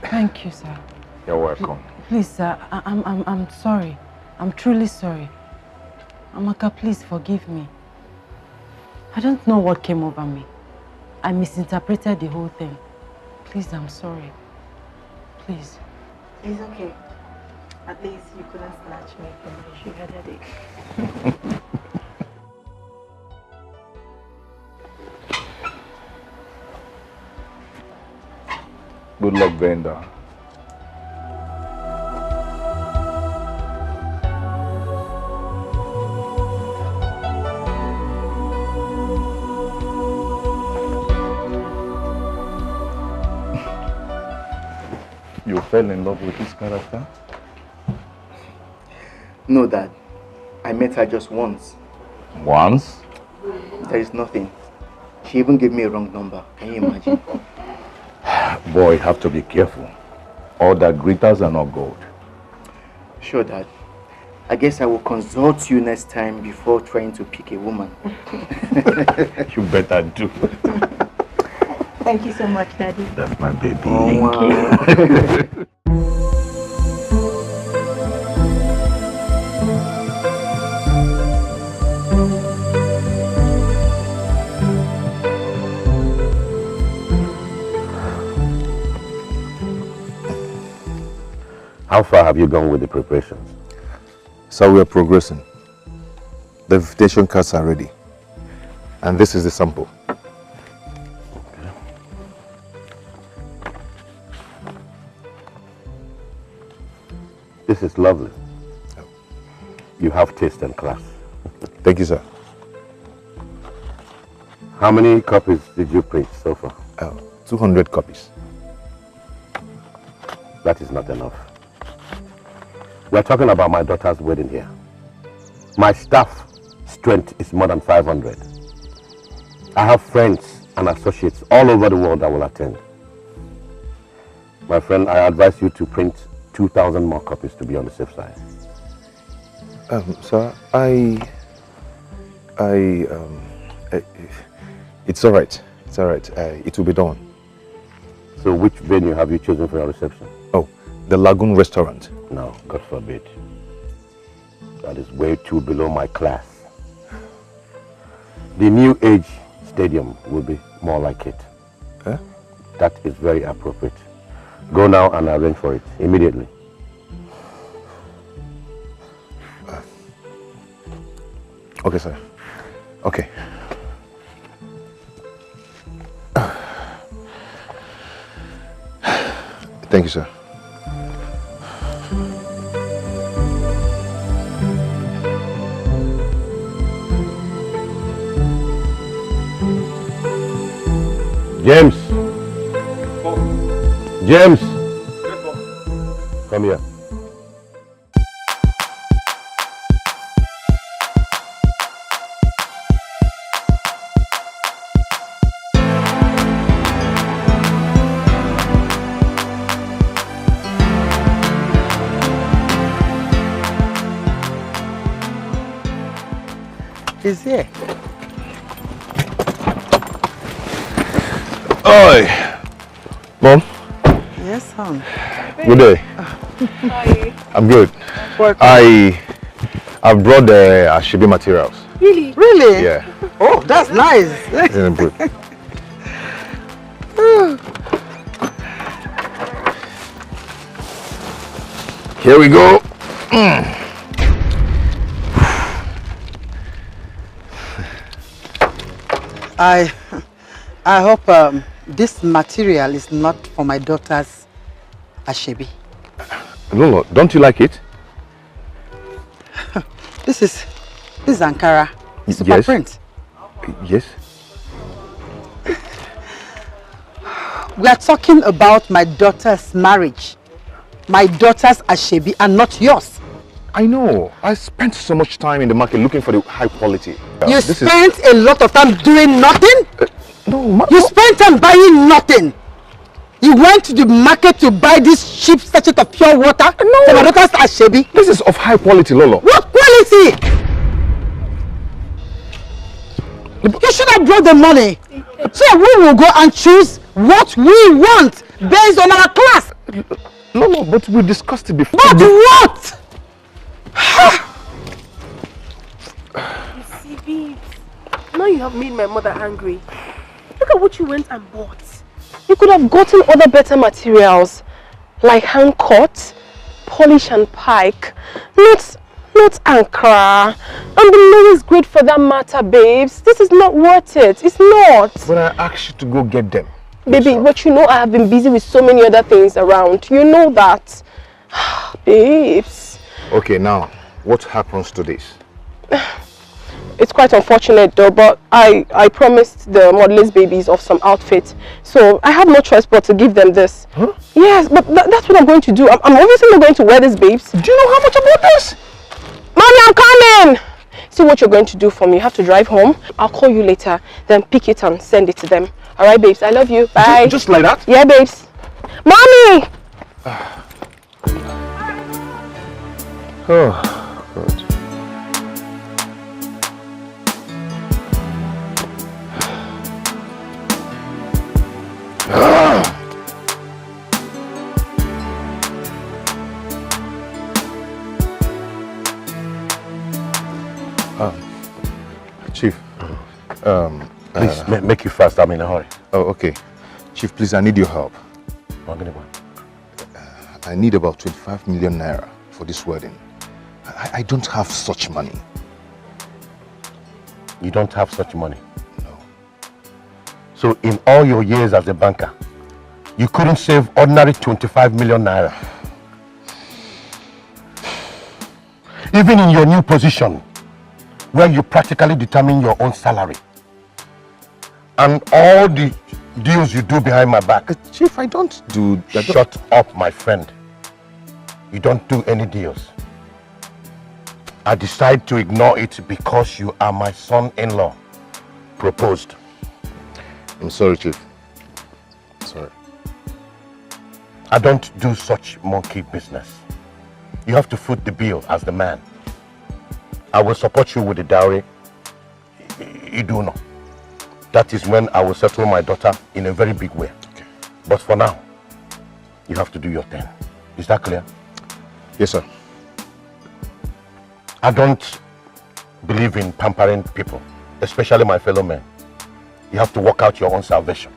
[SPEAKER 11] Thank you, sir.
[SPEAKER 4] You're welcome.
[SPEAKER 11] Please, sir, I'm sorry. I'm truly sorry. Amaka, please forgive me. I don't know what came over me. I misinterpreted the whole thing. Please, I'm sorry. Please.
[SPEAKER 7] It's okay. At least you couldn't snatch me from my sugar daddy.
[SPEAKER 4] Good luck, Brenda. You fell in love with this character?
[SPEAKER 16] No, Dad. I met her just once.
[SPEAKER 4] Once?
[SPEAKER 16] There is nothing. She even gave me a wrong number. Can you imagine?
[SPEAKER 4] Boy, you have to be careful. All that glitters are not gold.
[SPEAKER 16] Sure, Dad. I guess I will consult you next time before trying to pick a woman.
[SPEAKER 4] You better do.
[SPEAKER 7] Thank you so much, Daddy.
[SPEAKER 4] That's my baby.
[SPEAKER 16] Oh,
[SPEAKER 7] Thank you.
[SPEAKER 1] How far have you gone with the preparations?
[SPEAKER 4] So we are progressing. The invitation cards are ready. And this is the sample.
[SPEAKER 1] Okay. This is lovely. You have taste and class.
[SPEAKER 4] Thank you, sir.
[SPEAKER 1] How many copies did you print so far?
[SPEAKER 4] 200 copies.
[SPEAKER 1] That is not enough. We're talking about my daughter's wedding here. My staff strength is more than 500. I have friends and associates all over the world that will attend. My friend, I advise you to print 2,000 more copies to be on the safe side.
[SPEAKER 4] Sir, it's all right. It's all right. It will be done.
[SPEAKER 1] So which venue have you chosen for your reception?
[SPEAKER 4] Oh, the Lagoon Restaurant.
[SPEAKER 1] No, God forbid. That is way too below my class. The New Age Stadium will be more like it.
[SPEAKER 4] Huh?
[SPEAKER 1] That is very appropriate. Go now and arrange for it immediately.
[SPEAKER 4] Okay, sir. Okay. Thank you, sir.
[SPEAKER 1] James! James! Come here.
[SPEAKER 10] He's here.
[SPEAKER 4] Oi! Mom?
[SPEAKER 10] Yes, son.
[SPEAKER 4] Good day.
[SPEAKER 2] How are you?
[SPEAKER 4] I'm good. I've brought the Ashibi materials.
[SPEAKER 2] Really?
[SPEAKER 10] Really?
[SPEAKER 4] Yeah.
[SPEAKER 10] Oh, that's nice.
[SPEAKER 4] Isn't it good? Here we go.
[SPEAKER 10] I hope this material is not for my daughter's Ashebi.
[SPEAKER 4] Lolo, don't you like it?
[SPEAKER 10] This is Ankara. Super
[SPEAKER 4] Yes.
[SPEAKER 10] print.
[SPEAKER 4] Yes.
[SPEAKER 10] We are talking about my daughter's marriage. My daughter's Ashebi and not yours.
[SPEAKER 4] I know. I spent so much time in the market looking for the high quality.
[SPEAKER 10] You spent a lot of time doing nothing?
[SPEAKER 4] No,
[SPEAKER 10] you spent time buying nothing. You went to the market to buy this cheap sachet of pure water for my daughter's Ashebi.
[SPEAKER 4] This is of high quality, Lolo.
[SPEAKER 10] What quality? You should have brought the money. So we will go and choose what we want based on our class.
[SPEAKER 4] Lolo, but we discussed it before.
[SPEAKER 10] But what?
[SPEAKER 2] You see, babes, now you have made my mother angry. Look at what you went and bought. You could have gotten other better materials, like hand cut, polish and pike, not Ankara. And the lowest grade for that matter, babes. This is not worth it. It's not.
[SPEAKER 4] But I asked you to go get them.
[SPEAKER 2] Baby, but you know I have been busy with so many other things around. You know that. Babes.
[SPEAKER 4] Okay, now, what happens to this?
[SPEAKER 2] It's quite unfortunate though, but I promised the modelers babies of some outfits. So I have no choice but to give them this.
[SPEAKER 4] Huh?
[SPEAKER 2] Yes, but that's what I'm going to do. I'm obviously not going to wear this, babes.
[SPEAKER 4] Do you know how much I bought this?
[SPEAKER 2] Mommy, I'm coming! See what you're going to do for me. You have to drive home. I'll call you later, then pick it and send it to them. Alright, babes, I love you. Bye.
[SPEAKER 4] Just like that?
[SPEAKER 2] Yeah, babes. Mommy!
[SPEAKER 4] Oh, God. Chief,
[SPEAKER 1] please make it fast. I'm in a hurry.
[SPEAKER 4] Oh, okay. Chief, please, I need your help. I need about 25 million naira for this wedding. I don't have such money.
[SPEAKER 1] You don't have such money? No. So in all your years as a banker, you couldn't save ordinary 25 million naira? Even in your new position, where you practically determine your own salary, and all the deals you do behind my back.
[SPEAKER 4] Chief, I don't do that.
[SPEAKER 1] Shut up, my friend. You don't do any deals. I decide to ignore it because you are my son-in-law. Proposed.
[SPEAKER 4] I'm sorry, Chief. Sorry.
[SPEAKER 1] I don't do such monkey business. You have to foot the bill as the man. I will support you with the dowry. You do know. That is when I will settle my daughter in a very big way. Okay. But for now, you have to do your thing. Is that clear?
[SPEAKER 4] Yes, sir.
[SPEAKER 1] I don't believe in pampering people, especially my fellow men. You have to work out your own salvation.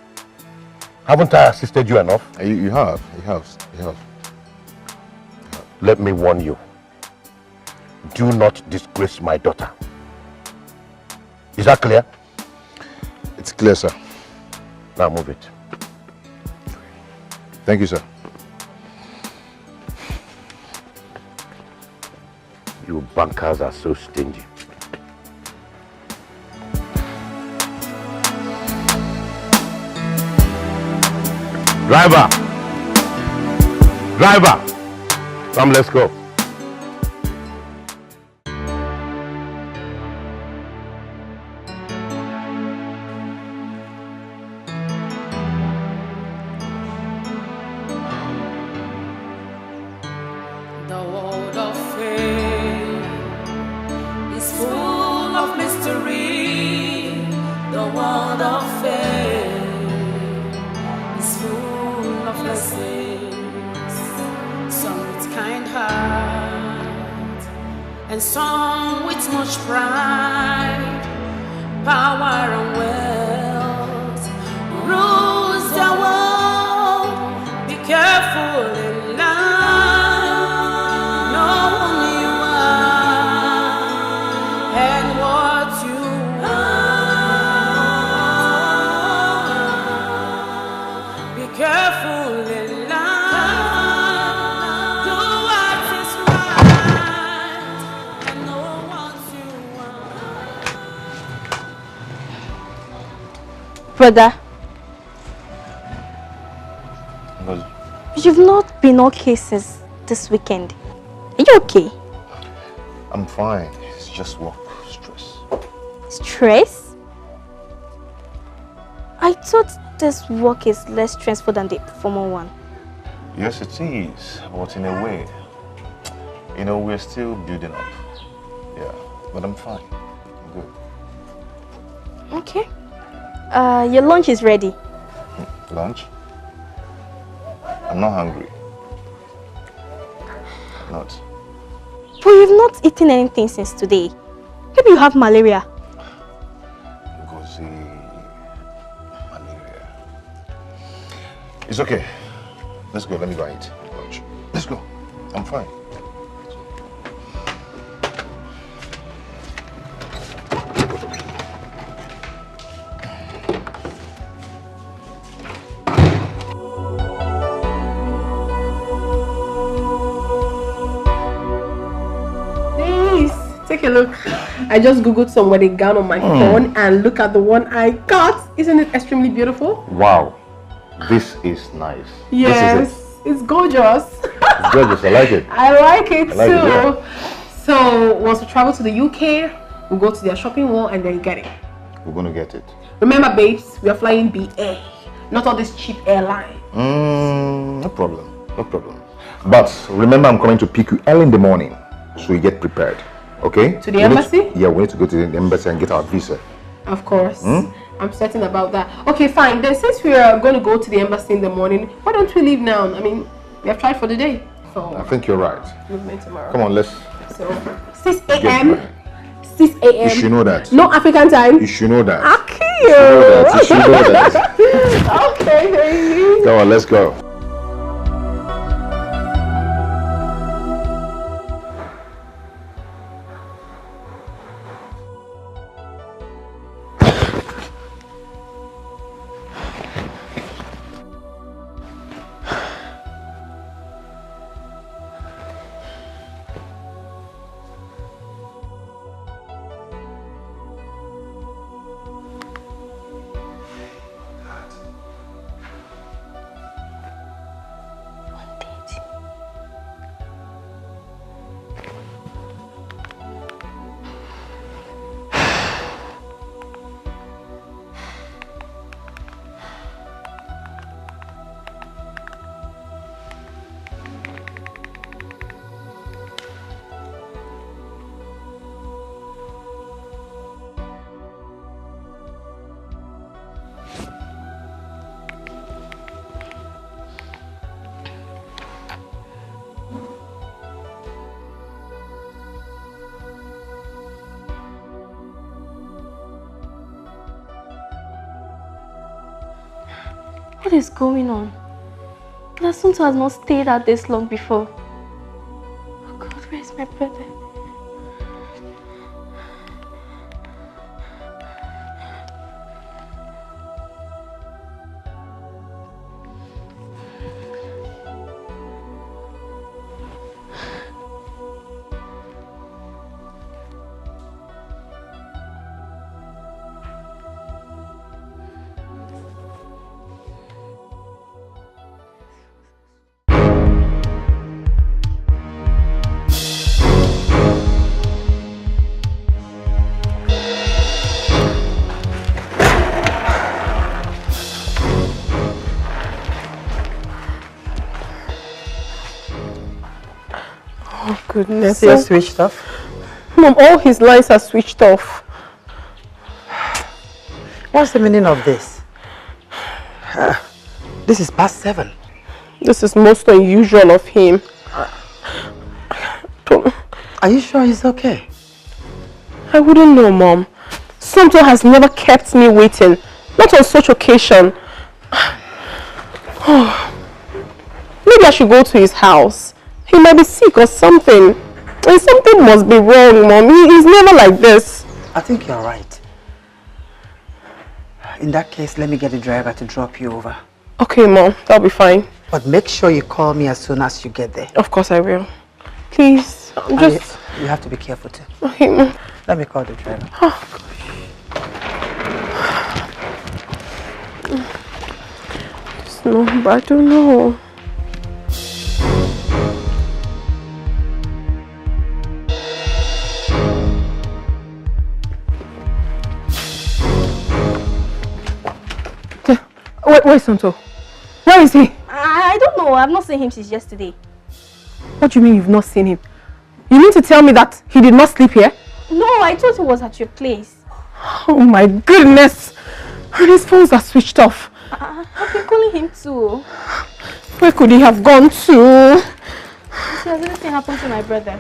[SPEAKER 1] Haven't I assisted you enough?
[SPEAKER 4] You have.
[SPEAKER 1] Let me warn you. Do not disgrace my daughter. Is that clear?
[SPEAKER 4] It's clear, sir.
[SPEAKER 1] Now move it.
[SPEAKER 4] Thank you, sir.
[SPEAKER 1] You bankers are so stingy. Driver! Come, let's go.
[SPEAKER 18] The world of faith is full of mystery. The world of faith is full of blessings. Some with kind heart and some with much pride. Power and wealth rules the world. Be careful in life. Know who you are and what you are. Be careful in life. Do what is right and know what you are.
[SPEAKER 7] Brother, you've not been okay since this weekend. Are you okay?
[SPEAKER 4] I'm fine. It's just work stress.
[SPEAKER 7] Stress? I thought this work is less stressful than the former one.
[SPEAKER 4] Yes, it is. But in a way, we're still building up. Yeah, but I'm fine. I'm good.
[SPEAKER 7] Okay. Your lunch is ready.
[SPEAKER 4] Lunch? I'm not hungry. Not.
[SPEAKER 7] But you've not eaten anything since today. Maybe you have malaria.
[SPEAKER 4] Malaria. It's okay. Let's go. Let me go eat lunch. Let's go. I'm fine.
[SPEAKER 2] Take a look. I just googled some wedding gown on my phone and look at the one I got. Isn't it extremely beautiful?
[SPEAKER 4] Wow, this is nice.
[SPEAKER 2] Yes, it's gorgeous.
[SPEAKER 4] It's gorgeous. I like it.
[SPEAKER 2] I like it too.
[SPEAKER 4] Yeah.
[SPEAKER 2] So once we travel to the UK, we'll go to their shopping mall and then get it.
[SPEAKER 4] We're gonna get it.
[SPEAKER 2] Remember, babes, we are flying BA, not all this cheap airline.
[SPEAKER 4] No problem. No problem. But remember, I'm coming to pick you early in the morning, so you get prepared. Okay?
[SPEAKER 2] To the embassy?
[SPEAKER 4] Yeah, we need to go to the embassy and get our visa.
[SPEAKER 2] Of course. I'm certain about that. Okay, fine. Then since we are going to go to the embassy in the morning, why don't we leave now? I mean, we have tried for the day. So
[SPEAKER 4] I think you're right.
[SPEAKER 2] Movement tomorrow.
[SPEAKER 4] Come on, let's...
[SPEAKER 2] So, 6 a.m. 6 a.m.
[SPEAKER 4] You should know that.
[SPEAKER 2] No African time.
[SPEAKER 4] You should know that.
[SPEAKER 2] Okay.
[SPEAKER 4] You should know that.
[SPEAKER 2] Okay, thank you.
[SPEAKER 4] Come on, let's go.
[SPEAKER 19] What is going on? Lasunto has not stayed out this long before. Oh God, where is my brother?
[SPEAKER 2] Goodness.
[SPEAKER 10] So you're switched off?
[SPEAKER 2] Mom, all his lines are switched off.
[SPEAKER 10] What's the meaning of this? This is past 7.
[SPEAKER 2] This is most unusual of him.
[SPEAKER 10] Are you sure he's okay?
[SPEAKER 2] I wouldn't know, Mom. Santo has never kept me waiting. Not on such occasion. Maybe I should go to his house. He might be sick or something. And something must be wrong, Mom. He's never like this.
[SPEAKER 10] I think you're right. In that case, let me get the driver to drop you over.
[SPEAKER 2] Okay, Mom. That'll be fine.
[SPEAKER 10] But make sure you call me as soon as you get there.
[SPEAKER 2] Of course I will. Please, just...
[SPEAKER 10] You have to be careful too.
[SPEAKER 2] Okay, Mom.
[SPEAKER 10] Let me call the driver.
[SPEAKER 2] Oh, gosh. No, but I don't know. Where's Santo? Where is he?
[SPEAKER 19] I don't know. I've not seen him since yesterday.
[SPEAKER 2] What do you mean you've not seen him? You mean to tell me that he did not sleep here?
[SPEAKER 19] No, I thought he was at your place.
[SPEAKER 2] Oh my goodness! And his phones are switched off.
[SPEAKER 19] I've been calling him too.
[SPEAKER 2] Where could he have gone to?
[SPEAKER 19] So has anything happened to my brother?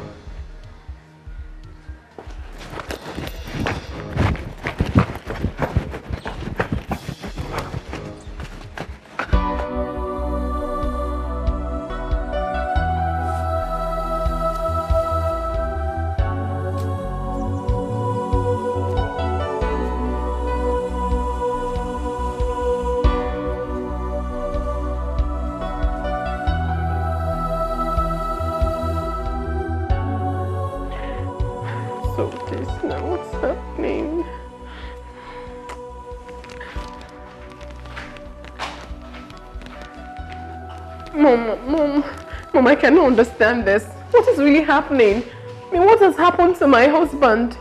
[SPEAKER 2] Mom, I cannot understand this. What is really happening? I mean, what has happened to my husband?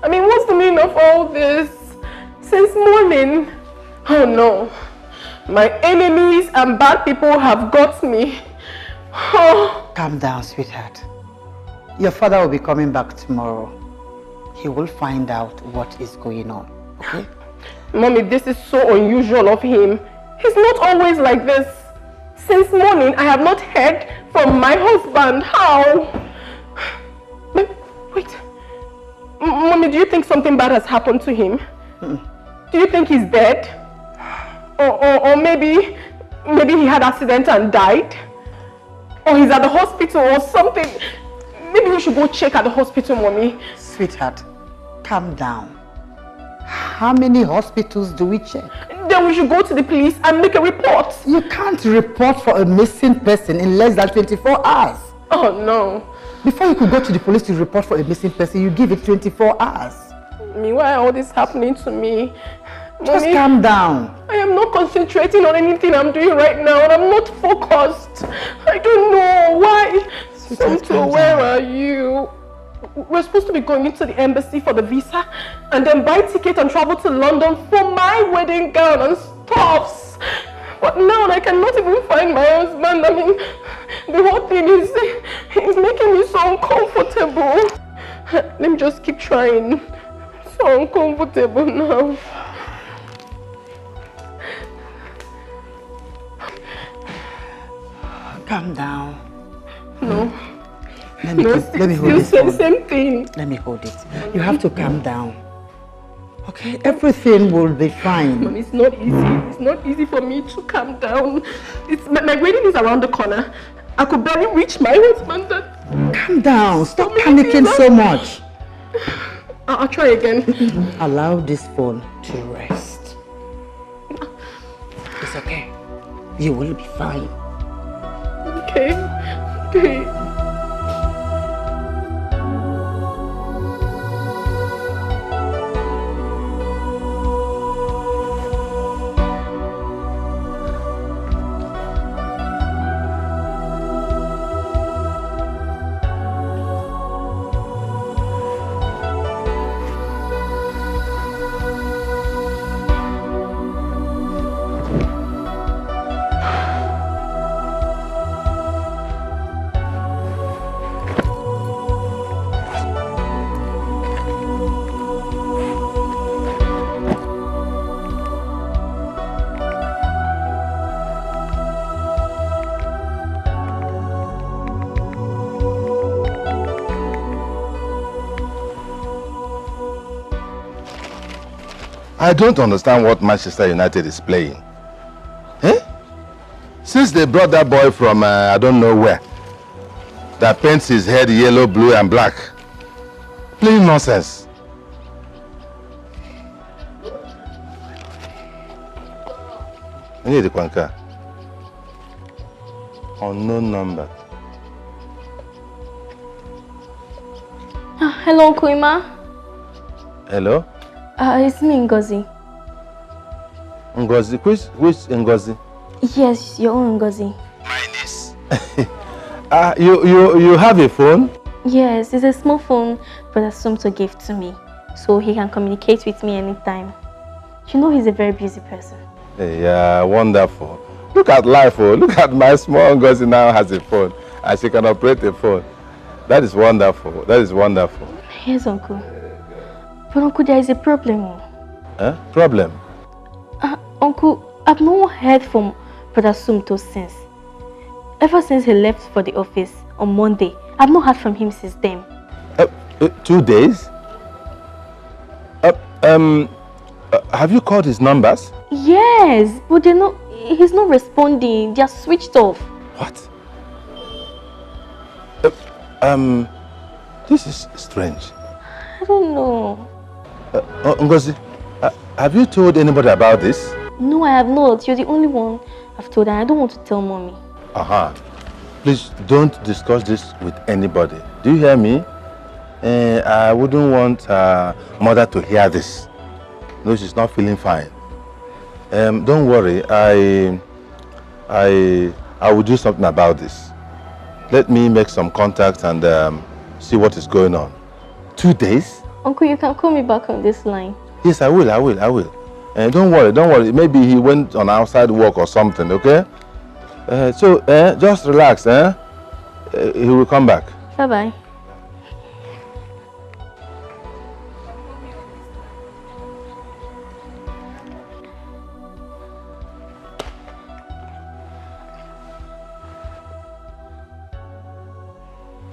[SPEAKER 2] I mean, what's the meaning of all this? Since morning. Oh no. My enemies and bad people have got me. Oh.
[SPEAKER 10] Calm down, sweetheart. Your father will be coming back tomorrow. He will find out what is going on, okay?
[SPEAKER 2] Mommy, this is so unusual of him. He's not always like this. Since morning, I have not heard from my husband. How? Wait. Mommy, do you think something bad has happened to him? Do you think he's dead? Or maybe he had an accident and died? Or he's at the hospital or something? Maybe we should go check at the hospital, Mommy.
[SPEAKER 10] Sweetheart, calm down. How many hospitals do we check?
[SPEAKER 2] Then we should go to the police and make a report.
[SPEAKER 10] You can't report for a missing person in less than 24 hours.
[SPEAKER 2] Oh no.
[SPEAKER 10] Before you could go to the police to report for a missing person, you give it 24 hours.
[SPEAKER 2] Me, why are all this happening to me?
[SPEAKER 10] Just
[SPEAKER 2] Mommy,
[SPEAKER 10] calm down.
[SPEAKER 2] I am not concentrating on anything I'm doing right now and I'm not focused. I don't know why. Santo, where are you? We're supposed to be going into the embassy for the visa and then buy ticket and travel to London for my wedding gown and stuffs. But now I cannot even find my husband. I mean, the whole thing is making me so uncomfortable. Let me just keep trying. So uncomfortable now.
[SPEAKER 10] Calm down.
[SPEAKER 2] No.
[SPEAKER 10] Let me hold this phone.
[SPEAKER 2] Same thing.
[SPEAKER 10] Let me hold it. You have to calm down. Okay, everything will be fine.
[SPEAKER 2] Mom, it's not easy. It's not easy for me to calm down. My wedding is around the corner. I could barely reach my husband.
[SPEAKER 10] Calm down. Stop panicking so much.
[SPEAKER 2] I'll try again.
[SPEAKER 10] Allow this phone to rest. It's okay. You will be fine.
[SPEAKER 2] Okay. Okay.
[SPEAKER 1] I don't understand what Manchester United is playing. Eh? Since they brought that boy from I don't know where, that paints his head yellow, blue and black. Playing nonsense. I need the Kwanka. Unknown number.
[SPEAKER 19] Hello, Uncle Ima.
[SPEAKER 1] Hello?
[SPEAKER 19] It's me, Ngozi.
[SPEAKER 1] Ngozi? Which Ngozi?
[SPEAKER 19] Yes, your own Ngozi.
[SPEAKER 1] You have a phone?
[SPEAKER 19] Yes, it's a small phone Brother Sumto gave to me, so he can communicate with me anytime. You know he's a very busy person.
[SPEAKER 1] Yeah, wonderful. Look at life, oh. Look at my small Ngozi now has a phone, and she can operate a phone. That is wonderful. That is wonderful.
[SPEAKER 19] Yes, Uncle. But Uncle, there is a problem.
[SPEAKER 1] Huh? Problem?
[SPEAKER 19] Uncle, I've not heard from Brother Sumto since. Ever since he left for the office on Monday, I've not heard from him since then.
[SPEAKER 1] 2 days? Have you called his numbers?
[SPEAKER 19] Yes, but he's not responding. They are switched off.
[SPEAKER 1] What? This is strange.
[SPEAKER 19] I don't know.
[SPEAKER 1] Ngozi, have you told anybody about this?
[SPEAKER 19] No, I have not. You're the only one I've told, and I don't want to tell Mommy.
[SPEAKER 1] Please don't discuss this with anybody. Do you hear me? I wouldn't want mother to hear this. No, she's not feeling fine. Don't worry. I will do something about this. Let me make some contacts and see what is going on. 2 days?
[SPEAKER 19] Uncle, you can call me back on this line.
[SPEAKER 1] Yes, I will. Don't worry. Maybe he went on outside work or something, okay? Just relax, he will come back.
[SPEAKER 19] Bye-bye.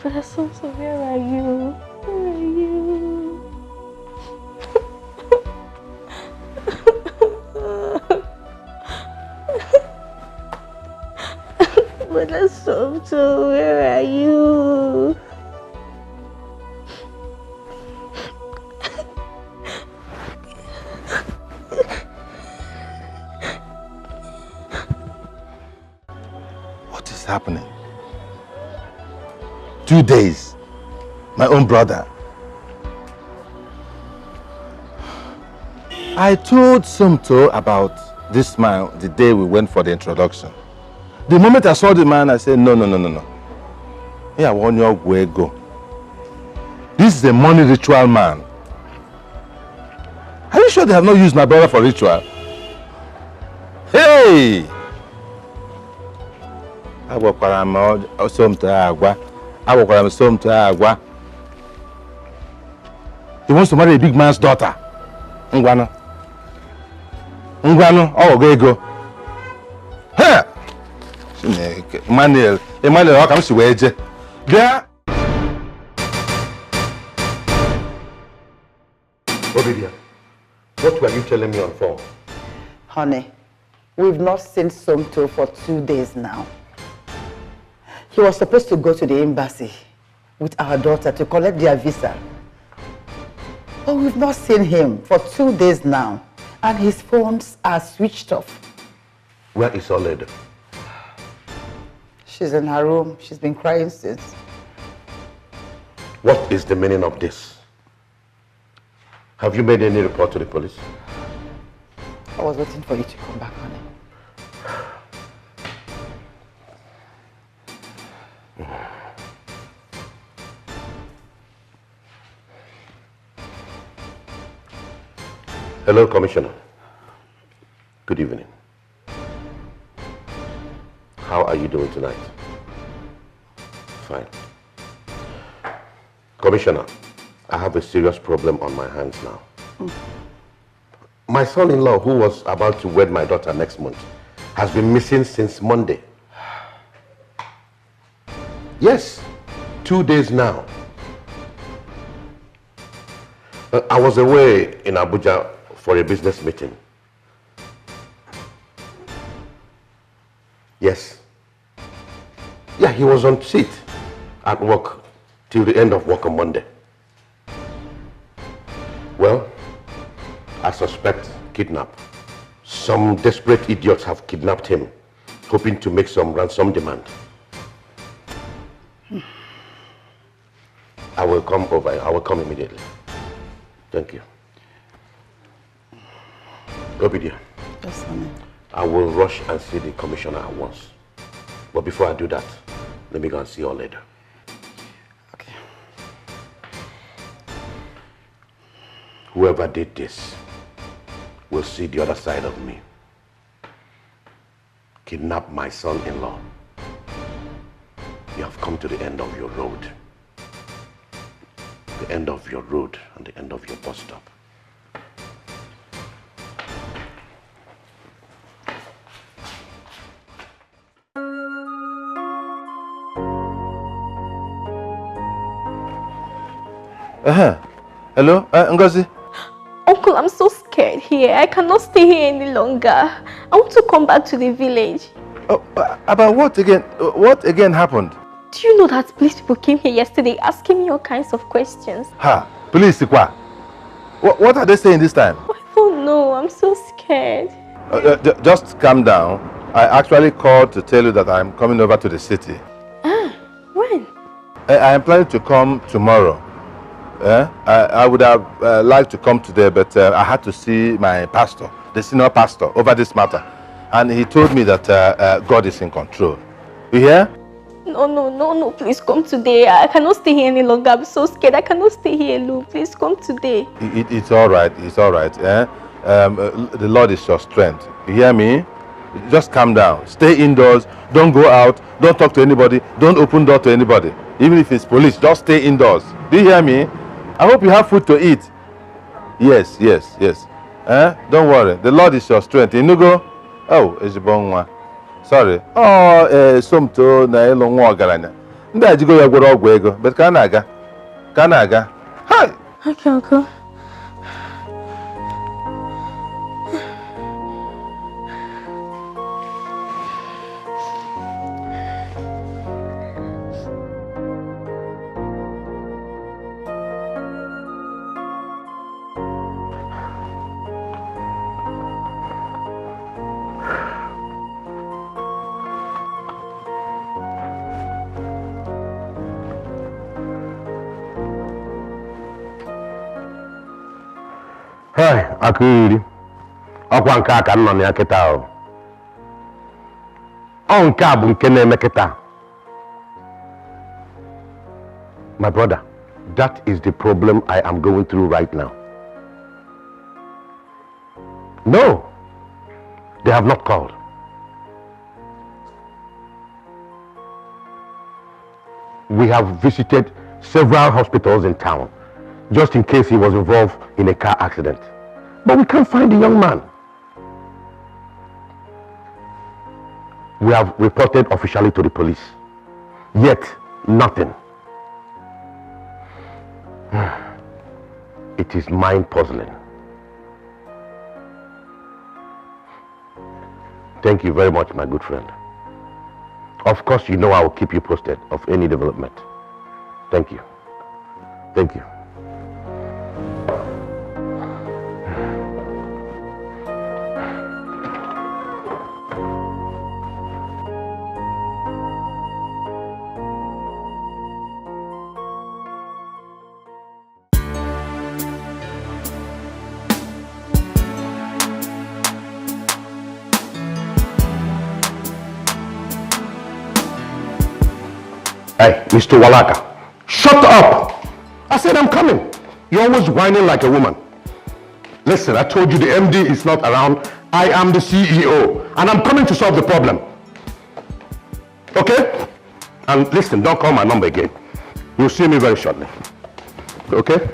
[SPEAKER 19] Brother Sumto, where are you? Where are you? Brother Sumto, where are you?
[SPEAKER 1] What is happening? 2 days. My own brother. I told Sumto about this man the day we went for the introduction. The moment I saw the man, I said, no. Here, I want your way go. This is a money ritual man. Are you sure they have not used my brother for ritual? Hey! He wants to marry a big man's daughter. Ngwano, go. Hey! Emmanuel, how come she wage? There. Obidia, What were you telling me on phone?
[SPEAKER 10] Honey, we've not seen Somto for 2 days now. He was supposed to go to the embassy with our daughter to collect their visa. But we've not seen him for 2 days now, and his phones are switched off.
[SPEAKER 1] Where is Oledo?
[SPEAKER 10] She's in her room. She's been crying since.
[SPEAKER 1] What is the meaning of this? Have you made any report to the police?
[SPEAKER 10] I was waiting for you to come back, honey.
[SPEAKER 1] Hello, Commissioner. Good evening. How are you doing tonight? Fine. Commissioner, I have a serious problem on my hands now. My son-in-law, who was about to wed my daughter next month, has been missing since Monday. Yes, 2 days now. I was away in Abuja for a business meeting. Yes. Yeah, he was on seat at work till the end of work on Monday. Well, I suspect kidnap. Some desperate idiots have kidnapped him, hoping to make some ransom demand. I will come over. I will come immediately. Thank you. Obidia.
[SPEAKER 10] Yes, honey.
[SPEAKER 1] I will rush and see the commissioner at once. But before I do that, let me go and see you all later.
[SPEAKER 10] Okay.
[SPEAKER 1] Whoever did this will see the other side of me. Kidnap my son-in-law. You have come to the end of your road. The end of your road and the end of your bus stop.
[SPEAKER 20] Hello, Ngozi?
[SPEAKER 19] Uncle, I'm so scared here. I cannot stay here any longer. I want to come back to the village.
[SPEAKER 20] Oh, about what again? What again happened?
[SPEAKER 19] Do you know that police people came here yesterday asking me all kinds of questions?
[SPEAKER 20] Ha! Police, what are they saying this time?
[SPEAKER 19] I don't know. I'm so scared.
[SPEAKER 20] Just calm down. I actually called to tell you that I'm coming over to the city.
[SPEAKER 19] Ah, when?
[SPEAKER 20] I am planning to come tomorrow. I would have liked to come today, but I had to see my pastor, the senior pastor, over this matter. And he told me that God is in control. You hear?
[SPEAKER 19] No, please come today. I cannot stay here any longer. I'm so scared. I cannot stay here alone. Please come today.
[SPEAKER 20] It's all right. It's all right. The Lord is your strength. You hear me? Just calm down. Stay indoors. Don't go out. Don't talk to anybody. Don't open door to anybody. Even if it's police, just stay indoors. Do you hear me? I hope you have food to eat. Yes. Don't worry. The Lord is your strength. Inugo? Oh, Ezibonwa. Sorry. Oh, Somto na elo nwa ogaranya. Ndị ajigo ya gwọrọ ọgwụ ego. But ka na-aga. Hi!
[SPEAKER 19] Okay, uncle.
[SPEAKER 1] Hey, Akiri. Ọkwa nke aka nọ na ya kịta ahụ. Ọ nke a bụ nke na-eme kịta. My brother, that is the problem I am going through right now. No, they have not called. We have visited several hospitals in town, just in case he was involved in a car accident. But we can't find the young man. We have reported officially to the police. Yet, nothing. It is mind-puzzling. Thank you very much, my good friend. Of course, you know I will keep you posted of any development. Thank you. Thank you. Hey, Mr. Walaka, shut up! I said I'm coming. You're always whining like a woman. Listen, I told you the MD is not around. I am the CEO, and I'm coming to solve the problem. Okay? And listen, don't call my number again. You'll see me very shortly. Okay?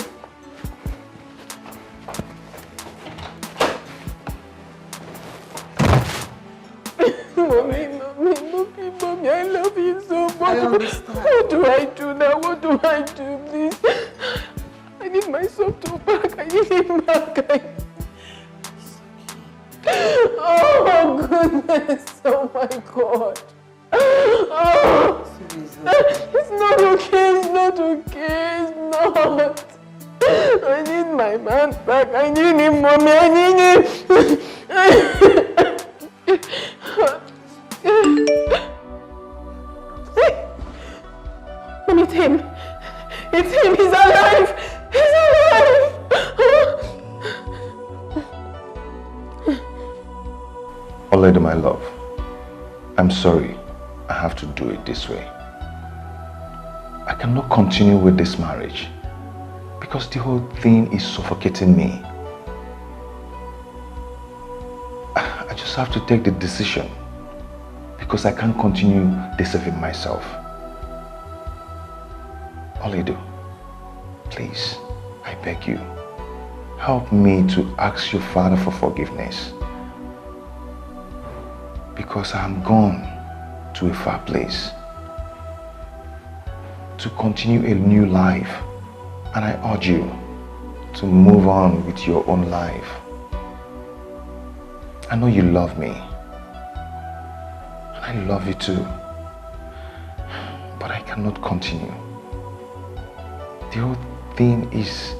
[SPEAKER 18] Mommy, I love you so much. What do I do now? What do I do, please? I need my son to back. I need him back. Oh, goodness. Oh, my God. Oh, it's not okay. It's not okay. It's not. I need my man back. I need him, Mommy. I need him. Mommy, it's him. It's him. He's alive. He's alive.
[SPEAKER 4] Olede, my love, I'm sorry. I have to do it this way. I cannot continue with this marriage because the whole thing is suffocating me. I just have to take the decision because I can't continue deceiving myself. Olede, please, I beg you, help me to ask your father for forgiveness because I'm gone to a far place to continue a new life, and I urge you to move on with your own life. I know you love me, and I love you too, but I cannot continue. The whole thing is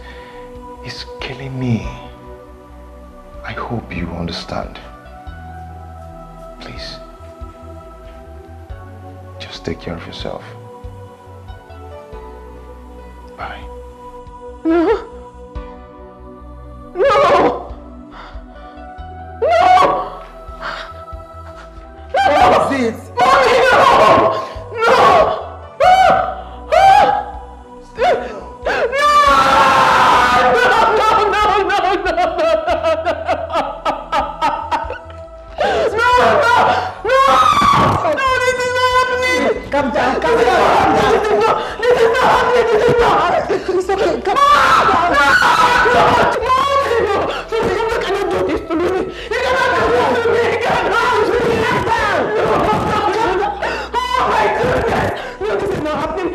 [SPEAKER 4] killing me. I hope you understand. Please, just take care of yourself. Bye.
[SPEAKER 18] No! No! No! What is it? Mommy, no! No! Calm down, calm down. This is not happening. This is not happening. It's okay. Come on. No. You cannot do this to me. You cannot do this to me. You cannot do this. Oh my goodness. No, this is not happening.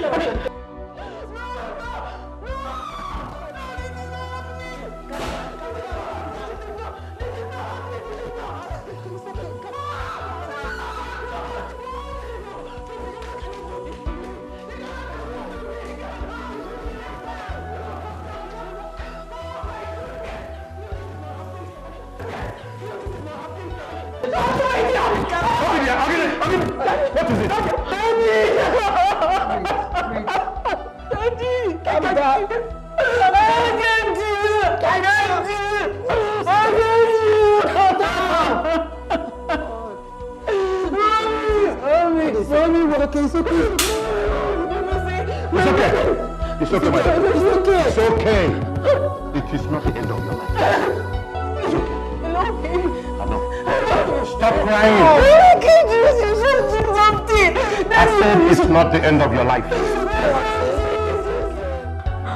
[SPEAKER 1] What is it?
[SPEAKER 18] Daddy! Calm down. I can't do it. I can't do it. I can't do it. Mommy, what okay? It's okay.
[SPEAKER 1] It's okay. It's okay, my dear.
[SPEAKER 18] It's okay.
[SPEAKER 1] It's okay. It is not the end of your life. It's okay. I know. Stop crying.
[SPEAKER 18] I can't do this. You should do something.
[SPEAKER 1] I said it's not the end of your life.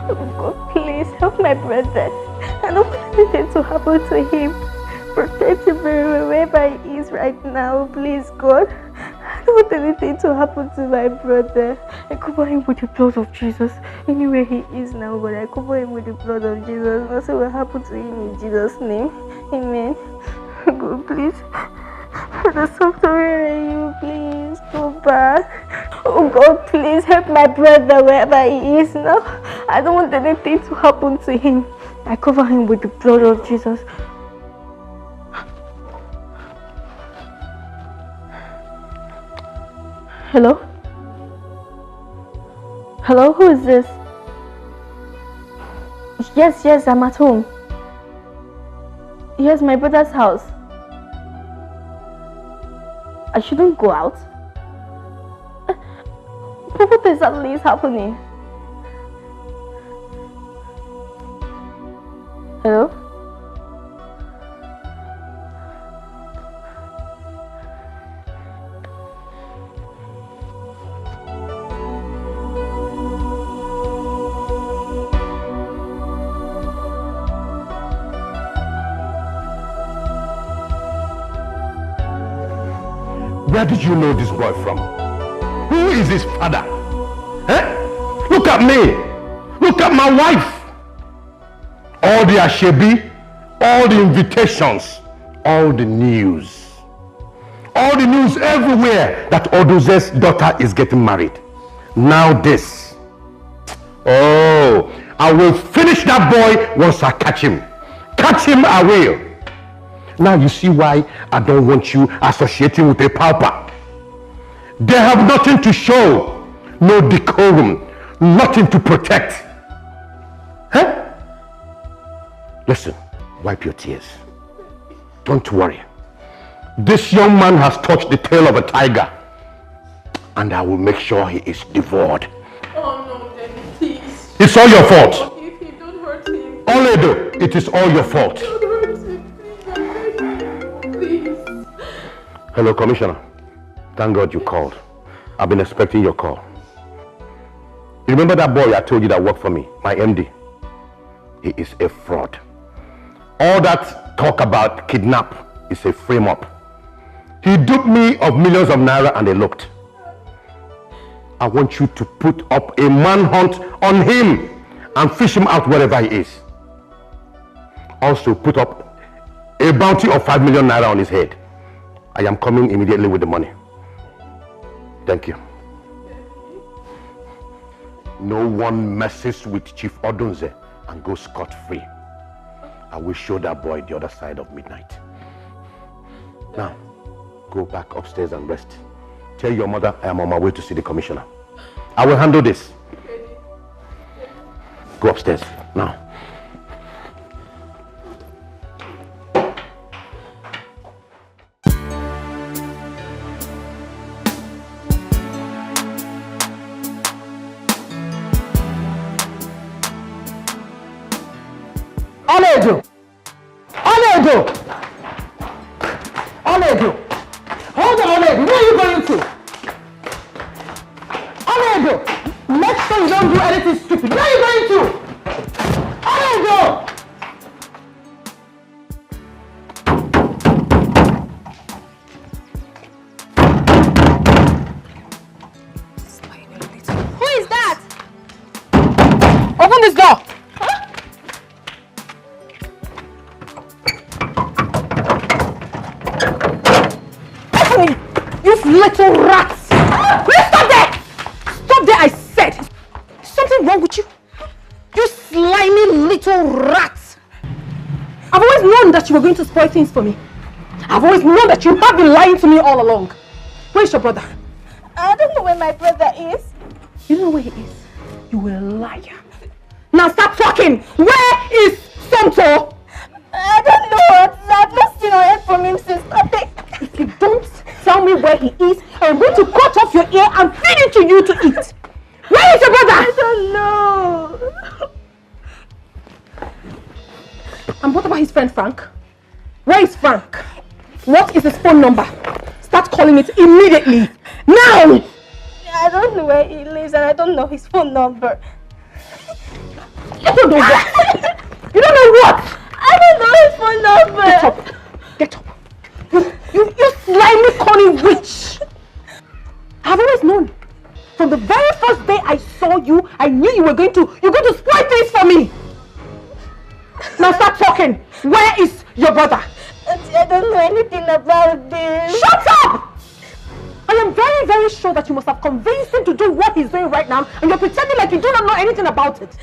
[SPEAKER 19] God, please help my brother. I don't want anything to happen to him. Protect him wherever he is right now, please, God. I don't want anything to happen to my brother. I cover him with the blood of Jesus. Anywhere he is now, but I cover him with the blood of Jesus. Nothing will happen to him in Jesus' name. Amen. God, please. Brother Sumto, where are you? Please go back. Oh God, please help my brother wherever he is now. I don't want anything to happen to him. I cover him with the blood of Jesus. Hello? Hello, who is this? Yes, I'm at home. Here's my brother's house. I shouldn't go out. What exactly is happening? Hello?
[SPEAKER 1] Where did you know this boy from? Who is his father? Eh? Look at me. Look at my wife. All the ashebi, all the invitations, all the news. All the news everywhere that Oduze's daughter is getting married. Now this. Oh, I will finish that boy once I catch him. Catch him, I will. Now you see why I don't want you associating with a pauper. They have nothing to show, no decorum, nothing to protect. Huh? Listen, wipe your tears. Don't worry. This young man has touched the tail of a tiger, and I will make sure he is devoured.
[SPEAKER 2] Oh no, Daddy, please.
[SPEAKER 1] It's all your fault.
[SPEAKER 2] If you don't hurt him.
[SPEAKER 1] Oledo, it is all your fault.
[SPEAKER 2] Don't hurt him, please.
[SPEAKER 1] Hello, Commissioner. Thank God you called. I've been expecting your call. You remember that boy I told you that worked for me, my MD? He is a fraud. All that talk about kidnap is a frame-up. He duped me of millions of naira and they looked. I want you to put up a manhunt on him and fish him out wherever he is. Also put up a bounty of 5 million naira on his head. I am coming immediately with the money. Thank you. No one messes with Chief Odunze and goes scot-free. I will show that boy the other side of midnight. Now, go back upstairs and rest. Tell your mother I am on my way to see the commissioner. I will handle this. Go upstairs now.
[SPEAKER 10] Oledo! Oledo! Oledo! Hold on, Oledo! Where are you going to? Oledo! Make sure you don't do anything stupid. Where are you going to? Oledo!
[SPEAKER 2] Who is that?
[SPEAKER 5] Open this door! You little rats! Will you stop there? Stop there, I said! Is something wrong with you? You slimy little rats! I've always known that you were going to spoil things for me. I've always known that you have been lying to me all along. Where's your brother?
[SPEAKER 19] I don't know where my brother is.
[SPEAKER 5] You don't know where he is? You a liar. Now stop talking! Where is Somto?
[SPEAKER 19] I don't know. I've not seen or heard from him since Monday.
[SPEAKER 5] If you don't tell me where he is, I'm going to cut off your ear and feed it to you to eat. Where is your brother?
[SPEAKER 19] I don't know.
[SPEAKER 5] And what about his friend Frank? Where is Frank? What is his phone number? Start calling it immediately. Now!
[SPEAKER 19] I don't know where he lives and I don't know his phone number.
[SPEAKER 5] You don't know what? You don't know what?
[SPEAKER 19] I don't know his phone number.
[SPEAKER 5] Get up. Get up. You slimy, cunning witch! I've always known. From the very first day I saw you, I knew you were going to spoil things for me. Now start talking. Where is your brother?
[SPEAKER 19] Auntie, I don't know anything about this.
[SPEAKER 17] Shut up! I am very, very sure that you must have convinced him to do what he's doing right now, and you're pretending like you do not know anything about it.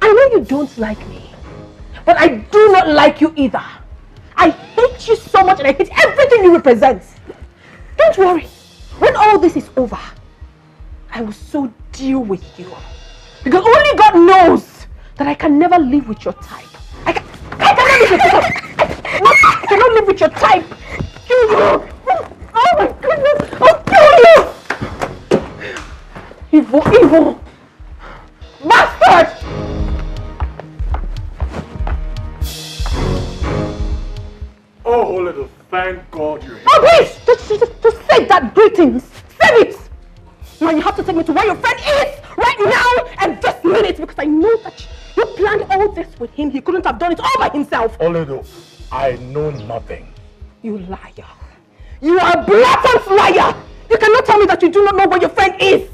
[SPEAKER 17] I know you don't like me, but I do not like you either. I hate you so much and I hate everything you represent. Don't worry. When all this is over, I will so deal with you. Because only God knows that I can never live with your type. I cannot live with your type. I cannot live with your type. You. Oh my goodness. I'll kill you. Evil, evil. Bastard.
[SPEAKER 14] Oh, little, thank God you're here.
[SPEAKER 17] Oh, please! Just say that greetings. Say it! Now you have to take me to where your friend is right now and this minute because I know that you planned all this with him. He couldn't have done it all by himself.
[SPEAKER 14] Oledo, I know nothing.
[SPEAKER 17] You liar. You are a blatant liar. You cannot tell me that you do not know where your friend is.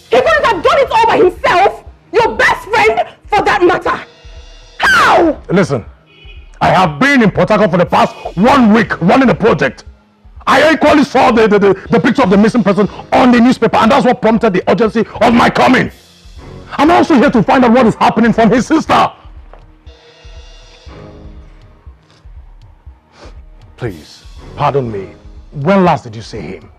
[SPEAKER 17] He couldn't have done it all by himself. Your best friend, for that matter. How?
[SPEAKER 14] Listen, I have been in Port Harcourt for the past 1 week running a project. I equally saw the picture of the missing person on the newspaper, and that's what prompted the urgency of my coming. I'm also here to find out what is happening from his sister. Please, pardon me. When last did you see him?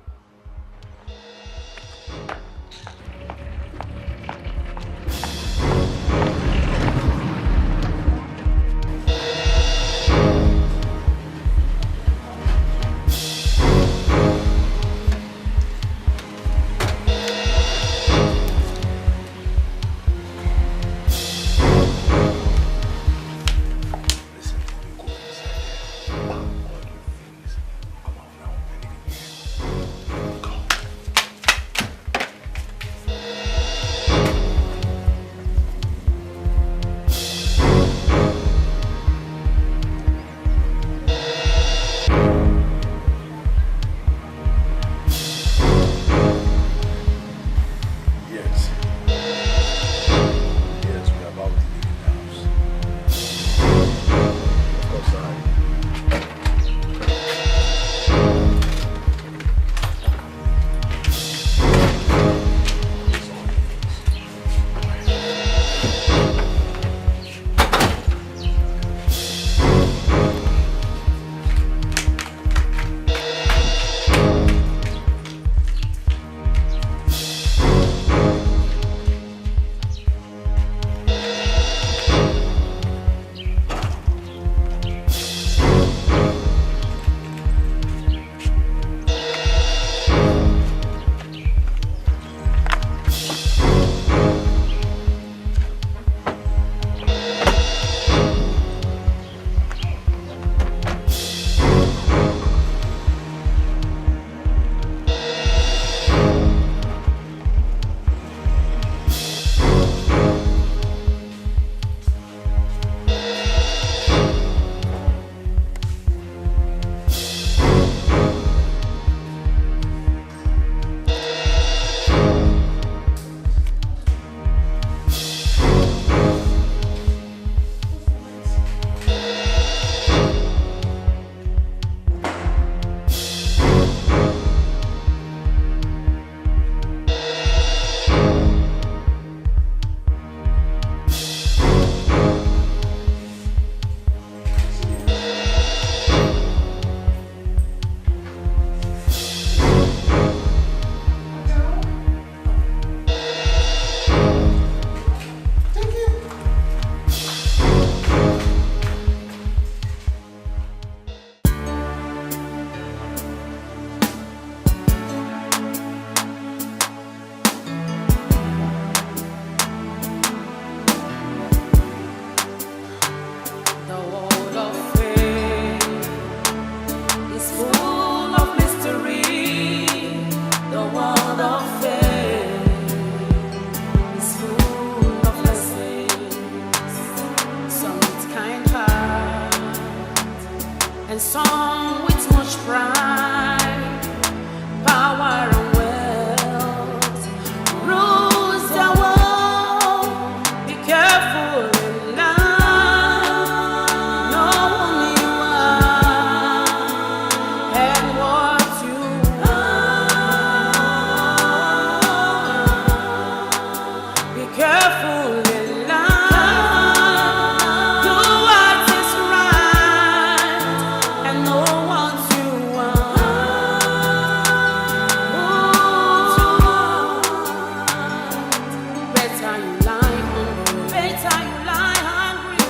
[SPEAKER 21] better you lie hungry. Better you lie hungry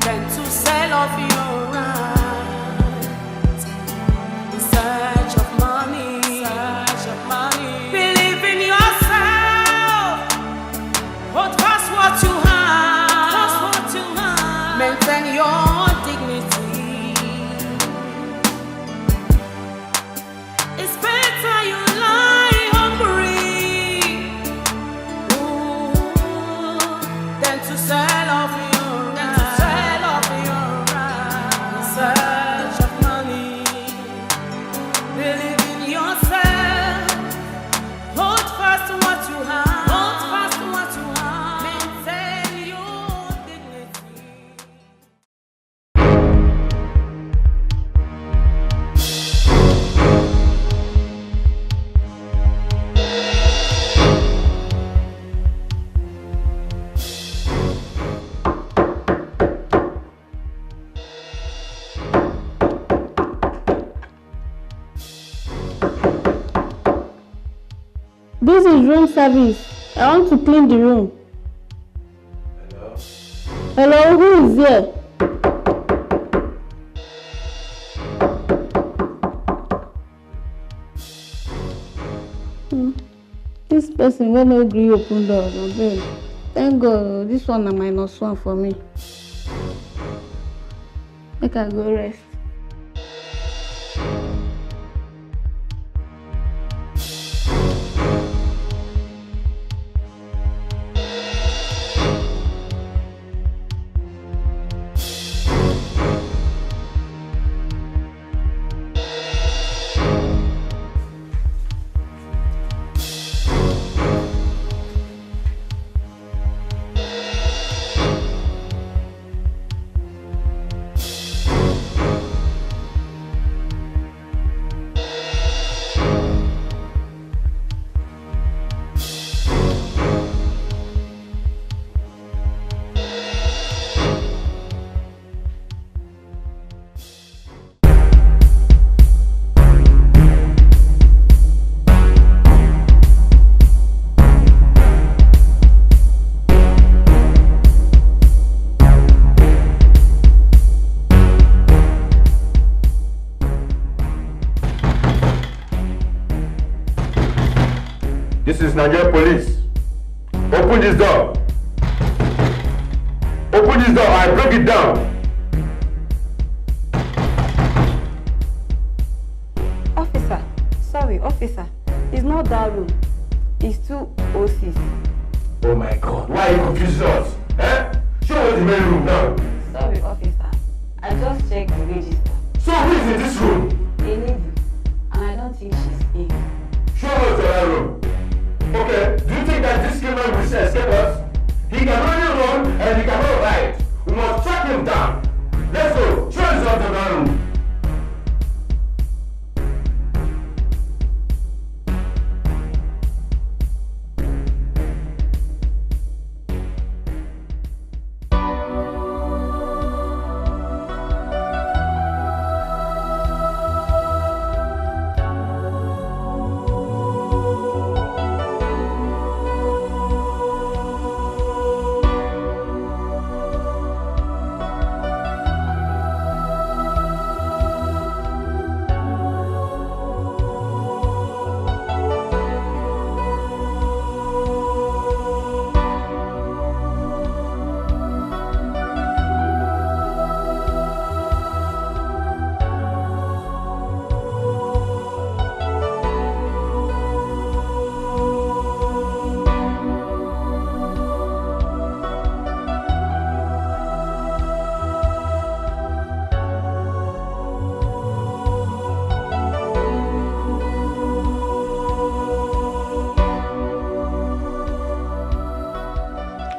[SPEAKER 21] than to sell off your right. In search of money, believe in yourself. Hold fast what you have. Maintain your dignity. It's better you lie hungry than to sell off your right. In search of money, believe in yourself. Hold fast to what you have. Maintain your dignity.
[SPEAKER 7] This is room service. I want to clean the room. Hello, who is there? This person will not agree open door. Thank God, this one is -1 for me. I can go rest.
[SPEAKER 1] This is Nigerian police. Open this door. Open this door. I break it down.
[SPEAKER 10] Officer, sorry, officer. It's not that room. It's 2 OCs.
[SPEAKER 1] Oh my God. Why are you confusing us? Show us the main room now.
[SPEAKER 10] Sorry, officer. I just checked the register.
[SPEAKER 1] So who is in this room?
[SPEAKER 10] A lady. And I don't think she's in.
[SPEAKER 1] Show us the other room. Okay, do you think that this criminal will escape us? He can only run and he cannot ride. We must track him down. Let's go. Show us the other room.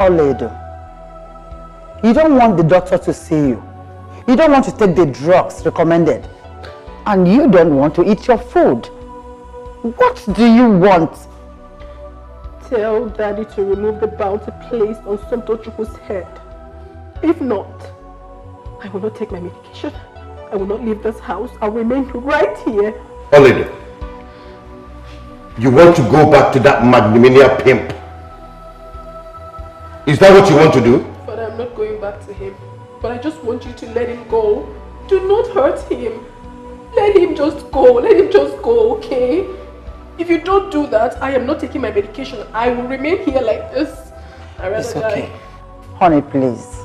[SPEAKER 10] Oledo, you don't want the doctor to see you. You don't want to take the drugs recommended. And you don't want to eat your food. What do you want?
[SPEAKER 2] Tell Daddy to remove the bounty placed on Somtochukwu's head. If not, I will not take my medication. I will not leave this house. I'll remain right here.
[SPEAKER 1] Oledo, you want to go back to that Magnumania pimp Is that what you want to do?
[SPEAKER 2] Father, I'm not going back to him. But I just want you to let him go. Do not hurt him. Let him just go. Let him just go, okay? If you don't do that, I am not taking my medication. I will remain here like this. I'd rather
[SPEAKER 10] It's okay.
[SPEAKER 2] die.
[SPEAKER 10] Honey, please.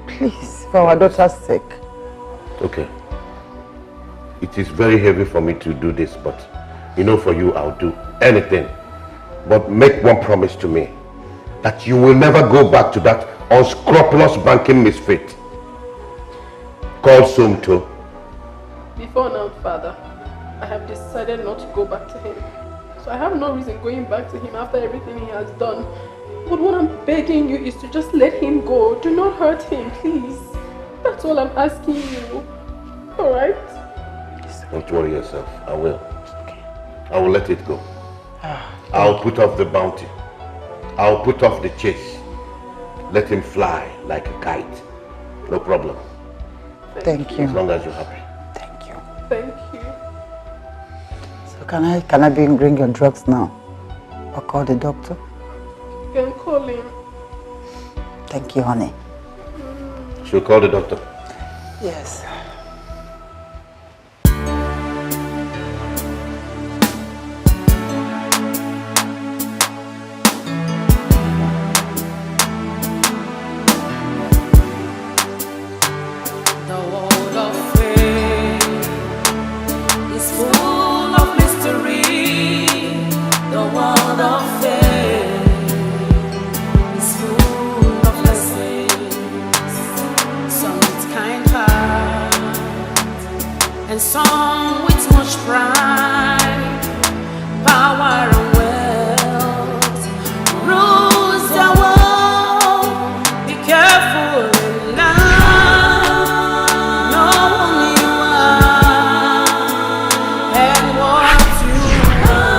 [SPEAKER 10] Please, for our daughter's sake.
[SPEAKER 1] Okay. It is very heavy for me to do this, but you know, for you, I'll do anything. But make one promise to me, that you will never go back to that unscrupulous banking misfit called Sumto.
[SPEAKER 2] Before now, Father, I have decided not to go back to him. So I have no reason going back to him after everything he has done. But what I'm begging you is to just let him go. Do not hurt him, please. That's all I'm asking you. Alright?
[SPEAKER 1] Don't worry yourself. I will. I will let it go. I'll put off the bounty. I'll put off the chase. Let him fly like a kite. No problem.
[SPEAKER 10] Thank you.
[SPEAKER 1] As long as you're happy.
[SPEAKER 2] Thank you.
[SPEAKER 10] So can I bring your drugs now? Or call the doctor?
[SPEAKER 2] You can call him.
[SPEAKER 10] Thank you, honey.
[SPEAKER 1] She'll call the doctor.
[SPEAKER 10] Yes.
[SPEAKER 21] And some with much pride, power and wealth rules the world. Be careful in life, know who you are and what you are.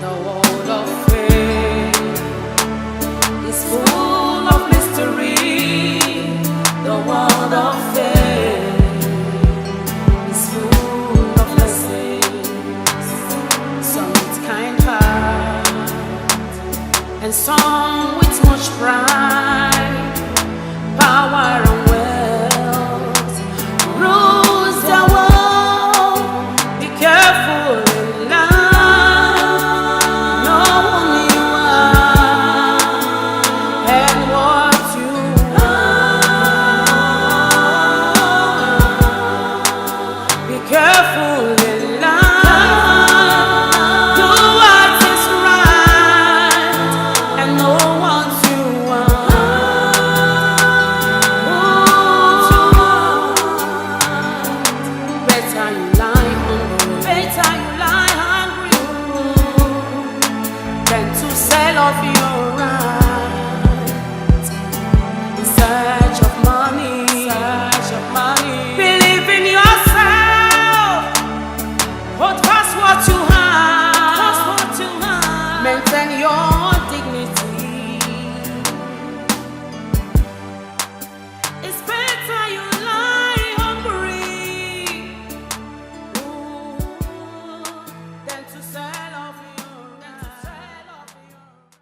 [SPEAKER 21] The world of faith is full of mystery. The world of faith is full of lessons. Some with kind heart and some with much pride, power and wealth rules the world. Be careful in life, know who you are and what you want. Be careful in life, do what is right and know what you want. Better you lie hungry than to sell off